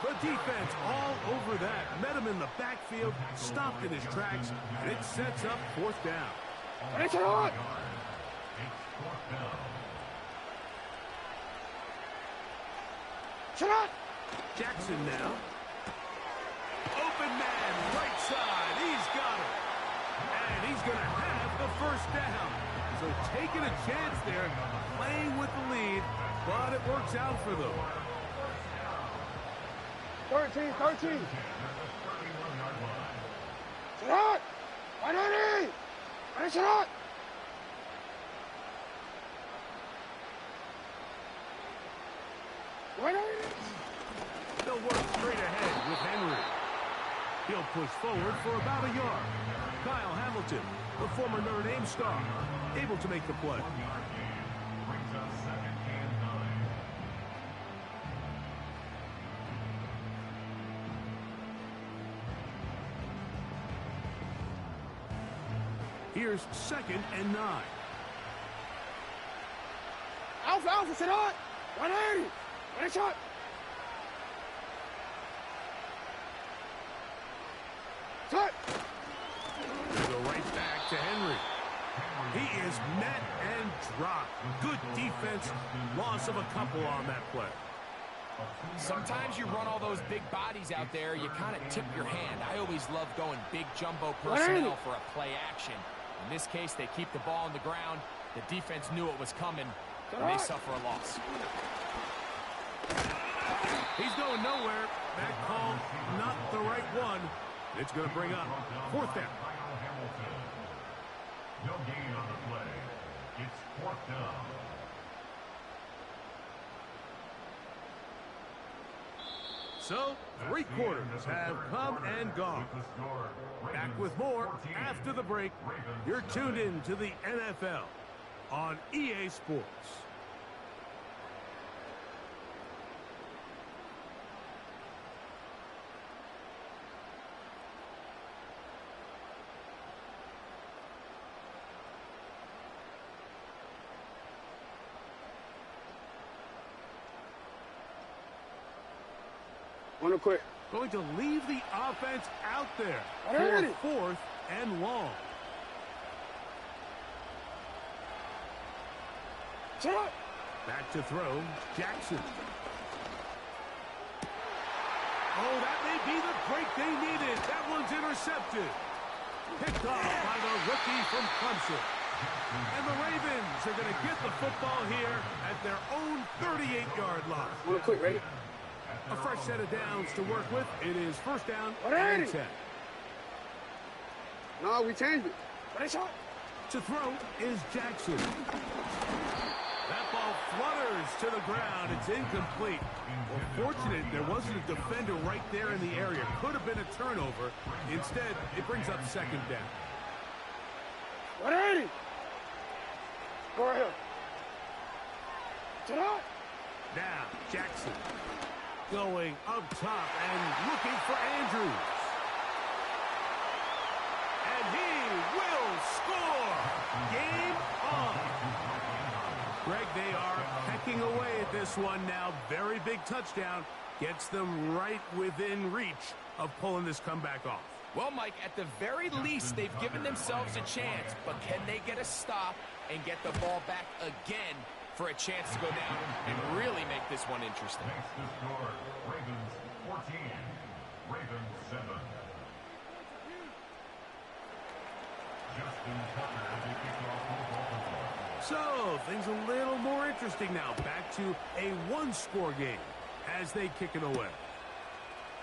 The defense all over that. Met him in the backfield, stopped in his tracks, and it sets up fourth down. Headshot. Shot. Jackson now. Open man, right side. He's got it. And he's going to have the first down. So taking a chance there, playing with the lead, but it works out for them. 13. Shot. 180. Shot. They'll work straight ahead with Henry. He'll push forward for about a yard. Kyle Hamilton, the former Notre Dame star, able to make the play. Here's 2nd and 9. Alpha, sit on. 180. Headshot. Cut. They go right back to Henry. He is met and dropped. Good defense. Loss of a couple on that play. Sometimes you run all those big bodies out there, you kind of tip your hand. I always love going big jumbo personnel for a play action. In this case, they keep the ball on the ground. The defense knew it was coming, and they suffer a loss. He's going nowhere. That call, not the right one. It's going to bring up fourth down. No gain on the play. It's fourth down. So, 3 quarters have come and gone. Back with more after the break. You're tuned in to the NFL on EA Sports. One quick. Going to leave the offense out there for 4th and long. Shot. Back to throw, Jackson. Oh, that may be the break they needed. That one's intercepted. Picked off by the rookie from Clemson. And the Ravens are going to get the football here at their own 38-yard line. Real quick, ready? A fresh set of downs to work with. It is first down and 10. No, we changed it. Ready, shot? To throw is Jackson. That ball flutters to the ground. It's incomplete. Well, fortunate there wasn't a defender right there in the area. Could have been a turnover. Instead, it brings up second down. Ready? Go right here. Shot. Now, Jackson going up top and looking for Andrews. And he will score. Game on. Greg, they are pecking away at this one now. Very big touchdown. Gets them right within reach of pulling this comeback off. Well, Mike, at the very least, they've given themselves a chance, but can they get a stop and get the ball back again for a chance to go down and really make this one interesting? Next to score, Ravens 14, Ravens 7. Justin Tucker as he kicks off the ball. So, things a little more interesting now. Back to a one-score game as they kick it away.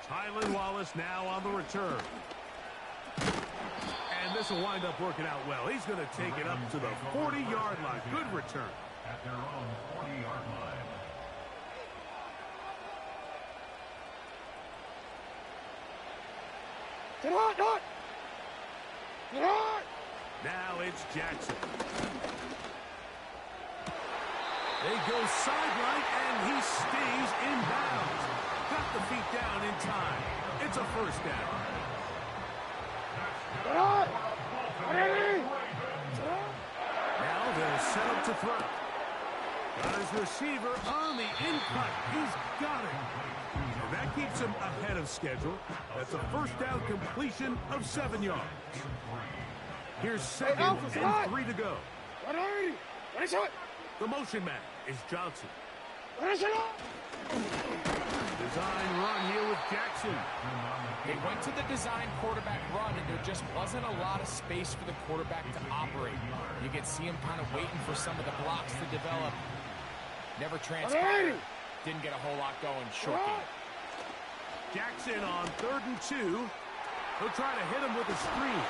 Tylan Wallace now on the return. And this will wind up working out well. He's going to take it up to the 40-yard line. Good return. At their own 40-yard line. Get on, Dot! Get on! Now it's Jackson. They go sideline, and he stays in bounds. Got the feet down in time. It's a first down. Get on! Ready? Now they'll set up to throw. Got his receiver on the in-cut. He's got it. And that keeps him ahead of schedule. That's a first down completion of 7 yards. Here's second and 3 to go. Ready? Ready, shot! The motion man is Johnson. Ready, shot! Design run here with Jackson. They went to the design quarterback run, and there just wasn't a lot of space for the quarterback to operate. You could see him kind of waiting for some of the blocks to develop. Never transpired. Didn't get a whole lot going. Short game. Jackson on 3rd and 2. He'll try to hit him with a screen.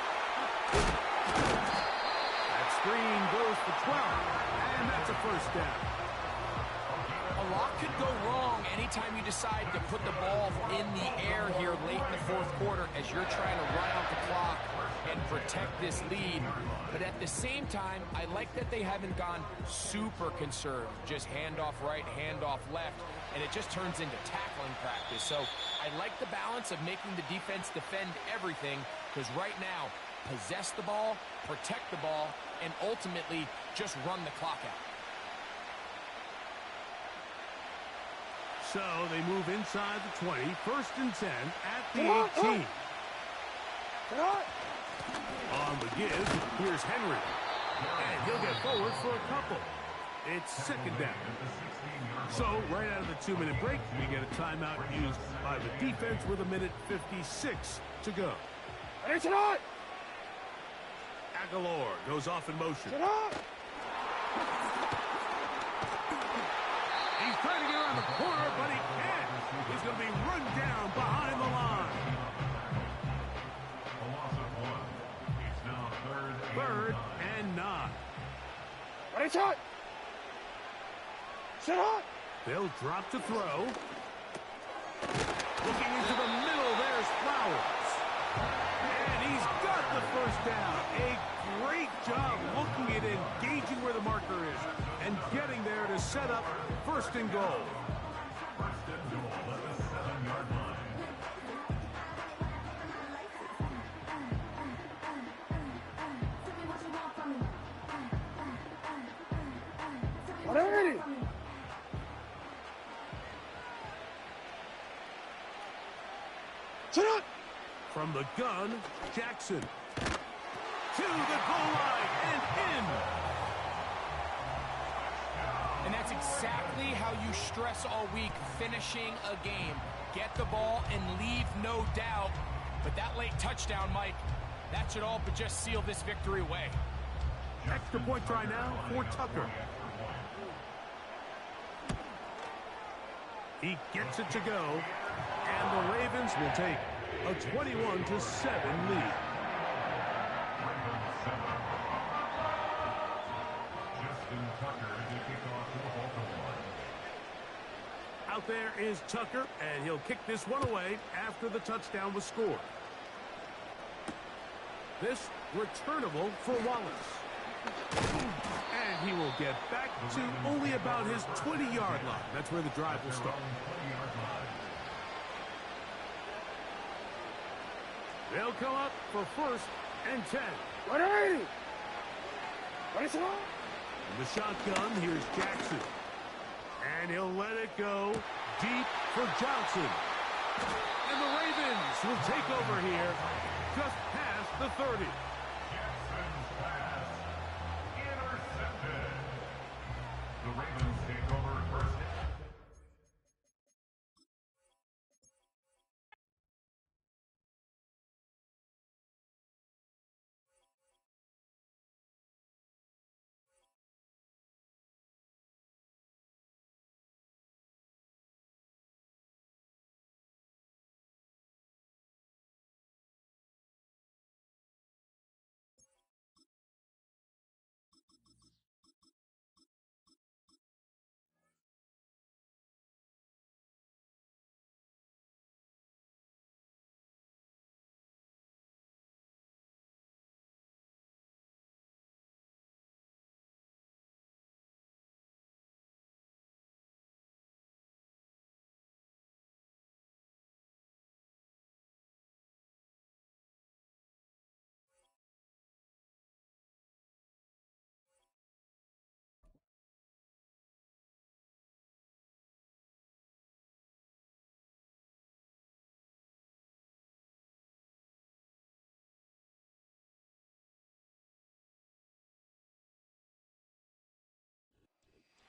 That screen goes for 12, and that's a first down. A lot could go wrong anytime you decide to put the ball in the air here late in the fourth quarter as you're trying to run out the clock and protect this lead. But at the same time, I like that they haven't gone super conserved. Just handoff right, handoff left, and it just turns into tackling practice. So I like the balance of making the defense defend everything, because right now, possess the ball, protect the ball, and ultimately just run the clock out. So they move inside the 20, 1st and 10 at the 18. On the give, here's Henry. And he'll get forward for a couple. It's second down. So right out of the 2-minute break, we get a timeout used by the defense with 1:56 to go. Ready, shot! Aguilar goes off in motion. He's trying to get around the corner, but he can't. He's going to be run down behind the line. A loss of 1. It's now 3rd and 9. Ready, shot! Shot! They'll drop to throw. Looking into the middle, there's Flowers. And he's got the first down. A great job looking at engaging where the marker is and getting there to set up 1st and goal. First and goal at the 7-yard line. Ready? Shot! From the gun, Jackson. To the goal line and in. And that's exactly how you stress all week, finishing a game. get the ball and leave no doubt. But that late touchdown, Mike, that should all but just seal this victory away. Extra point try now for Tucker. He gets it to go, and the Ravens will take a 21-7 lead. Out there is Tucker, and he'll kick this one away after the touchdown was scored. This returnable for Wallace. And he will get back to only about his 20-yard line. That's where the drive will start. They'll come up for 1st and 10. Ready? Ready, sir? In the shotgun, here's Jackson. And he'll let it go deep for Johnson. And the Ravens will take over here just past the 30. Jackson's pass intercepted. The Ravens take over 1st.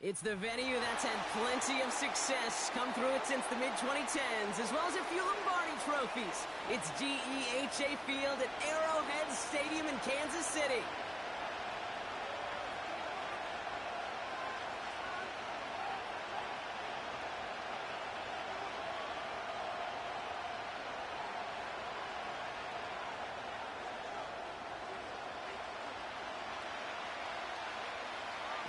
It's the venue that's had plenty of success come through it since the mid-2010s, as well as a few Lombardi trophies. It's GEHA Field at Arrowhead Stadium in Kansas City.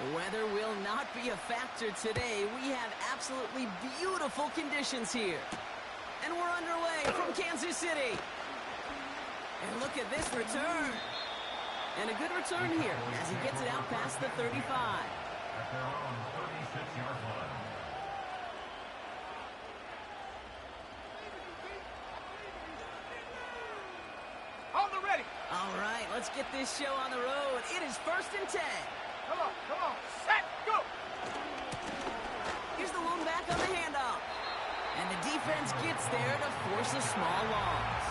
The weather will not be a factor today. We have absolutely beautiful conditions here. And we're underway from Kansas City. And look at this return. And a good return here as he gets it out past the 35. At their own 36-yard line. On the ready. All right, let's get this show on the road. It is 1st and 10. Come on, set, go! Here's the one back on the handoff. And the defense gets there to force a small loss.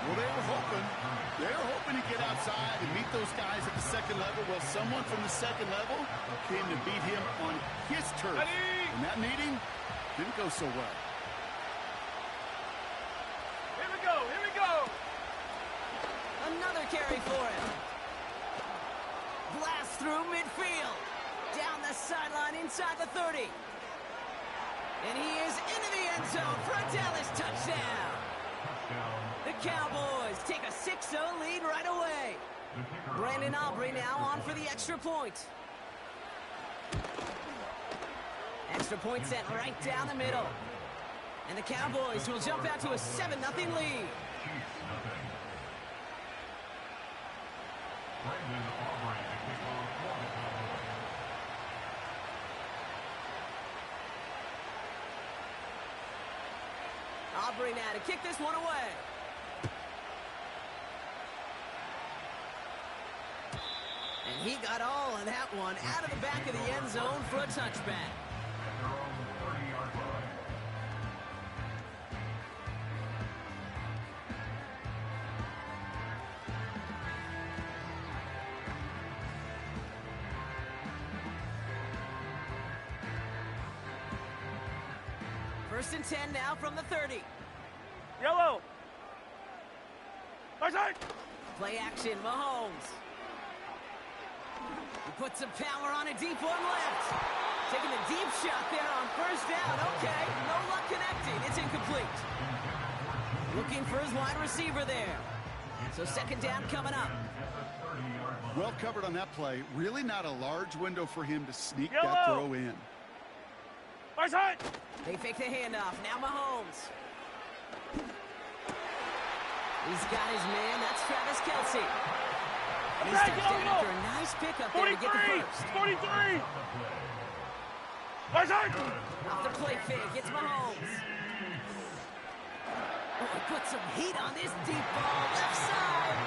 Well, they were hoping to get outside and meet those guys at the second level. Well, someone from the second level came to beat him on his turf. And that meeting didn't go so well. Here we go, here we go! Another carry for him. Blast through midfield. Down the sideline inside the 30. And he is into the end zone for a Dallas touchdown. The Cowboys take a 6-0 lead right away. Brandon Aubrey now on for the extra point. Extra point sent right down the middle. And the Cowboys will jump out to a 7-0 lead. Aubrey now to kick this one away. And he got all of that one out of the back of the end zone for a touchback. First and 10 now from the 30. Yellow. Right side. Play action, Mahomes. He puts some power on a deep one left. Taking a deep shot there on first down. Okay, no luck connecting. It's incomplete. Looking for his wide receiver there. So second down coming up. Well covered on that play. Really not a large window for him to sneak Yellow. that throw in. Right side. They fake the handoff. Now Mahomes. He's got his man. That's Travis Kelce. He's touchdown after a nice pickup there to get the first. 43. Right side. Off the play fake. It's Mahomes. Oh, he put some heat on this deep ball left side.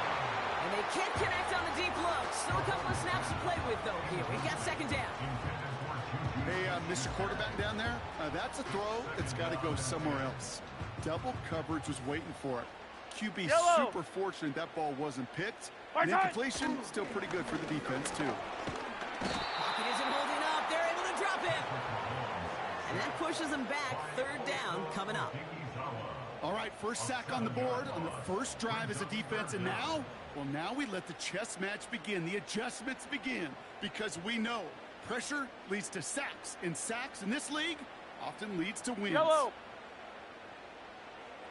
And they can't connect on the deep look. Still a couple of snaps to play with, though, here. We got second down. Hey, Mr. Quarterback down there, that's a throw that's got to go somewhere else. Double coverage was waiting for it. QB Yellow. super fortunate that ball wasn't picked. Right And side. incompletion, still pretty good for the defense, too. Pocket isn't holding up. They're able to drop him. And that pushes them back. Third down coming up. All right, first sack on the board on the first drive as a defense, and now, well, now we let the chess match begin. The adjustments begin because we know pressure leads to sacks, and sacks in this league often leads to wins. Yellow.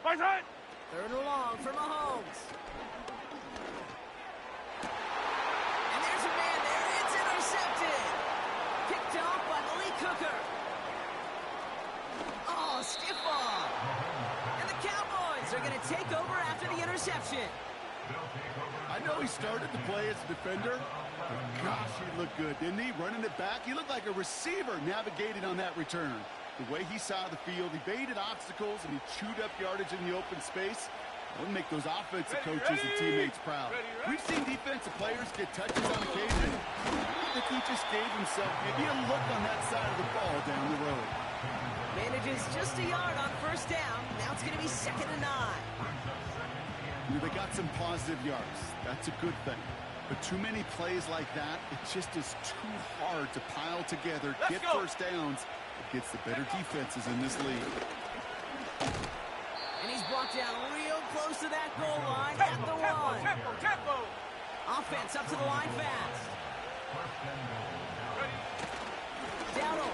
Right side. Third and long for Mahomes. And there's a man there. It's intercepted. Picked off by Malik Hooker. Oh, stiff ball. And the Cowboys are going to take over after the interception. I know he started the play as a defender, but gosh, he looked good, didn't he? Running it back, he looked like a receiver navigating on that return. The way he saw the field, he baited obstacles, and he chewed up yardage in the open space. It'll make those offensive coaches and teammates proud. We've seen defensive players get touches on occasion. I think he just gave himself maybe a look on that side of the ball down the road. Manages just a yard on first down. Now it's going to be 2nd and 9. They got some positive yards. That's a good thing. But too many plays like that, it just is too hard to pile together, get first downs against the better defenses in this league. And he's brought down real close to that goal line at the 1. Tempo. Offense up to the line fast. Dowdle.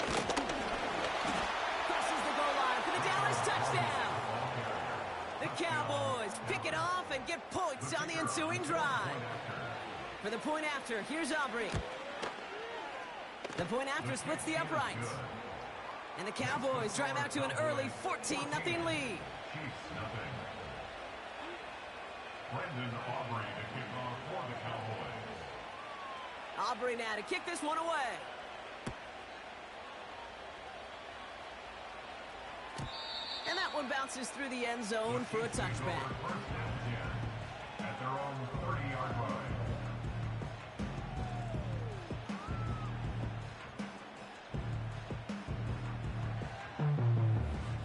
Crosses the goal line for the Dallas touchdown. The Cowboys pick it off and get points on the ensuing drive. For the point after, here's Aubrey. The point after splits the uprights. And the Cowboys drive out to an early 14-0 lead. Brendan Aubrey to kick off for the Cowboys. Aubrey now to kick this one away. And that one bounces through the end zone for a touchback. At their own 30-yard line.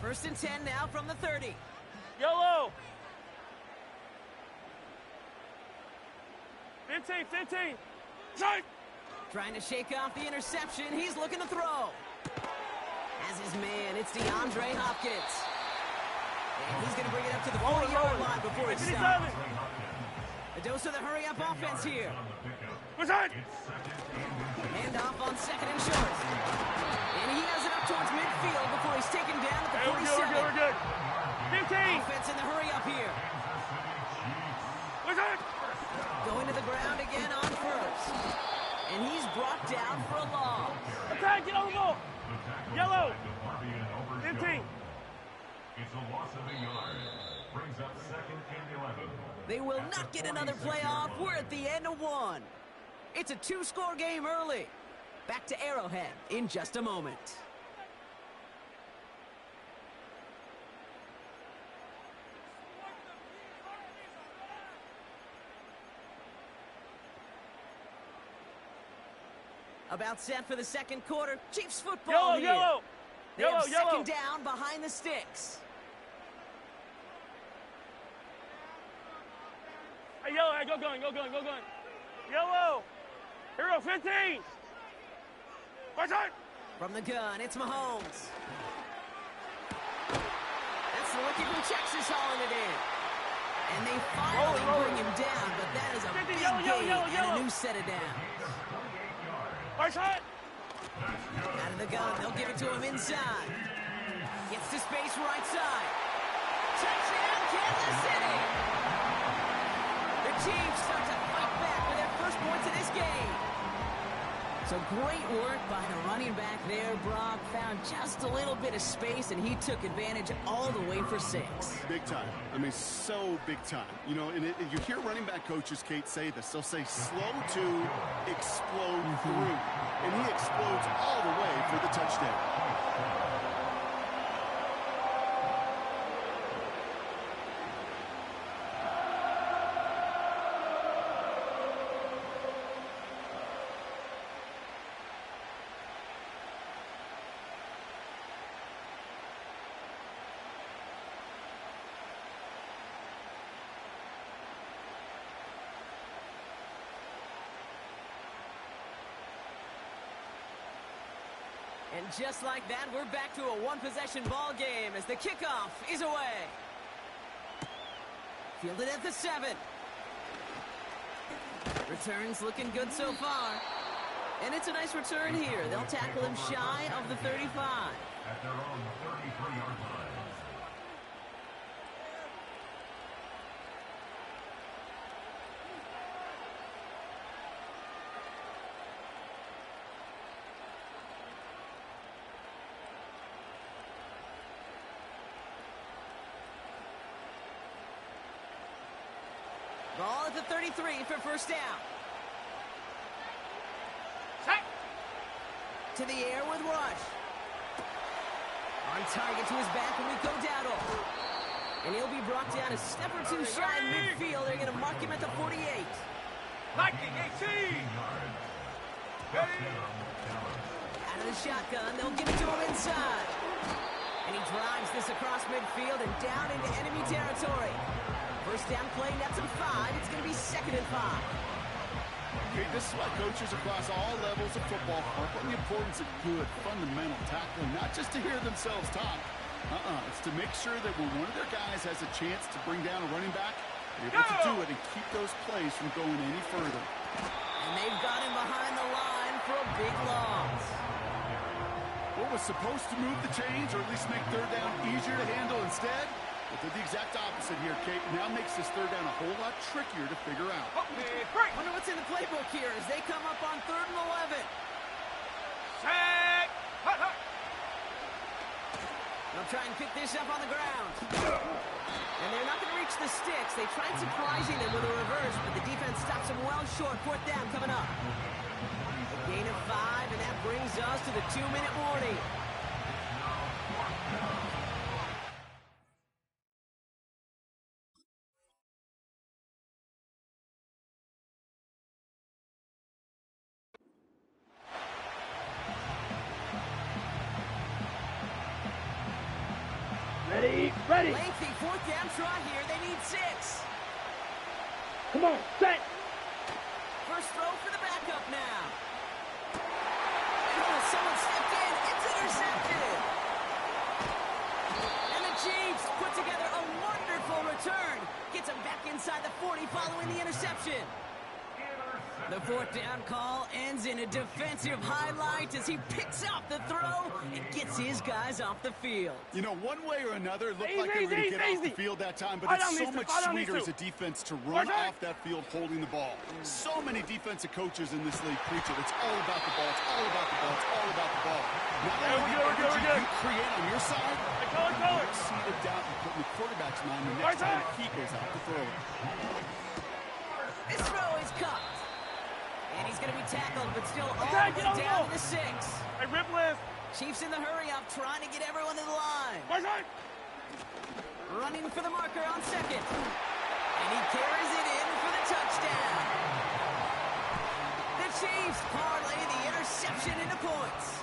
First and 10 now from the 30. Yellow. 15. Side. Trying to shake off the interception. He's looking to throw. As his man, it's DeAndre Hopkins. And he's going to bring it up to the 40-yard line before it stops. A dose of the hurry-up offense here. Right side. Hand off on 2nd and short. And he has it up towards midfield before he's taken down at the 47. We're good. 15. Offense in the hurry-up here. Right side. Going to the ground again on first. And he's brought down for a loss. Attack, get on the ball. Yellow. 15. It's a loss of a yard. Brings up 2nd and 11. They will not get another playoff. We're at the end of one. It's a 2-score game early. Back to Arrowhead in just a moment. About set for the second quarter. Chiefs football here. Yellow. They have second down behind the sticks. Hey, yellow. Hey, go gun. Yellow. Here we go. 15. Right side. From the gun, it's Mahomes. looking for Texas hauling it in. And they finally bring him down, but that is a big gain and a new set of downs. First shot. Out of the gun, they'll give it to him inside. Gets to space right side. Touchdown, Kansas City! The Chiefs start to fight back with their first points of this game. So great work by the running back there, Brock. Found just a little bit of space, and he took advantage all the way for 6. Big time. I mean, so big time. You know, and you hear running back coaches, Kate, say this. They'll say slow to explode through. And he explodes all the way for the touchdown. And just like that, we're back to a one-possession ball game as the kickoff is away. Fielded at the 7. Returns looking good so far. And it's a nice return here. They'll tackle him shy of the 35. At their own 33-yard line. Ball at the 33 for first down. Set. To the air with Rush. On target to his back, and we go Dowdle. And he'll be brought down a step or two shy in midfield. They're going to mark him at the 48. Lightning 18. Out of the shotgun, they'll give it to him inside. And he drives this across midfield and down into enemy territory. First down play, nets him 5. It's going to be 2nd and 5. Okay, this is why coaches across all levels of football harp on the importance of good, fundamental tackling, not just to hear themselves talk. It's to make sure that when one of their guys has a chance to bring down a running back, they're able to do it and keep those plays from going any further. And they've got him behind the line for a big loss. What was supposed to move the chains, or at least make third down easier to handle instead? But did the exact opposite here, Kate. Now makes this third down a whole lot trickier to figure out. Wonder what's in the playbook here as they come up on 3rd and 11. Set. Hut, hut. They'll try and pick this up on the ground. And they're not going to reach the sticks. They tried surprising them with a reverse, but the defense stops them well short. 4th down coming up. A gain of 5, and that brings us to the 2-minute warning. Ready. Lengthy 4th down try here. They need 6. Come on, set. First throw for the backup now. Oh, someone stepped in. It's intercepted. And the Chiefs put together a wonderful return. Gets him back inside the 40 following the interception. The 4th down call ends in a defensive highlight as he picks up the throw and gets his guys off the field. You know, one way or another, it looked like they were going to get off the field that time, but it's so much sweeter as a defense to run off that field holding the ball. So many defensive coaches in this league preach it. It's all about the ball. It's all about the ball. It's all about the ball. Not only the energy you create on your side, but you exceed it down and put in the quarterback's mind the next time he goes out to throw it. This throw is caught. And he's going to be tackled, but still all the way down to the 6. Hey, rip list. Chiefs in the hurry-up, trying to get everyone to the line. Running for the marker on 2nd. And he carries it in for the touchdown. The Chiefs parlay the interception into points.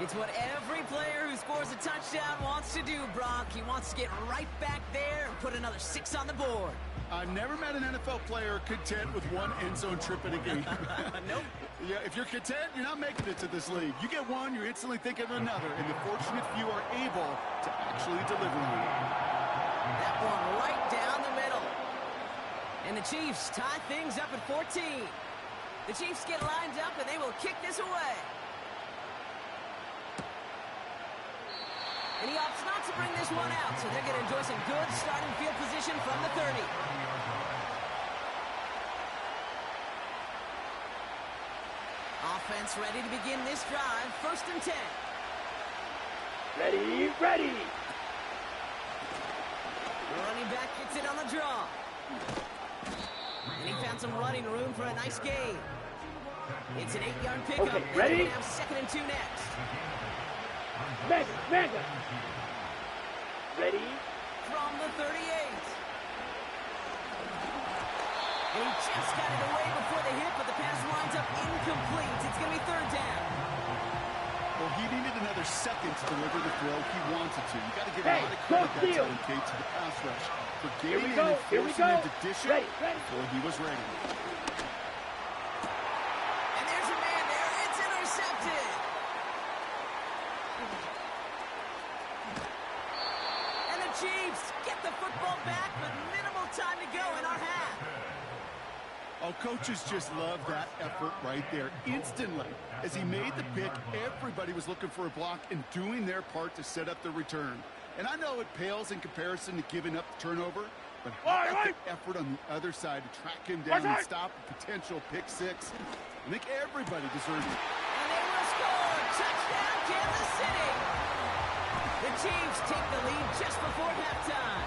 It's what every player who scores a touchdown wants to do, Brock. He wants to get right back there and put another 6 on the board. I've never met an NFL player content with one end zone trip in a game. Nope. Yeah, if you're content, you're not making it to this league. You get one, you're instantly thinking of another, and the fortunate few are able to actually deliver on it. That one right down the middle. And the Chiefs tie things up at 14. The Chiefs get lined up, and they will kick this away. And he opts not to bring this one out, so they're going to enjoy some good starting field position from the 30. Offense ready to begin this drive. 1st and 10. Ready, ready. The running back gets it on the draw. And he found some running room for a nice gain. It's an 8-yard pickup. Okay, ready? And they're going to have 2nd and 2 next. Mega. Ready? From the 38. And he just got it away before the hit, but the pass winds up incomplete. It's going to be 3rd down. Well, he needed another second to deliver the throw he wanted to. You got to give a lot of credit that time, Kate, to the pass rush for getting in and forcing him to dish it before he was ready. And there's a man there. It's intercepted. And the Chiefs get the football back with minimal time to go in our half. Oh, coaches just love that effort right there. Instantly, as he made the pick, everybody was looking for a block and doing their part to set up the return. And I know it pales in comparison to giving up the turnover, but how about the effort on the other side to track him down and stop a potential pick six? I think everybody deserves it. And they will score. Touchdown, Kansas City. The Chiefs take the lead just before halftime.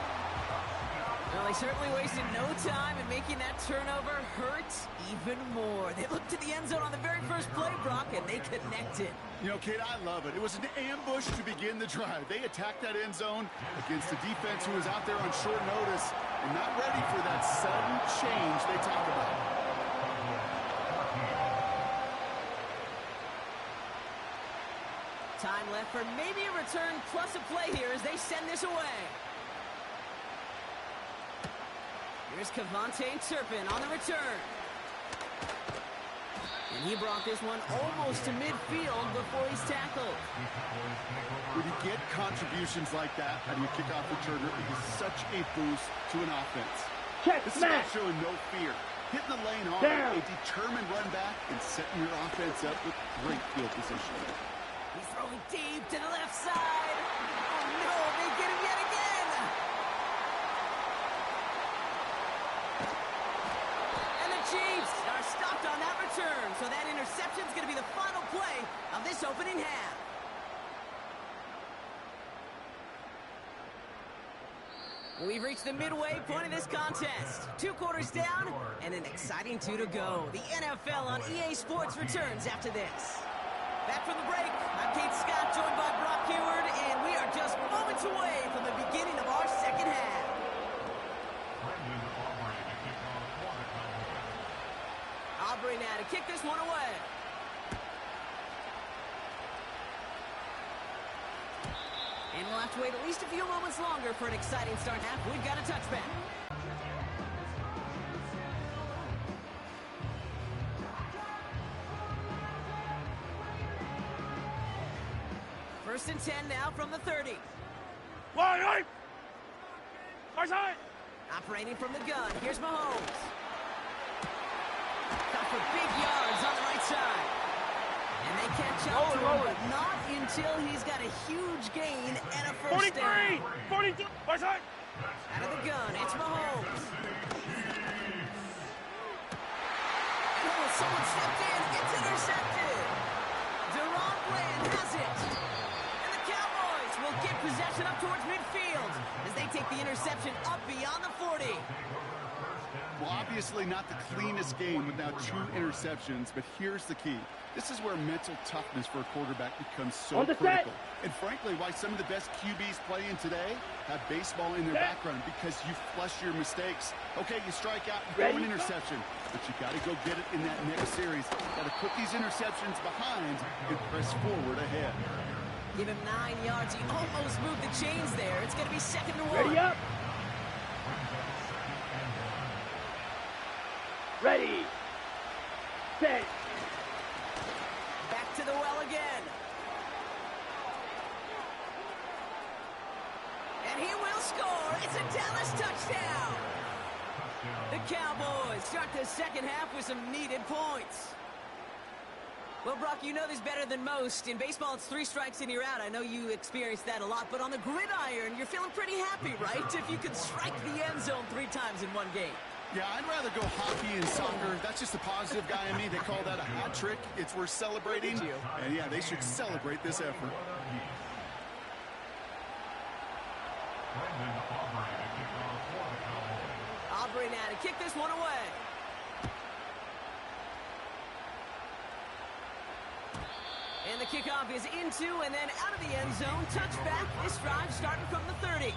Well, they certainly wasted no time in making that turnover hurt even more. They looked to the end zone on the very first play, Brock, and they connected. You know, Kate, I love it. It was an ambush to begin the drive. They attacked that end zone against a defense who was out there on short notice and not ready for that sudden change they talk about. Time left for maybe a return plus a play here as they send this away. Here's Kevontae Turpin on the return. And he brought this one almost to midfield before he's tackled. When you get contributions like that out of your kickoff returner, it is such a boost to an offense. This is about showing no fear. Hitting the lane hard, a determined run back, and setting your offense up with great field position. He's throwing deep to the left side. Oh, no, they get him yet again. Chiefs are stopped on that return, so that interception is going to be the final play of this opening half. We've reached the midway point of this contest. 2 quarters down and an exciting 2 to go. The NFL on EA Sports returns after this. Back from the break, I'm Kate Scott, joined by Brock Heward, and we are just moments away from the beginning of our second half. Aubrey now to kick this one away. And we'll have to wait at least a few moments longer for an exciting start half. We've got a touchback. First and 10 now from the 30. Right. Operating from the gun. Here's Mahomes. Got for big yards on the right side. And they catch up to him, but not until he's got a huge gain and a first down. 42, right side. Out of the gun, it's Mahomes. Oh, someone stepped in. It's intercepted. Deron Bland has it. And the Cowboys will get possession up towards midfield as they take the interception up beyond the 40. Well, obviously not the cleanest game with now 2 interceptions, but here's the key. This is where mental toughness for a quarterback becomes so critical. And frankly, why some of the best QBs playing today have baseball in their background, because you flush your mistakes. Okay, you strike out and throw an interception, but you got to go get it in that next series. Got to put these interceptions behind and press forward ahead. Give him 9 yards. He almost moved the chains there. It's going to be 2nd and 1. Ready up. Ready, set, he will score. It's a Dallas touchdown. The Cowboys start the second half with some needed points. Well, Brock, you know this better than most. In baseball, it's 3 strikes and you're out. I know you experienced that a lot, but on the gridiron, you're feeling pretty happy, right? If you could strike the end zone 3 times in one game. Yeah, I'd rather go hockey and soccer. That's just a positive guy in me. They call that a hat trick. It's worth celebrating. And, yeah, they should celebrate this effort. Aubrey now to kick this one away. And the kickoff is into and then out of the end zone. Touchback. This drive starting from the 30.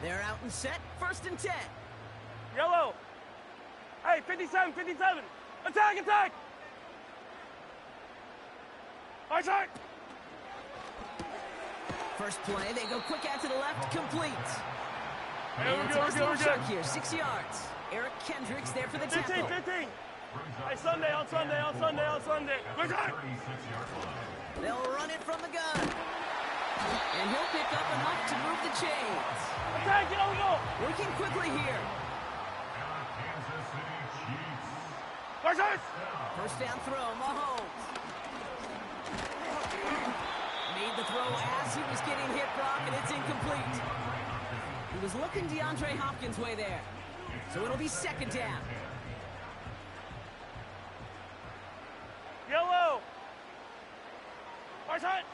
They're out and set. 1st and 10. Yellow. Hey, 57, 57. Attack, attack. Attack. First play, they go quick out to the left, complete. Hey, And it's a nice little we're chunk good. here, 6 yards. Eric Kendricks there for the 15, tackle. 15. Hey, Sunday, on Sunday, on Sunday, on Sunday. Attack. They'll run it from the gun. And he'll pick up enough to move the chains. Attack, get on the goal. Working quickly here. Attack. First down throw, Mahomes. Made the throw as he was getting hit, Brock, and it's incomplete. He was looking DeAndre Hopkins' way there. So it'll be 2nd down. Yellow. Attack.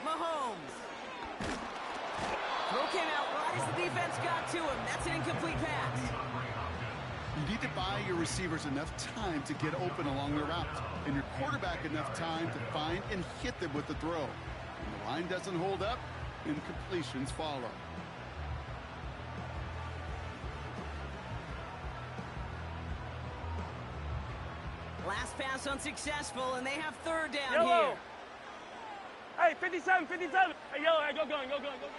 Mahomes. Throw came out right as the defense got to him. That's an incomplete pass. You need to buy your receivers enough time to get open along the route, and your quarterback enough time to find and hit them with the throw. When the line doesn't hold up, incompletions follow. Last pass unsuccessful, and they have 3rd down Yellow. here. Hey, 57, 57. Hey, yellow, hey, go going, go going, go going.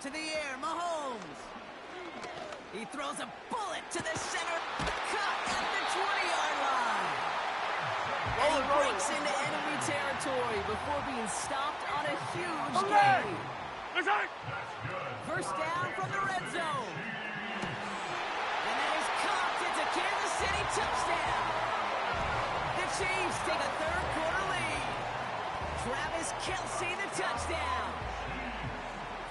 To the air, Mahomes. He throws a bullet to the center. Caught at the 20-yard line. And he breaks into enemy territory before being stopped on a huge gain. Attack. First down from the red zone. And that is caught. It's a Kansas City touchdown. The Chiefs take a 3rd quarter lead. Travis Kelce the touchdown.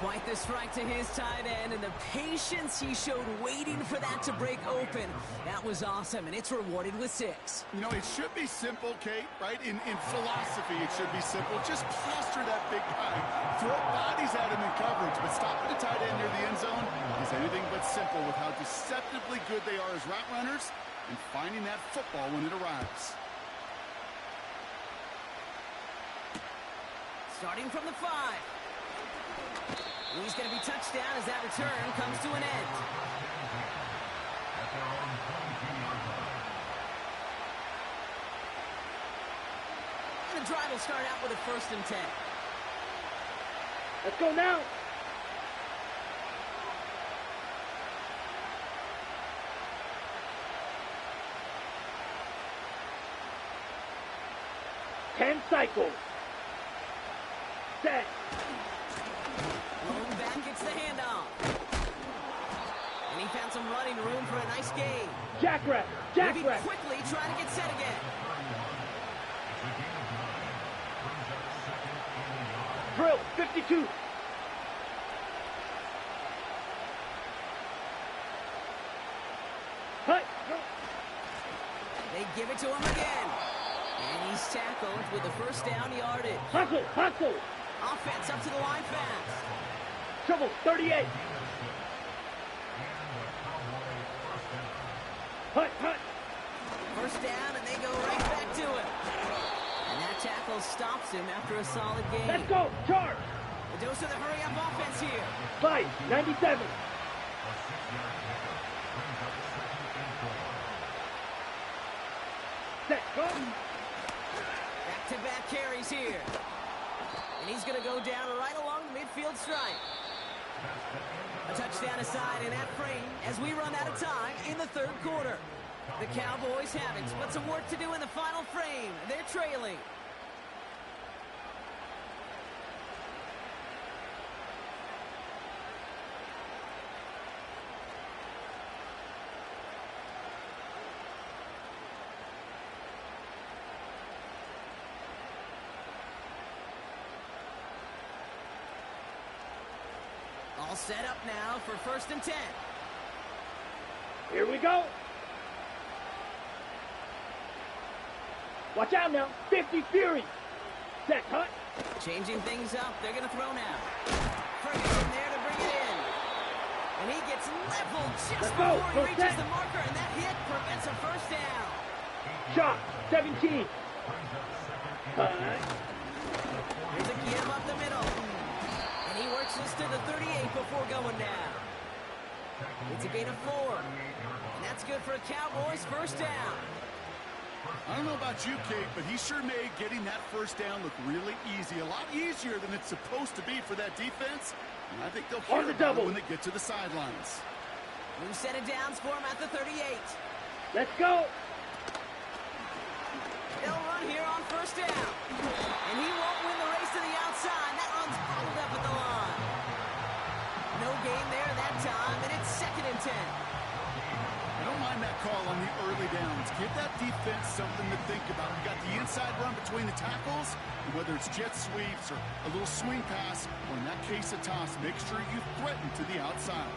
Quite the strike to his tight end, and the patience he showed waiting for that to break open. That was awesome, and it's rewarded with 6. You know, it should be simple, Kate, right? In philosophy, it should be simple. Just plaster that big guy. Throw bodies at him in coverage, but stopping the tight end near the end zone is anything but simple with how deceptively good they are as route runners and finding that football when it arrives. Starting from the 5. He's going to be touched down as that return comes to an end. And the drive will start out with a 1st and 10. Let's go now. Ten cycles. Set. Rolling back, gets the handoff. And he found some running room for a nice gain. Jackrabbit. Moving quickly, trying to get set again. Drill. 52. Hut. They give it to him again. And he's tackled with the first down yardage. Hustle. Hustle. Offense up to the line fast. Trouble. 38. Hut. Hut. First down, and they go right back to him. And that tackle stops him after a solid gain. Let's go. Charge. A dose of the hurry-up offense here. 5. 97. Set. Go. Back-to-back carries here. And he's going to go down right along the midfield stripe. A touchdown aside in that frame as we run out of time in the 3rd quarter. The Cowboys have it, but some work to do in the final frame. They're trailing. All set up now for 1st and 10. Here we go. Watch out now. 50 Fury. Set, cut. Changing things up. They're going to throw now. Ferguson there to bring it in. And he gets leveled just before he reaches the marker, and that hit prevents a 1st down. Shot. 17. Cut. Here's a give up the middle. And he works this to the 38 before going down. It's a gain of 4. And that's good for a Cowboys 1st down. I don't know about you, Kate, but he sure made getting that 1st down look really easy. A lot easier than it's supposed to be for that defense. And I think they'll hear about it when they get to the sidelines. New set of downs for him at the 38. Let's go. They'll run here on 1st down. And he won't win the race to the outside. That run's bottled up at the line. No gain there that time, and it's 2nd and 10. I don't mind that call on the early downs. Give that defense something to think about. You got the inside run between the tackles, and whether it's jet sweeps or a little swing pass, or in that case a toss, make sure you threaten to the outside.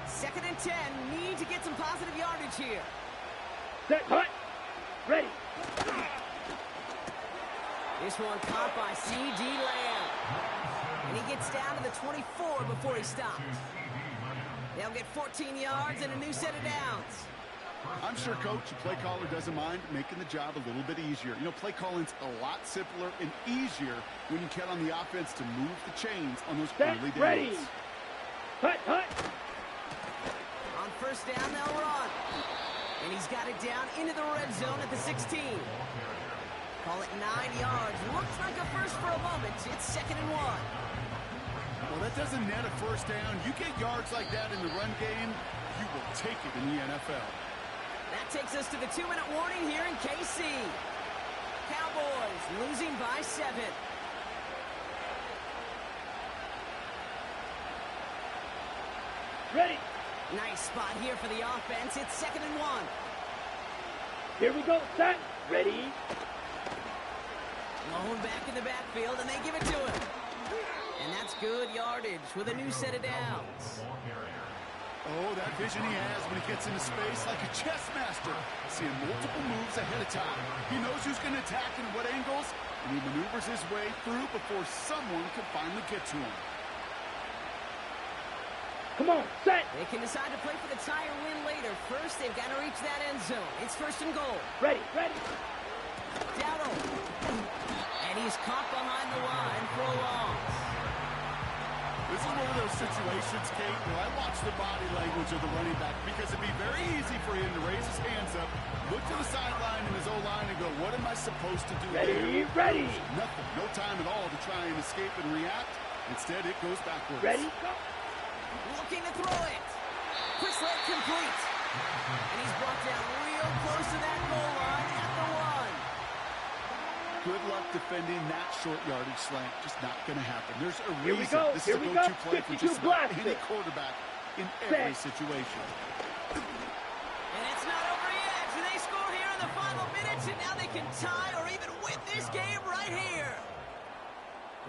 Second and 10. Need to get some positive yardage here. Set, cut. Ready. This one caught by C.D. Lamb. And he gets down to the 24 before he stops. They'll get 14 yards and a new set of downs. I'm sure, Coach, the play caller doesn't mind making the job a little bit easier. You know, play calling's a lot simpler and easier when you count on the offense to move the chains on those early downs. Ready. Cut, cut. On 1st down, they'll run. And he's got it down into the red zone at the 16. Call it 9 yards. Looks like a first for a moment. It's 2nd and 1. Well, that doesn't net a 1st down. You get yards like that in the run game, you will take it in the NFL. That takes us to the 2-minute warning here in KC. Cowboys losing by 7. Ready. Nice spot here for the offense. It's 2nd and 1. Here we go. Set. Ready. Lone back in the backfield, and they give it to him. And that's good yardage with a new set of downs. Oh, that vision he has when he gets into space like a chess master. Seeing multiple moves ahead of time. He knows who's going to attack and what angles, and he maneuvers his way through before someone can finally get to him. Come on, set. They can decide to play for the tie or win later. First, they've got to reach that end zone. It's 1st and goal. Ready, ready. Dowdle. And he's caught behind the line for a loss. This is one of those situations, Kate, where I watch the body language of the running back because it'd be very easy for him to raise his hands up, look to the sideline in his O-line and go, what am I supposed to do ready, there? Ready, nothing. No time at all to try and escape and react. Instead, it goes backwards. Ready, go. Looking to throw it. Quick slant complete. And he's brought down real close to that goal line at the 1. Good luck defending that short yardage slant. Just not going to happen. There's a Here reason this is a go-to play for just about any quarterback in every situation. And it's not over yet. They score here in the final minutes, and now they can tie or even win this game right here.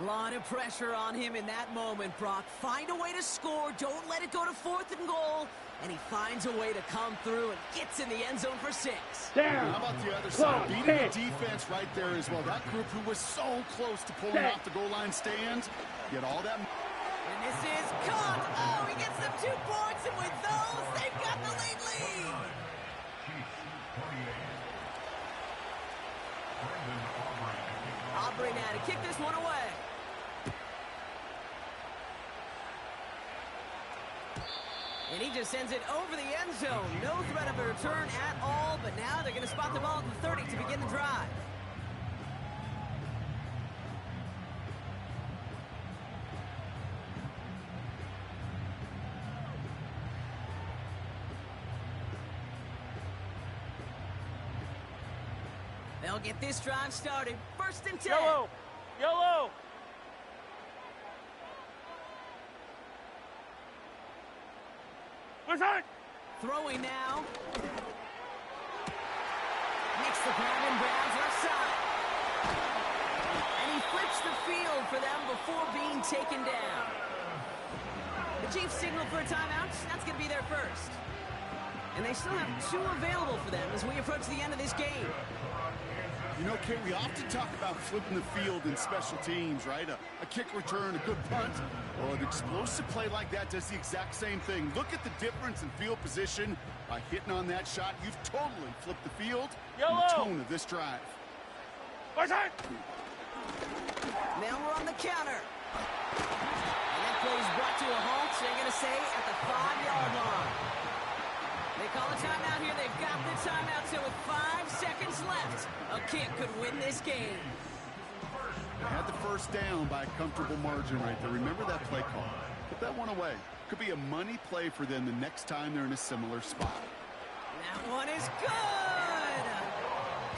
A lot of pressure on him in that moment, Brock. Find a way to score. Don't let it go to 4th and goal. And he finds a way to come through and gets in the end zone for 6. Down. How about the other side? Beating the defense right there as well. That group who was so close to pulling off the goal line stand. Get all that. And this is caught. Oh, he gets them 2 points. And with those, they've got the late lead. Aubrey now to kick this one away. And he just sends it over the end zone. No threat of a return at all, but now they're going to spot the ball at the 30 to begin the drive. They'll get this drive started. 1st and 10. Yellow. Yellow. Listen. Throwing now. Makes the grab in bounds left side. And he flips the field for them before being taken down. The Chiefs signal for a timeout. That's going to be their first. And they still have 2 available for them as we approach the end of this game. You know, Kate, we often talk about flipping the field in special teams, right? A kick return, a good punt. Well, an explosive play like that does the exact same thing. Look at the difference in field position. By hitting on that shot, you've totally flipped the field and the tone of this drive. Listen. Now we're on the counter. And that play is brought to a halt, so they're going to say at the 5-yard line. They call a timeout here. They've got the timeout, so with 5 seconds left, a kick could win this game. They had the first down by a comfortable margin right there. Remember that play call. Put that one away. Could be a money play for them the next time they're in a similar spot. That one is good.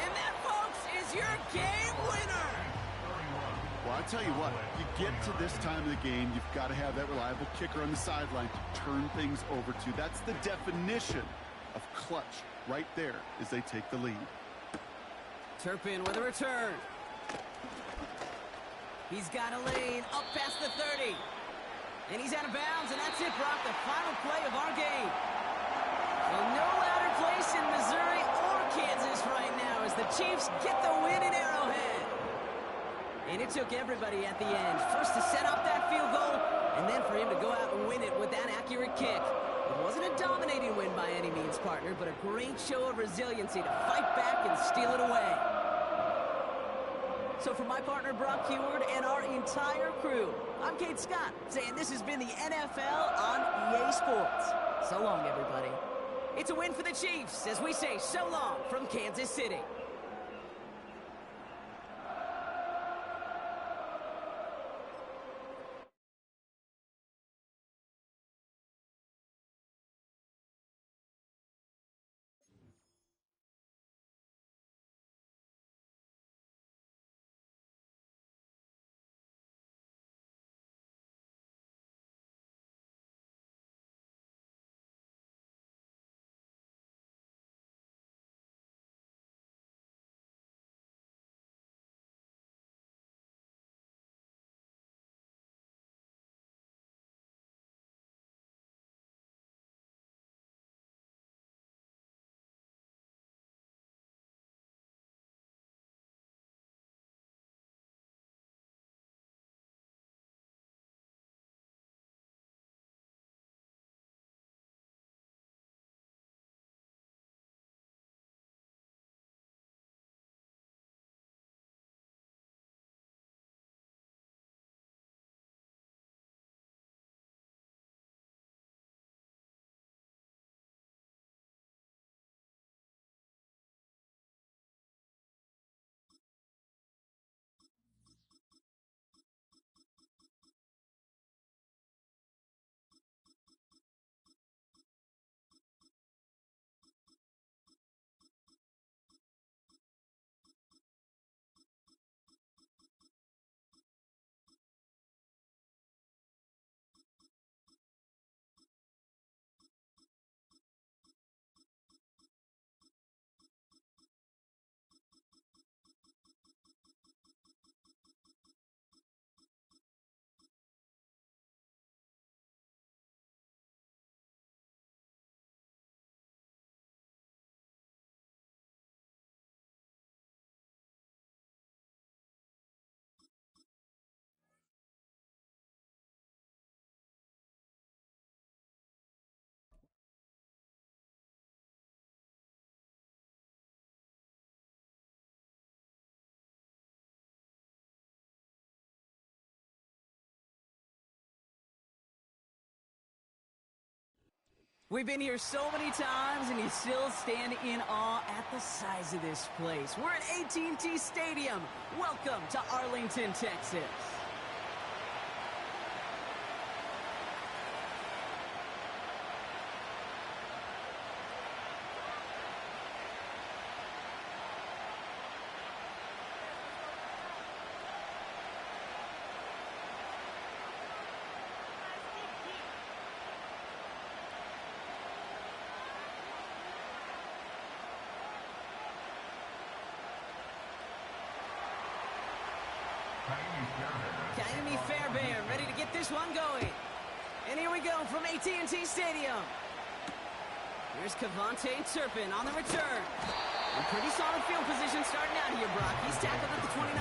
And that, folks, is your game winner. Well, I tell you what, you get to this time of the game, you've got to have that reliable kicker on the sideline to turn things over to. That's the definition of clutch right there as they take the lead. Turpin with a return. He's got a lane up past the 30. And he's out of bounds, and that's it, Brock, the final play of our game. Well, no louder place in Missouri or Kansas right now as the Chiefs get the win in Arrowhead. And it took everybody at the end. First to set up that field goal, and then for him to go out and win it with that accurate kick. It wasn't a dominating win by any means, partner, but a great show of resiliency to fight back and steal it away. So for my partner, Brock Heward, and our entire crew, I'm Kate Scott, saying this has been the NFL on EA Sports. So long, everybody. It's a win for the Chiefs as we say so long from Kansas City. We've been here so many times, and you still stand in awe at the size of this place. We're at AT&T Stadium. Welcome to Arlington, Texas. Kaimi Fairbairn ready to get this one going. And here we go from AT&T Stadium. Here's Cavante Turpin on the return. A pretty solid field position starting out here, Brock. He's tackled at the 29.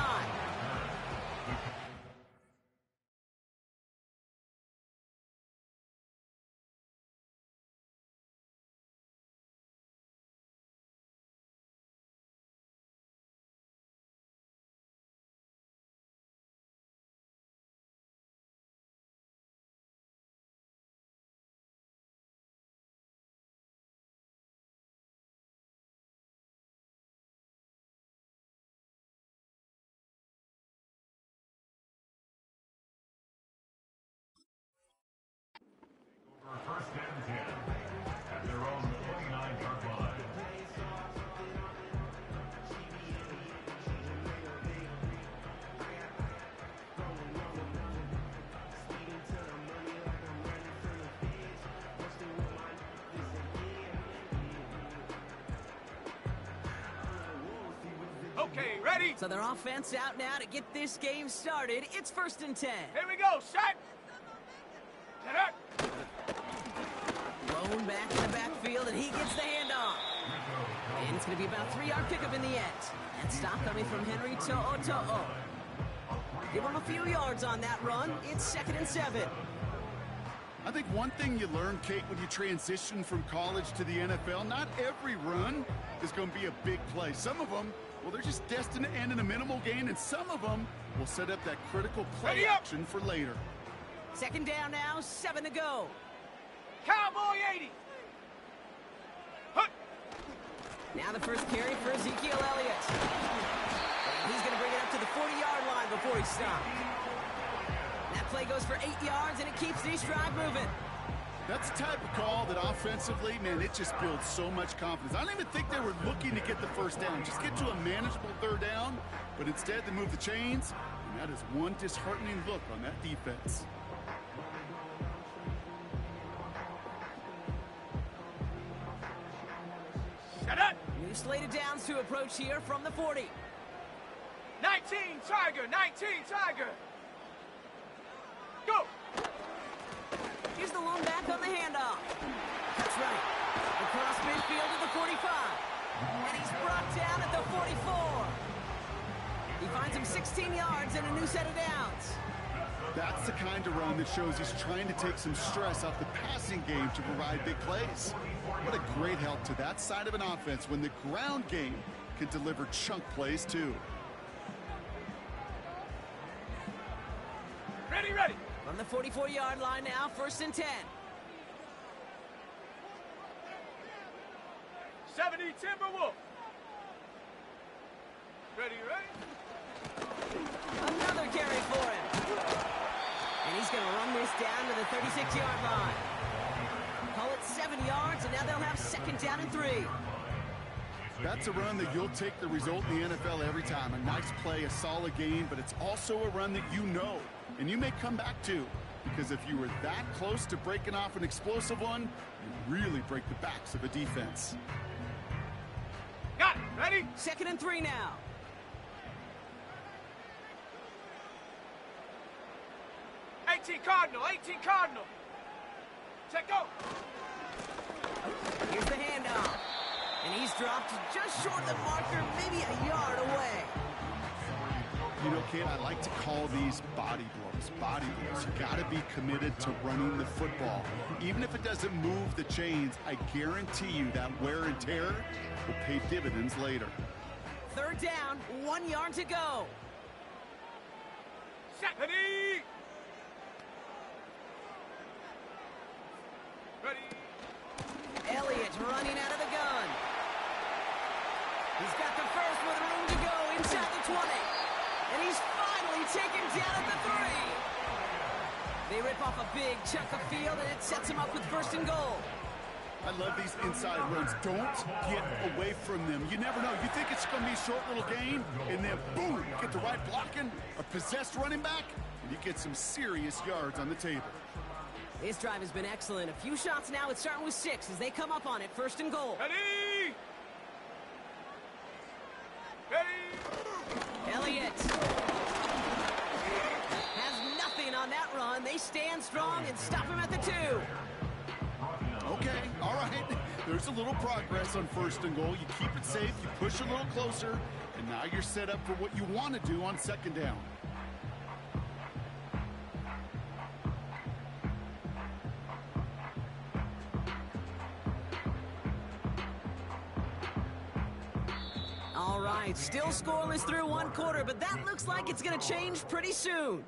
First and 10 at their own 29-yard line. Okay, ready? So their offense out now to get this game started. It's 1st and 10. Here we go, shot. Get up. Blown back in the backfield, and he gets the handoff. And it's going to be about a 3-yard pickup in the end. That stop coming from Henry To'o. Give him a few yards on that run. It's 2nd and 7. I think one thing you learn, Kate, when you transition from college to the NFL, not every run is going to be a big play. Some of them, well, they're just destined to end in a minimal gain, and some of them will set up that critical play action for later. 2nd down now, 7 to go. Cowboy 80. Hut. Now the first carry for Ezekiel Elliott. And he's going to bring it up to the 40-yard line before he stopped. That play goes for 8 yards, and it keeps this drive moving. That's the type of call that offensively, man, it just builds so much confidence. I don't even think they were looking to get the first down. Just get to a manageable 3rd down, but instead they move the chains, and that is one disheartening look on that defense. Shut up. New slated downs to approach here from the 40. 19 Tiger, 19 Tiger. Go. Here's the lone back on the handoff. That's right. Across midfield to the 45. And he's brought down at the 44. He finds him 16 yards and a new set of downs. That's the kind of run that shows he's trying to take some stress off the passing game to provide big plays. What a great help to that side of an offense when the ground game can deliver chunk plays too. Ready, ready. From the 44-yard line now, 1st and 10. 70 Timberwolf. Ready, ready. Another carry for him. And he's going to run this down to the 36-yard line. Call it 7 yards, and now they'll have 2nd down and 3. That's a run that you'll take the result in the NFL every time. A nice play, a solid game, but it's also a run that you know, and you may come back to, because if you were that close to breaking off an explosive one, you really break the backs of a defense. Got it. Ready? 2nd and 3 now. Cardinal, 18 Cardinal. Check go. Here's the handoff. And he's dropped just short of the marker, maybe a yard away. You know, Kate, I like to call these body blows. Body blows. You got to be committed to running the football. Even if it doesn't move the chains, I guarantee you that wear and tear will pay dividends later. 3rd down, 1 yard to go. Set. Ready. Ready. Elliott running out of the gun. He's got the first with room to go inside the 20. And he's finally taken down at the 3. They rip off a big chunk of field, and it sets him up with 1st and goal. I love these inside runs. Don't get away from them. You never know. You think it's going to be a short little gain, and then boom, you get the right blocking, a possessed running back, and you get some serious yards on the table. This drive has been excellent. A few shots now. It's starting with 6 as they come up on it. 1st and goal. Ready. Ready. Elliott. and stop him at the 2. Okay, all right. There's a little progress on 1st and goal. You keep it safe, you push a little closer, and now you're set up for what you want to do on 2nd down. All right, still scoreless through 1 quarter, but that looks like it's going to change pretty soon.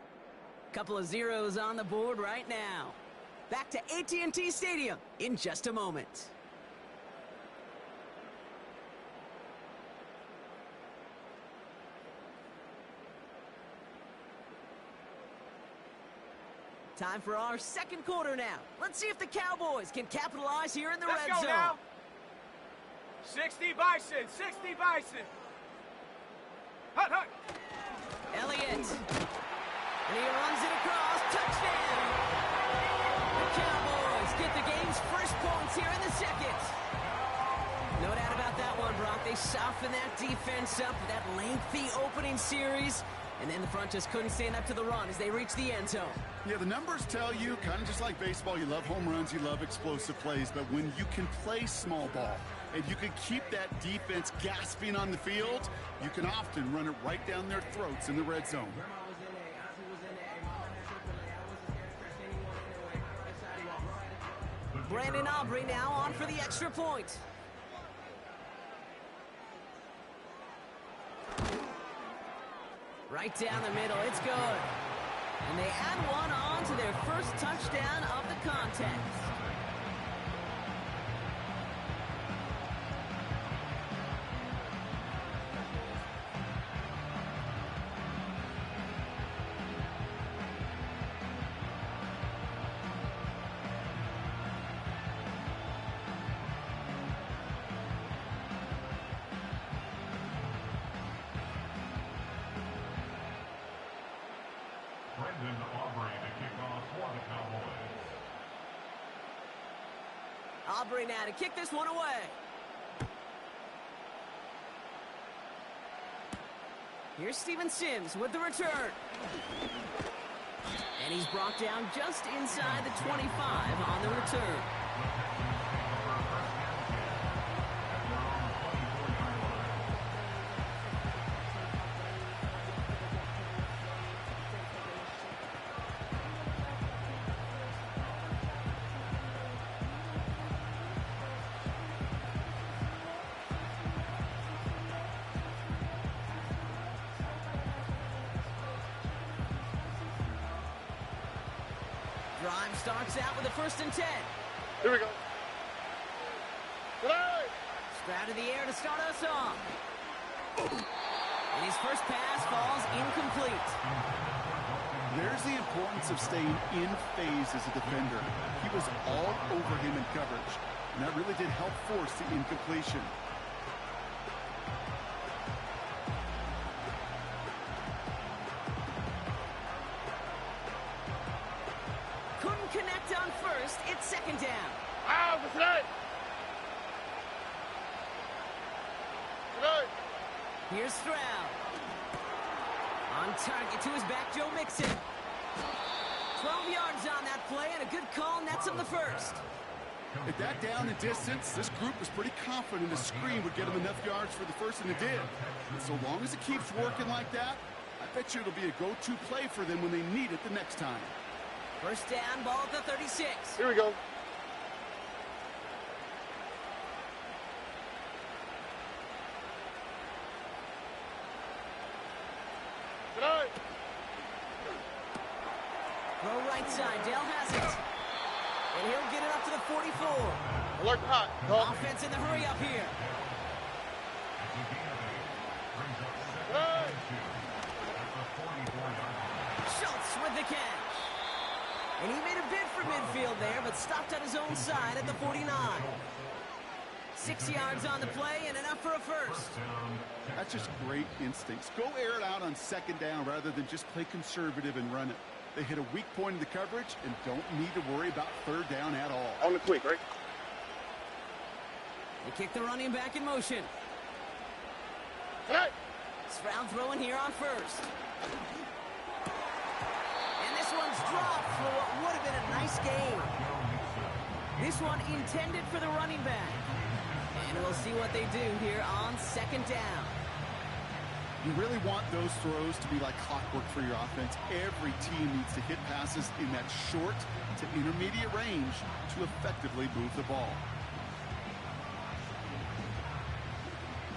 Couple of zeros on the board right now. Back to AT&T Stadium in just a moment. Time for our 2nd quarter now. Let's see if the Cowboys can capitalize here in the red zone. Now. 60 Bison, 60 Bison. Hut, hut. Elliott. And he runs it across. Touchdown. The Cowboys get the game's first points here in the 2nd. No doubt about that one, Brock. They softened that defense up with that lengthy opening series. And then the front just couldn't stand up to the run as they reached the end zone. Yeah, the numbers tell you, kind of just like baseball, you love home runs, you love explosive plays. But when you can play small ball and you can keep that defense gasping on the field, you can often run it right down their throats in the red zone. Brandon Aubrey now on for the extra point. Right down the middle, it's good. And they add one on to their first touchdown of the contest. Aubrey now to kick this one away. Here's Steven Sims with the return. And he's brought down just inside the 25 on the return. Drive starts out with a 1st and 10. Here we go. Good. Sprout in the air to start us off. And his first pass falls incomplete. There's the importance of staying in phase as a defender. He was all over him in coverage, and that really did help force the incompletion. Connect on 1st, it's 2nd down. Wow, that's right. Good. Here's Stroud. On target to his back, Joe Mixon. 12 yards on that play, and a good call nets him the 1st. At that down and distance, this group was pretty confident the screen would get him enough yards for the 1st, and it did. And so long as it keeps working like that, I bet you it'll be a go-to play for them when they need it the next time. 1st down, ball at the 36. Here we go. Good. Throw right side, Dell has it. And he'll get it up to the 44. Alert hot. Offense in the hurry up here. Good. Schultz with the catch. And he made a bid for midfield there, but stopped at his own side at the 49. 6 yards on the play and enough for a 1st. That's just great instincts. Go air it out on 2nd down rather than just play conservative and run it. They hit a weak point in the coverage and don't need to worry about 3rd down at all. On the quick, right? They kick the running back in motion. Good. Stroud throwing here on 1st. And this one's dropped for what would have been a nice This one intended for the running back. And we'll see what they do here on second down. You really want those throws to be like clockwork for your offense. Every team needs to hit passes in that short to intermediate range to effectively move the ball.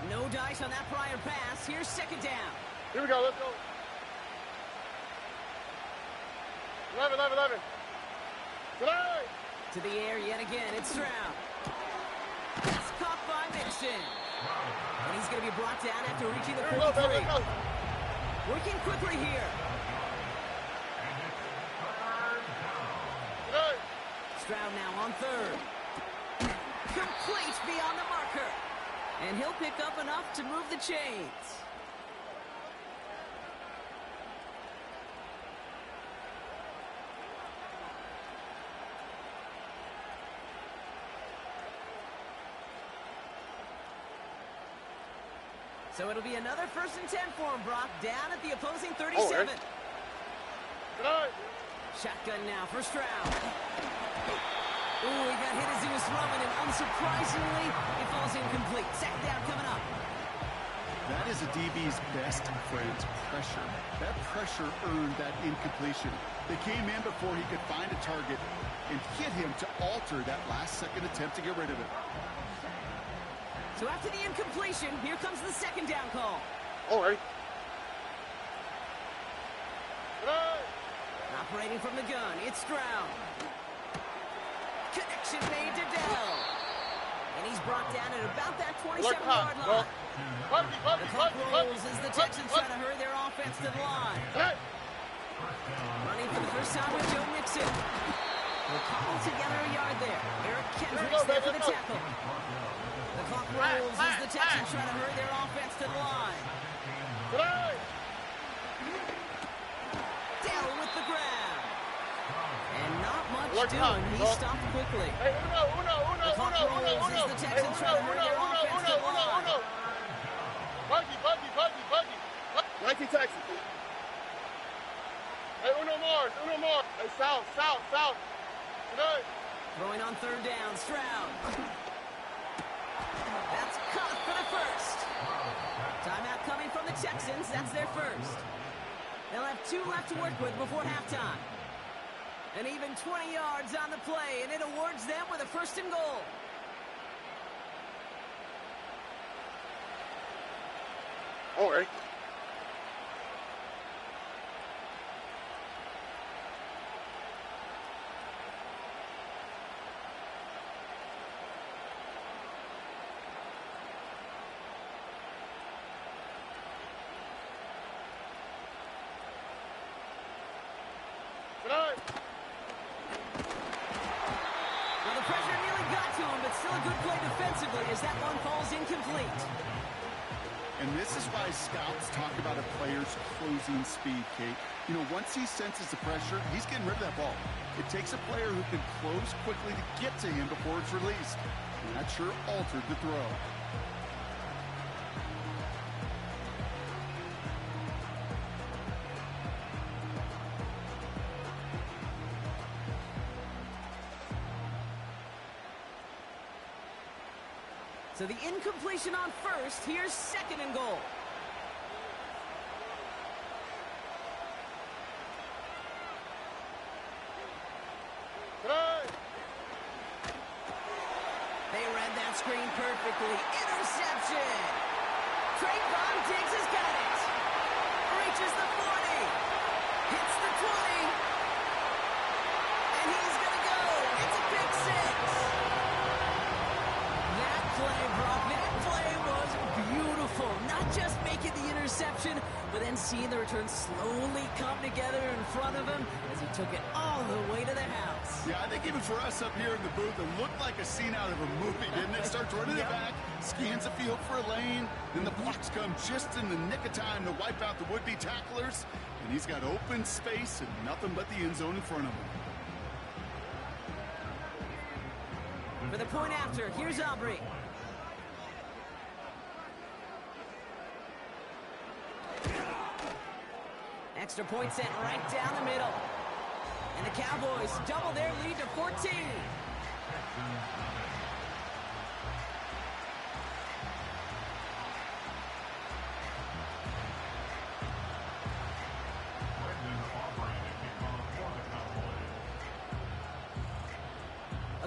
No dice on that prior pass. Here's second down. Here we go. Let's go. 11. Tonight. To the air yet again. It's Stroud. It's caught by Mixon. And he's going to be brought down after reaching the 43. Working quickly here. Stroud now on third. Complete beyond the marker. And he'll pick up enough to move the chains. So it'll be another 1st and 10 for him, Brock, down at the opposing 37. Shotgun now for Stroud. Ooh, he got hit as he was throwing, and unsurprisingly, it falls incomplete. Sack down coming up. That is a DB's best friend, pressure. That pressure earned that incompletion. They came in before he could find a target and hit him to alter that last-second attempt to get rid of it. So after the incompletion, here comes the second down call. All right. Operating from the gun, it's Stroud. Connection made to Dell. And he's brought down at about that 27-yard line. The clock rolls as the Texans try to hurry their offense to the line. Running for the first time with Joe Mixon. We'll cobble together a yard there. Eric Kendricks there for the tackle. The clock rolls as the Texans try to hurry their offense to the line. Dell with the grab. And not much doing. He stopped quickly. The clock rolls as the Texans try to hurry their offense to the line. Buggy. 19 Texans. Hey, uno more. Hey, south. Today. Throwing on third down, Stroud. That's caught for the first. Timeout coming from the Texans. That's their first. They'll have 2 left to work with before halftime. And even 20 yards on the play, and it awards them with a 1st and goal. All right. Well, the pressure nearly got to him, but still a good play defensively as that one falls incomplete. And this is why scouts talk about a player's closing speed, Kate. You know, once he senses the pressure, he's getting rid of that ball. It takes a player who can close quickly to get to him before it's released. And that sure altered the throw. So the incompletion on first. Here's 2nd and goal. They read that screen perfectly. Interception. Trayvon Diggs has got it. Reaches the 40. Hits the 20. And he's going to go. It's a pick 6. That play was beautiful. Not just making the interception, but then seeing the return slowly come together in front of him as he took it all the way to the house. Yeah, I think even for us up here in the booth, it looked like a scene out of a movie, didn't it? Starts running it back, scans the field for a lane, then the blocks come just in the nick of time to wipe out the would-be tacklers, and he's got open space and nothing but the end zone in front of him. For the point after, here's Aubrey. Extra point sent right down the middle. And the Cowboys double their lead to 14. A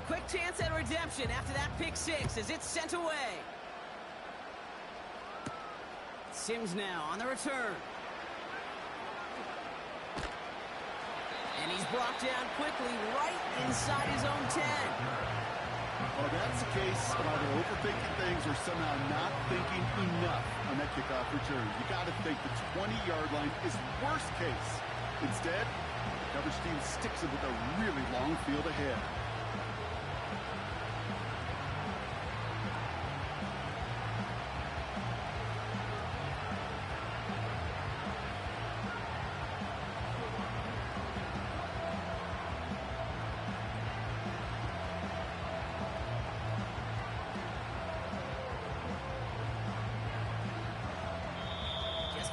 quick chance at redemption after that pick six as it's sent away. Sims now on the return. And he's brought down quickly right inside his own 10. Well, that's the case of either overthinking things or somehow not thinking enough on that kickoff return. You got to think the 20-yard line is worst case. Instead, the coverage team sticks it with a really long field ahead.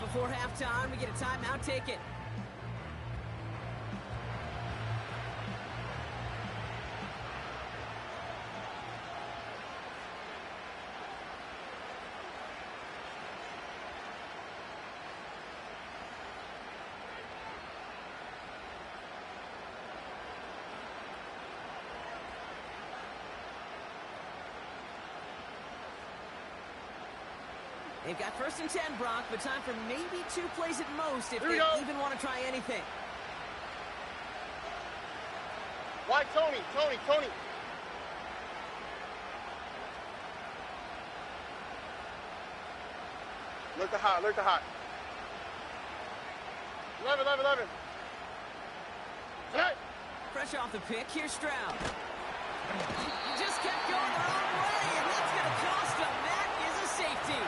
Before halftime, we get a timeout ticket. They've got 1st and 10, Brock, but time for maybe 2 plays at most if they even want to try anything. Why Tony? Tony. Look the hot. 11. Tonight. Fresh off the pick, here's Stroud. He just kept going the wrong way, and that's going to cost him. That is a safety.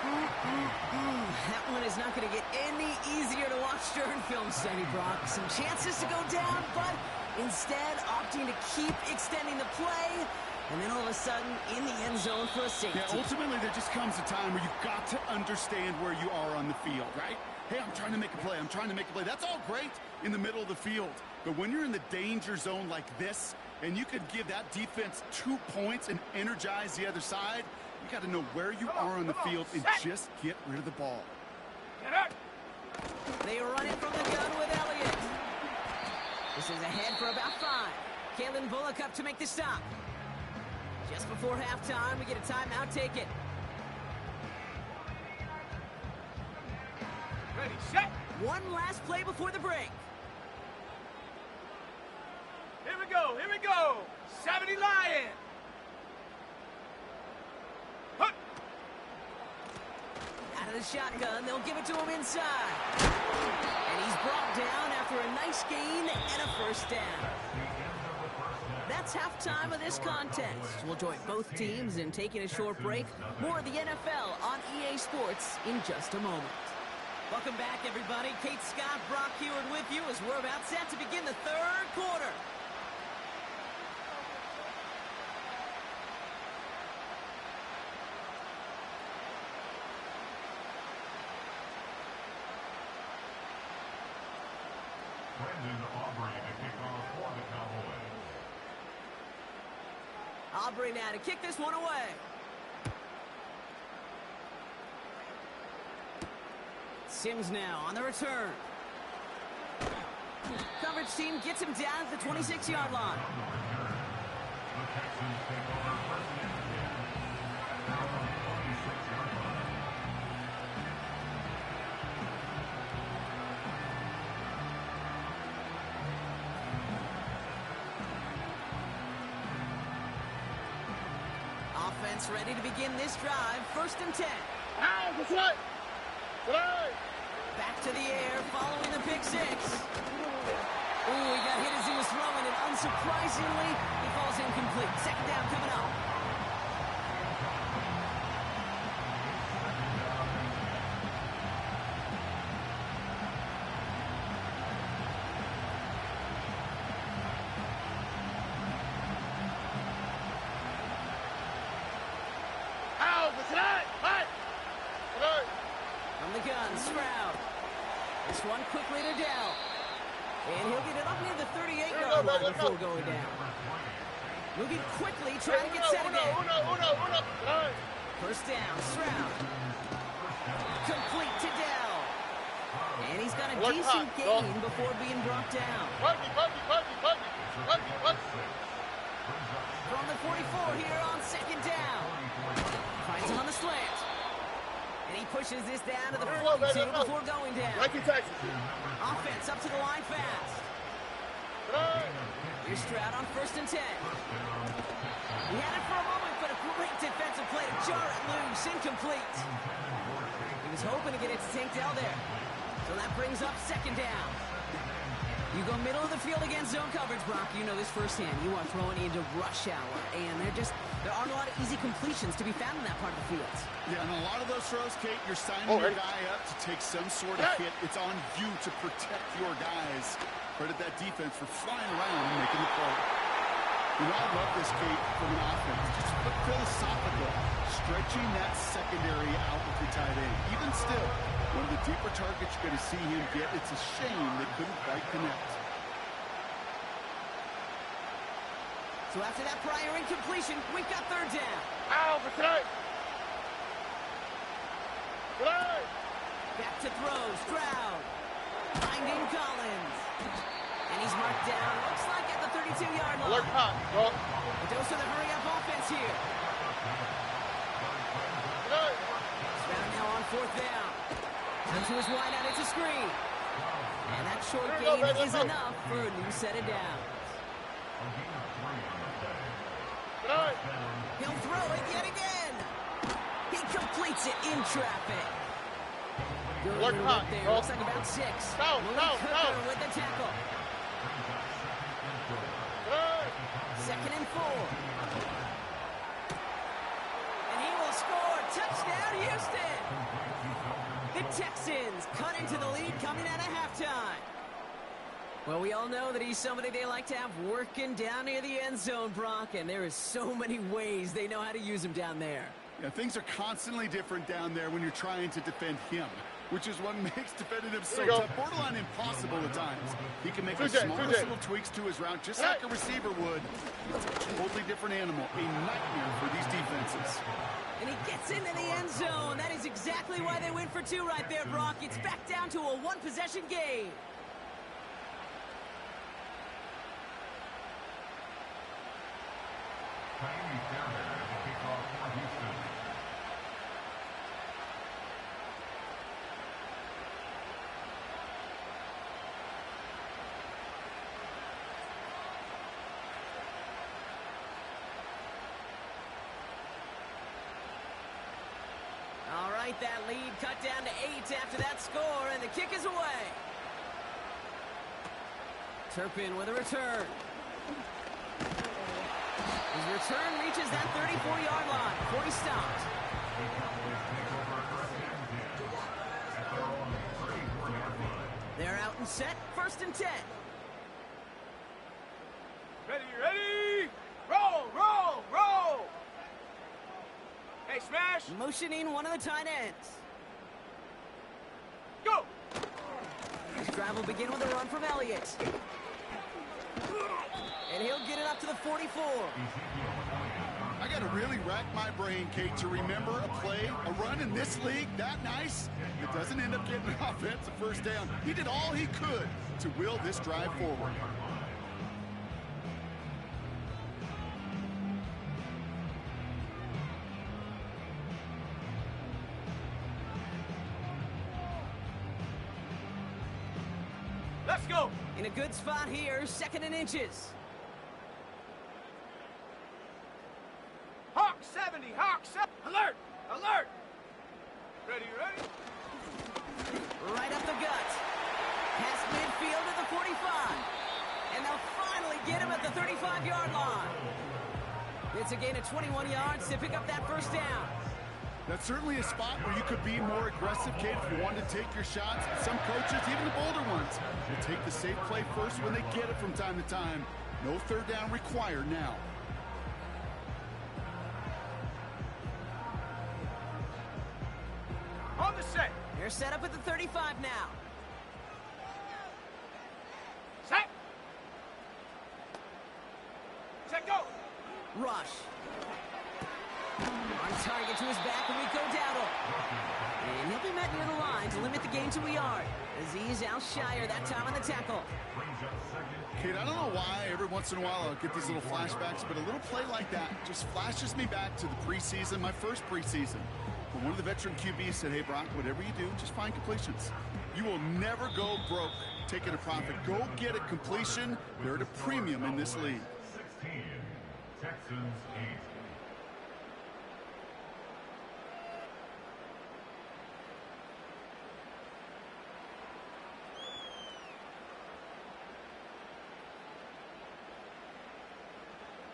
That one is not going to get any easier to watch during film study, Brock. Some chances to go down, but instead opting to keep extending the play, and then all of a sudden in the end zone for a safety. Yeah, ultimately there just comes a time where you've got to understand where you are on the field, right? Hey, I'm trying to make a play. That's all great in the middle of the field. But when you're in the danger zone like this, and you could give that defense 2 points and energize the other side, you got to know where you are on the field and just get rid of the ball. They run it from the gun with Elliott. This is ahead for about 5. Kalen Bullock up to make the stop. Just before halftime, we get a timeout ticket. Ready, set. One last play before the break. Here we go. 70 Lion. Out of the shotgun, they'll give it to him inside. And he's brought down after a nice gain and a first down. That's halftime of this contest. We'll join both teams in taking a short break. More of the NFL on EA Sports in just a moment. Welcome back, everybody. Kate Scott, Brock Heward with you as we're about set to begin the third quarter. Aubrey now to kick this one away. Sims now on the return. Coverage team gets him down at the 26-yard line. Offense ready to begin this drive. 1st and 10. That's right. Back to the air following the pick six. Ooh, he got hit as he was throwing, and unsurprisingly, he falls incomplete. 2nd down coming up. From the gun, Stroud. This one quickly to Dell. And he'll get it up near the 38-yard line before going down. Moving quickly, trying to get set again. First down, Stroud. Complete to Dell. And he's got a decent gain before being brought down. From the 44 here on second down. Finds him on the slant. And he pushes this down to the 42 before going down. Offense up to the line fast. Here's Stroud on first and 10. He had it for a moment, but a great defensive play to jar it loose. Incomplete. He was hoping to get it to Tank Dell there. So that brings up second down. You go middle of the field against zone coverage, Brock. You know this firsthand. You are throwing into rush hour, and there aren't a lot of easy completions to be found in that part of the field. Yeah, and a lot of those throws, Kate, you're signing your guy up to take some sort of hit. It's on you to protect your guys. Credit that defense for flying around and making the play. You know, I love this, Kate, from an offense. It's philosophical, stretching that secondary out with your tight end. Even still, one of the deeper targets you're going to see him get. It's a shame they couldn't quite connect. So after that prior incompletion, we've got third down. Back to throw, Stroud. Finding Collins. And he's marked down, looks like at the 32-yard line. A dose of the hurry-up offense here. Stroud now on fourth down. Into his wideout, it's a screen. And that short gain is enough for a new set of downs. He'll throw it yet again. He completes it in traffic. Good look there. Looks like about 6. Cooper with the tackle. Second and 4. And he will score. Touchdown, Houston. The Texans cut into the lead coming out of halftime. Well, we all know that he's somebody they like to have working down near the end zone, Brock, and there is so many ways they know how to use him down there. Yeah, things are constantly different down there when you're trying to defend him, which is what makes defending him so tough, borderline impossible at times. He can make the smallest little tweaks to his route, just like a receiver would. It's a totally different animal, a nightmare for these defenses. And he gets into the end zone. That is exactly why they win for 2 right there, Brock. It's back down to a 1-possession game. All right, that lead cut down to 8 after that score, and the kick is away. Turpin with a return. His return reaches that 34-yard line before he stopped. They're out and set, first and 10. Ready? Roll! Hey, smash! Motioning one of the tight ends. Go! His drive will begin with a run from Elliott. And he'll get it up to the 44. I got to really rack my brain, Kate, to remember a play, a run in this league that nice. It doesn't end up getting an offensive first down. He did all he could to will this drive forward. Let's go! In a good spot here, second and inches. Hawk 70, Hawk 7. Alert! Ready? Right up the gut. Past midfield to the 45. And they'll finally get him at the 35-yard line. It's a gain of 21 yards to pick up that first down. That's certainly a spot where you could be more aggressive, Kate, if you wanted to take your shots. Some coaches, even the bolder ones, will take the safe play first when they get it from time to time. No third down required now. On the set. They're set up at the 35 now. Set, go! Rush. On target to his back, Rico Dowdle. And he'll be met near the line to limit the gain to a yard. Aziz Al-Shire that time on the tackle. Kate, I don't know why every once in a while I'll get these little flashbacks, but a little play like that just flashes me back to the preseason, my first preseason. When one of the veteran QBs said, hey, Brock, whatever you do, just find completions. You will never go broke taking a profit. Go get a completion. They're at a premium in this league. 16, Texans 8.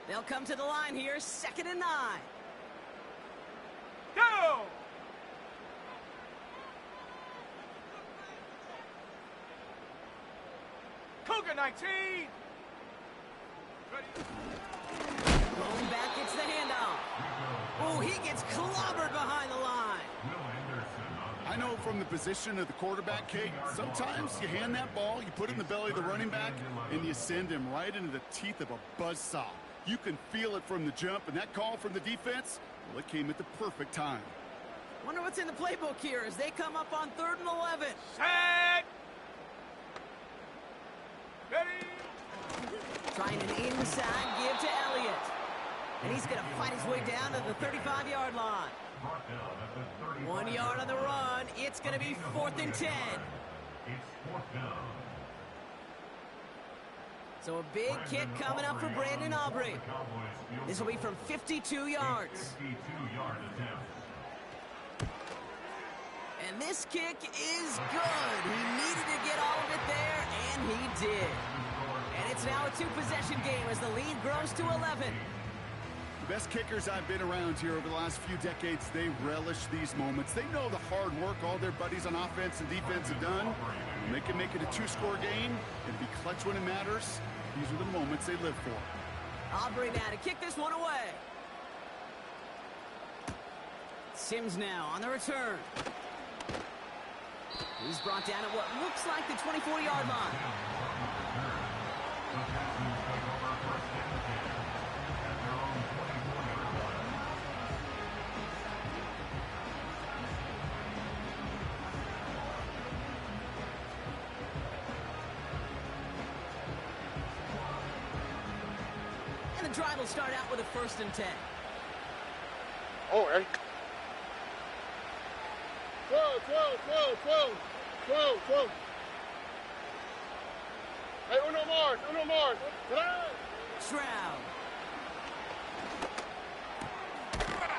They'll come to the line here, 2nd and 9. Go! Cougar 19. Ready? Going back, gets the handoff. Oh, he gets clobbered behind the line. I know from the position of the quarterback, Kate, sometimes you hand that ball, you put it in the belly of the running back, and you send him right into the teeth of a buzzsaw. You can feel it from the jump, and that call from the defense, well, it came at the perfect time. Wonder what's in the playbook here as they come up on 3rd and 11. Set. Ready. Trying an inside give to Elliott. And he's going to fight his way down to the 35-yard line. 1 yard on the run. It's going to be 4th and 10. It's 4th down. So a big kick coming up for Brandon Aubrey. This will be from 52 yards. 52-yard attempt. And this kick is good. He needed to get all of it there, and he did. And it's now a 2-possession game as the lead grows to 11. The best kickers I've been around here over the last few decades, they relish these moments. They know the hard work all their buddies on offense and defense have done. When they can make it a 2-score game and be clutch when it matters, these are the moments they live for. Aubrey now to kick this one away. Sims now on the return. He's brought down at what looks like the 24-yard line. And the drive will start out with a 1st and 10. Oh, hey. 12. Hey, uno more. Shroud.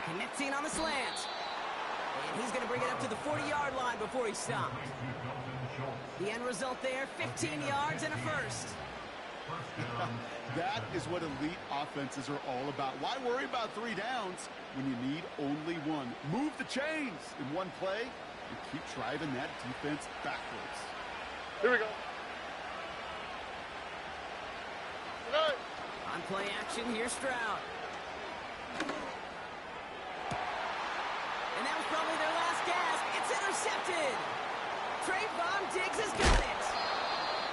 Connecting on the slant. And he's going to bring it up to the 40-yard line before he stopped. The end result there, 15 yards and a 1st. That is what elite offenses are all about. Why worry about 3 downs when you need only 1? Move the chains in one play and keep driving that defense backwards. Here we go. On play action, here's Stroud. And that was probably their last gasp. It's intercepted. Trayvon Diggs has got it.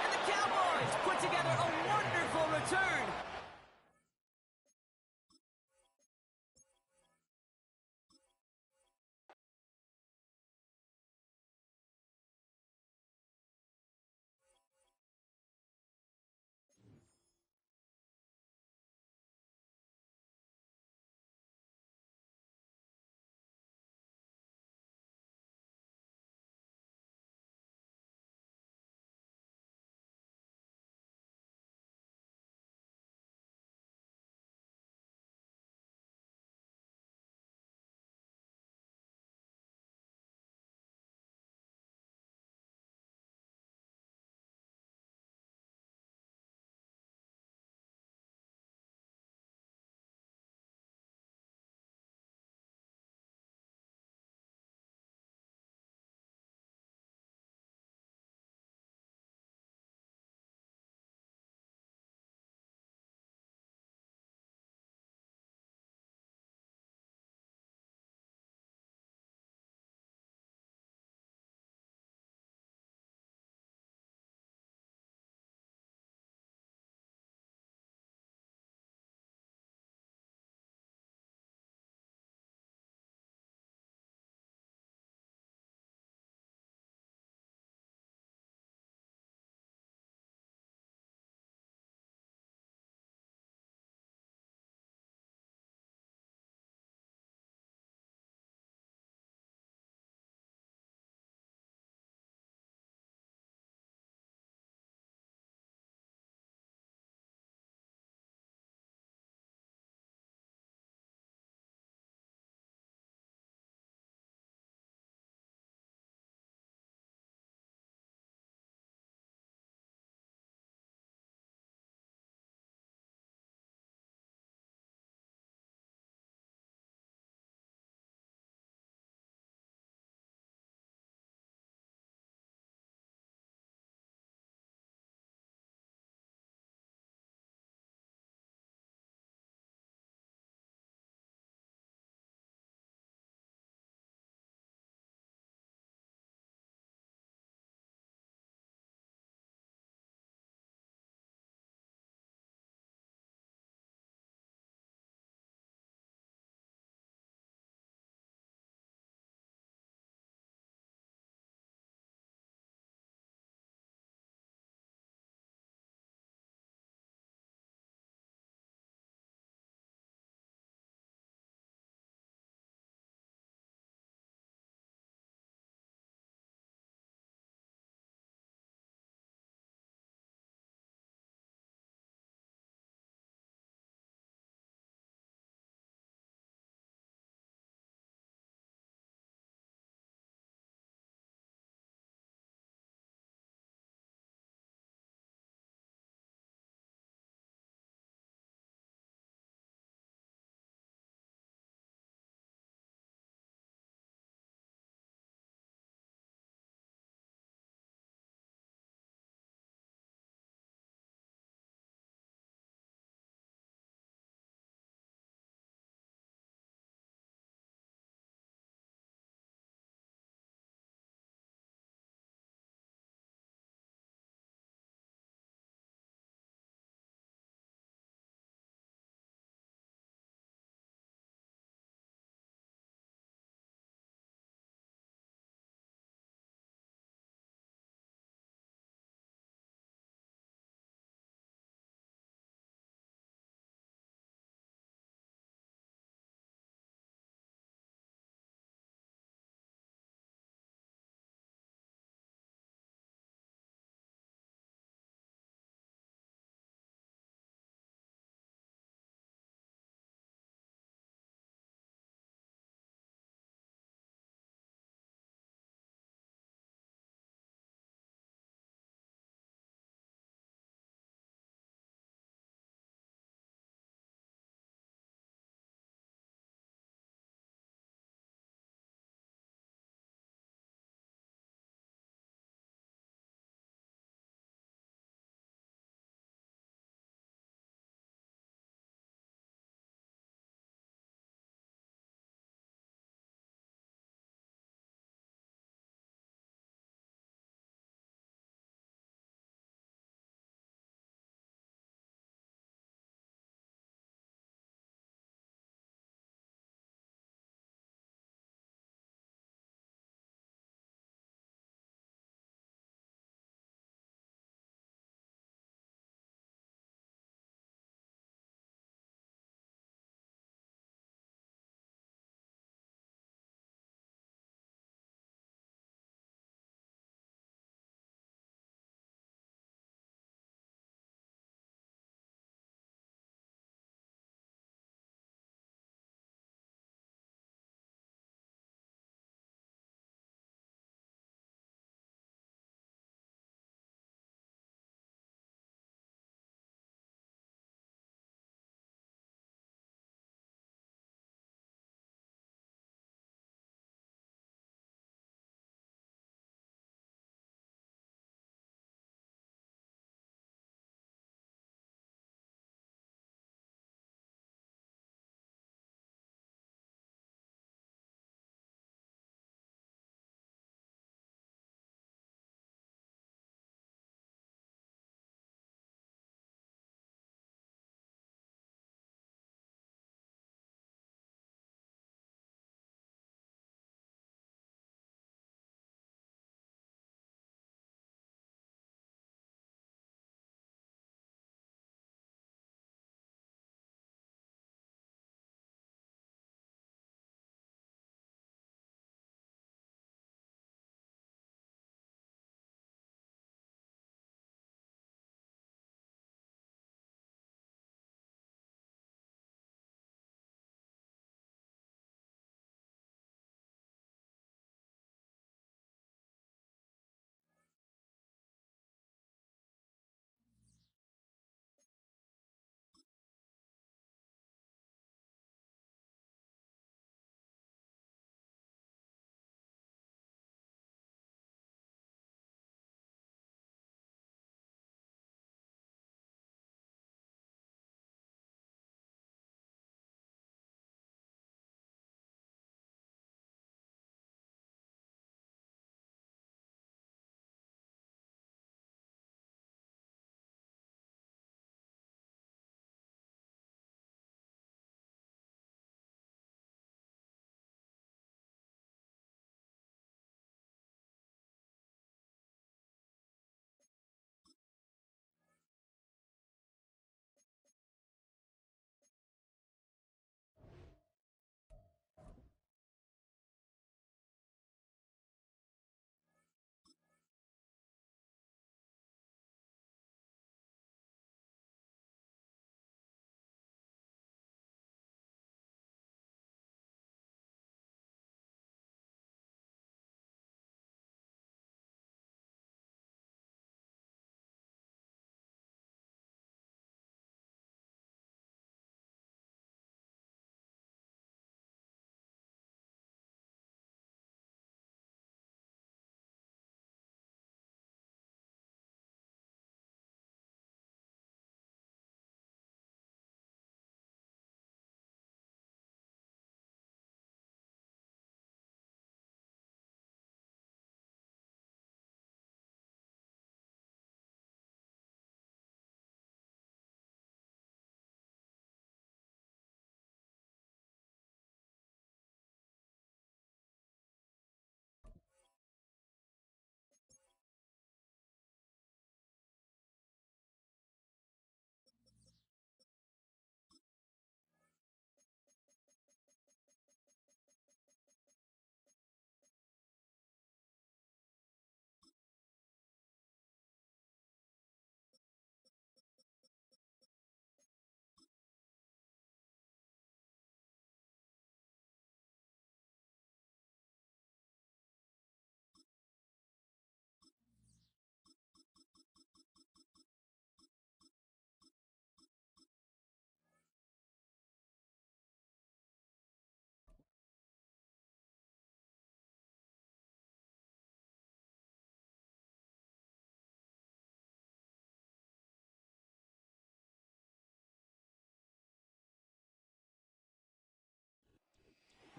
And the Cowboys put together a wonderful return.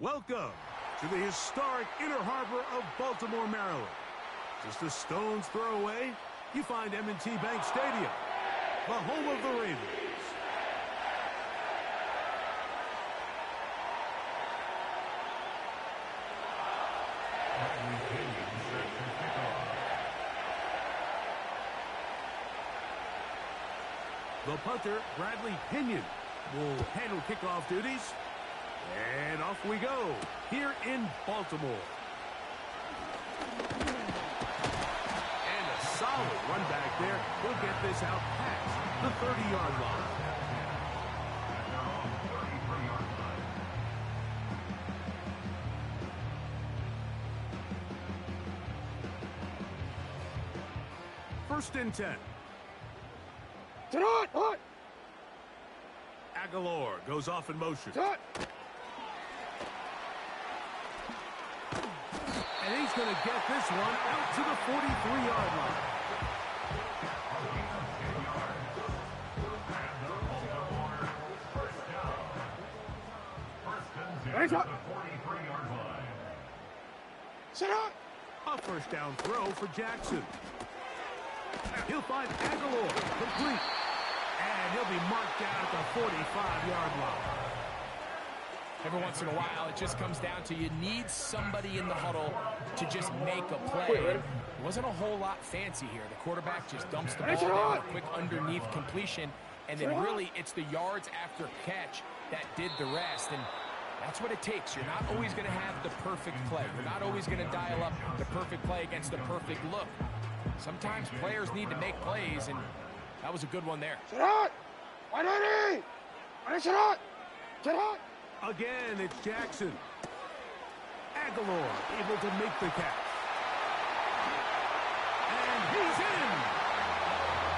Welcome to the historic Inner Harbor of Baltimore, Maryland. Just a stone's throw away, you find M&T Bank Stadium, the home of the Ravens. The punter, Bradley Pinion, will handle kickoff duties. And off we go, here in Baltimore. And a solid run back there. He'll get this out past the 30-yard line. First and 10. Hot. Aguilar goes off in motion. And he's going to get this one out to the 43-yard line. A first down throw for Jackson. He'll find Aguilar complete. And he'll be marked down at the 45-yard line. Every once in a while, it just comes down to you need somebody in the huddle to just make a play. It wasn't a whole lot fancy here. The quarterback just dumps the ball down, a quick underneath completion, and then really it's the yards after catch that did the rest. And that's what it takes. You're not always going to have the perfect play. You're not always going to dial up the perfect play against the perfect look. Sometimes players need to make plays, and that was a good one there. Again, it's Jackson. Aguilar able to make the catch. And he's in.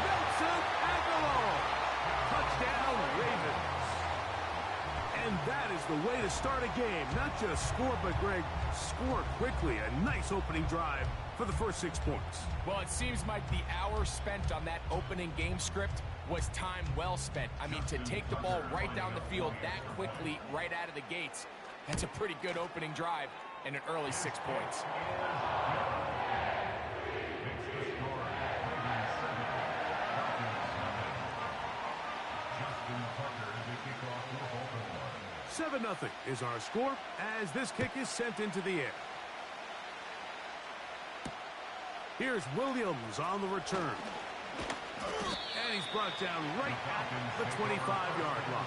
Nelson Aguilar. Touchdown, Ravens. And that is the way to start a game. Not just score, but, Greg, score quickly. A nice opening drive for the first 6 points. Well, it seems like the hour spent on that opening game script was time well spent. I mean, to take the ball right down the field that quickly, right out of the gates, that's a pretty good opening drive and an early 6 points. Seven 0 is our score as this kick is sent into the air. Here's Williams on the return. And he's brought down right at the 25-yard line.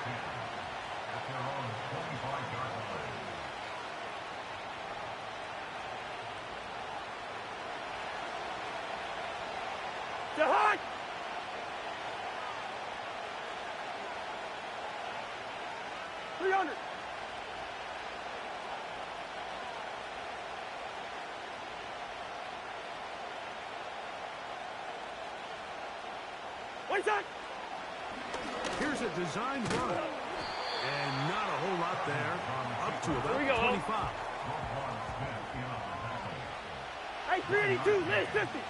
Hot. $300. Here's a designed run. And not a whole lot there. Up to about 25. Hey, 382, list 50.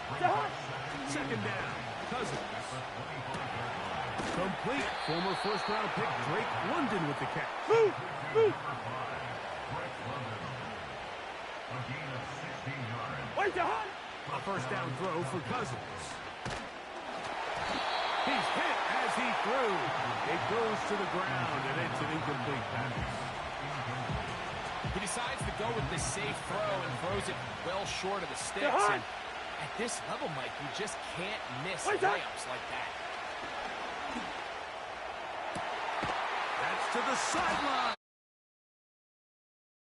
Second down. Cousins. Complete. Former first-round pick Drake London with the catch. Move. A first down throw for Cousins. He's hit as he threw. It goes to the ground, and it's an incomplete pass. He decides to go with the safe throw and throws it well short of the sticks. And at this level, Mike, you just can't miss layups like that. That's to the sideline.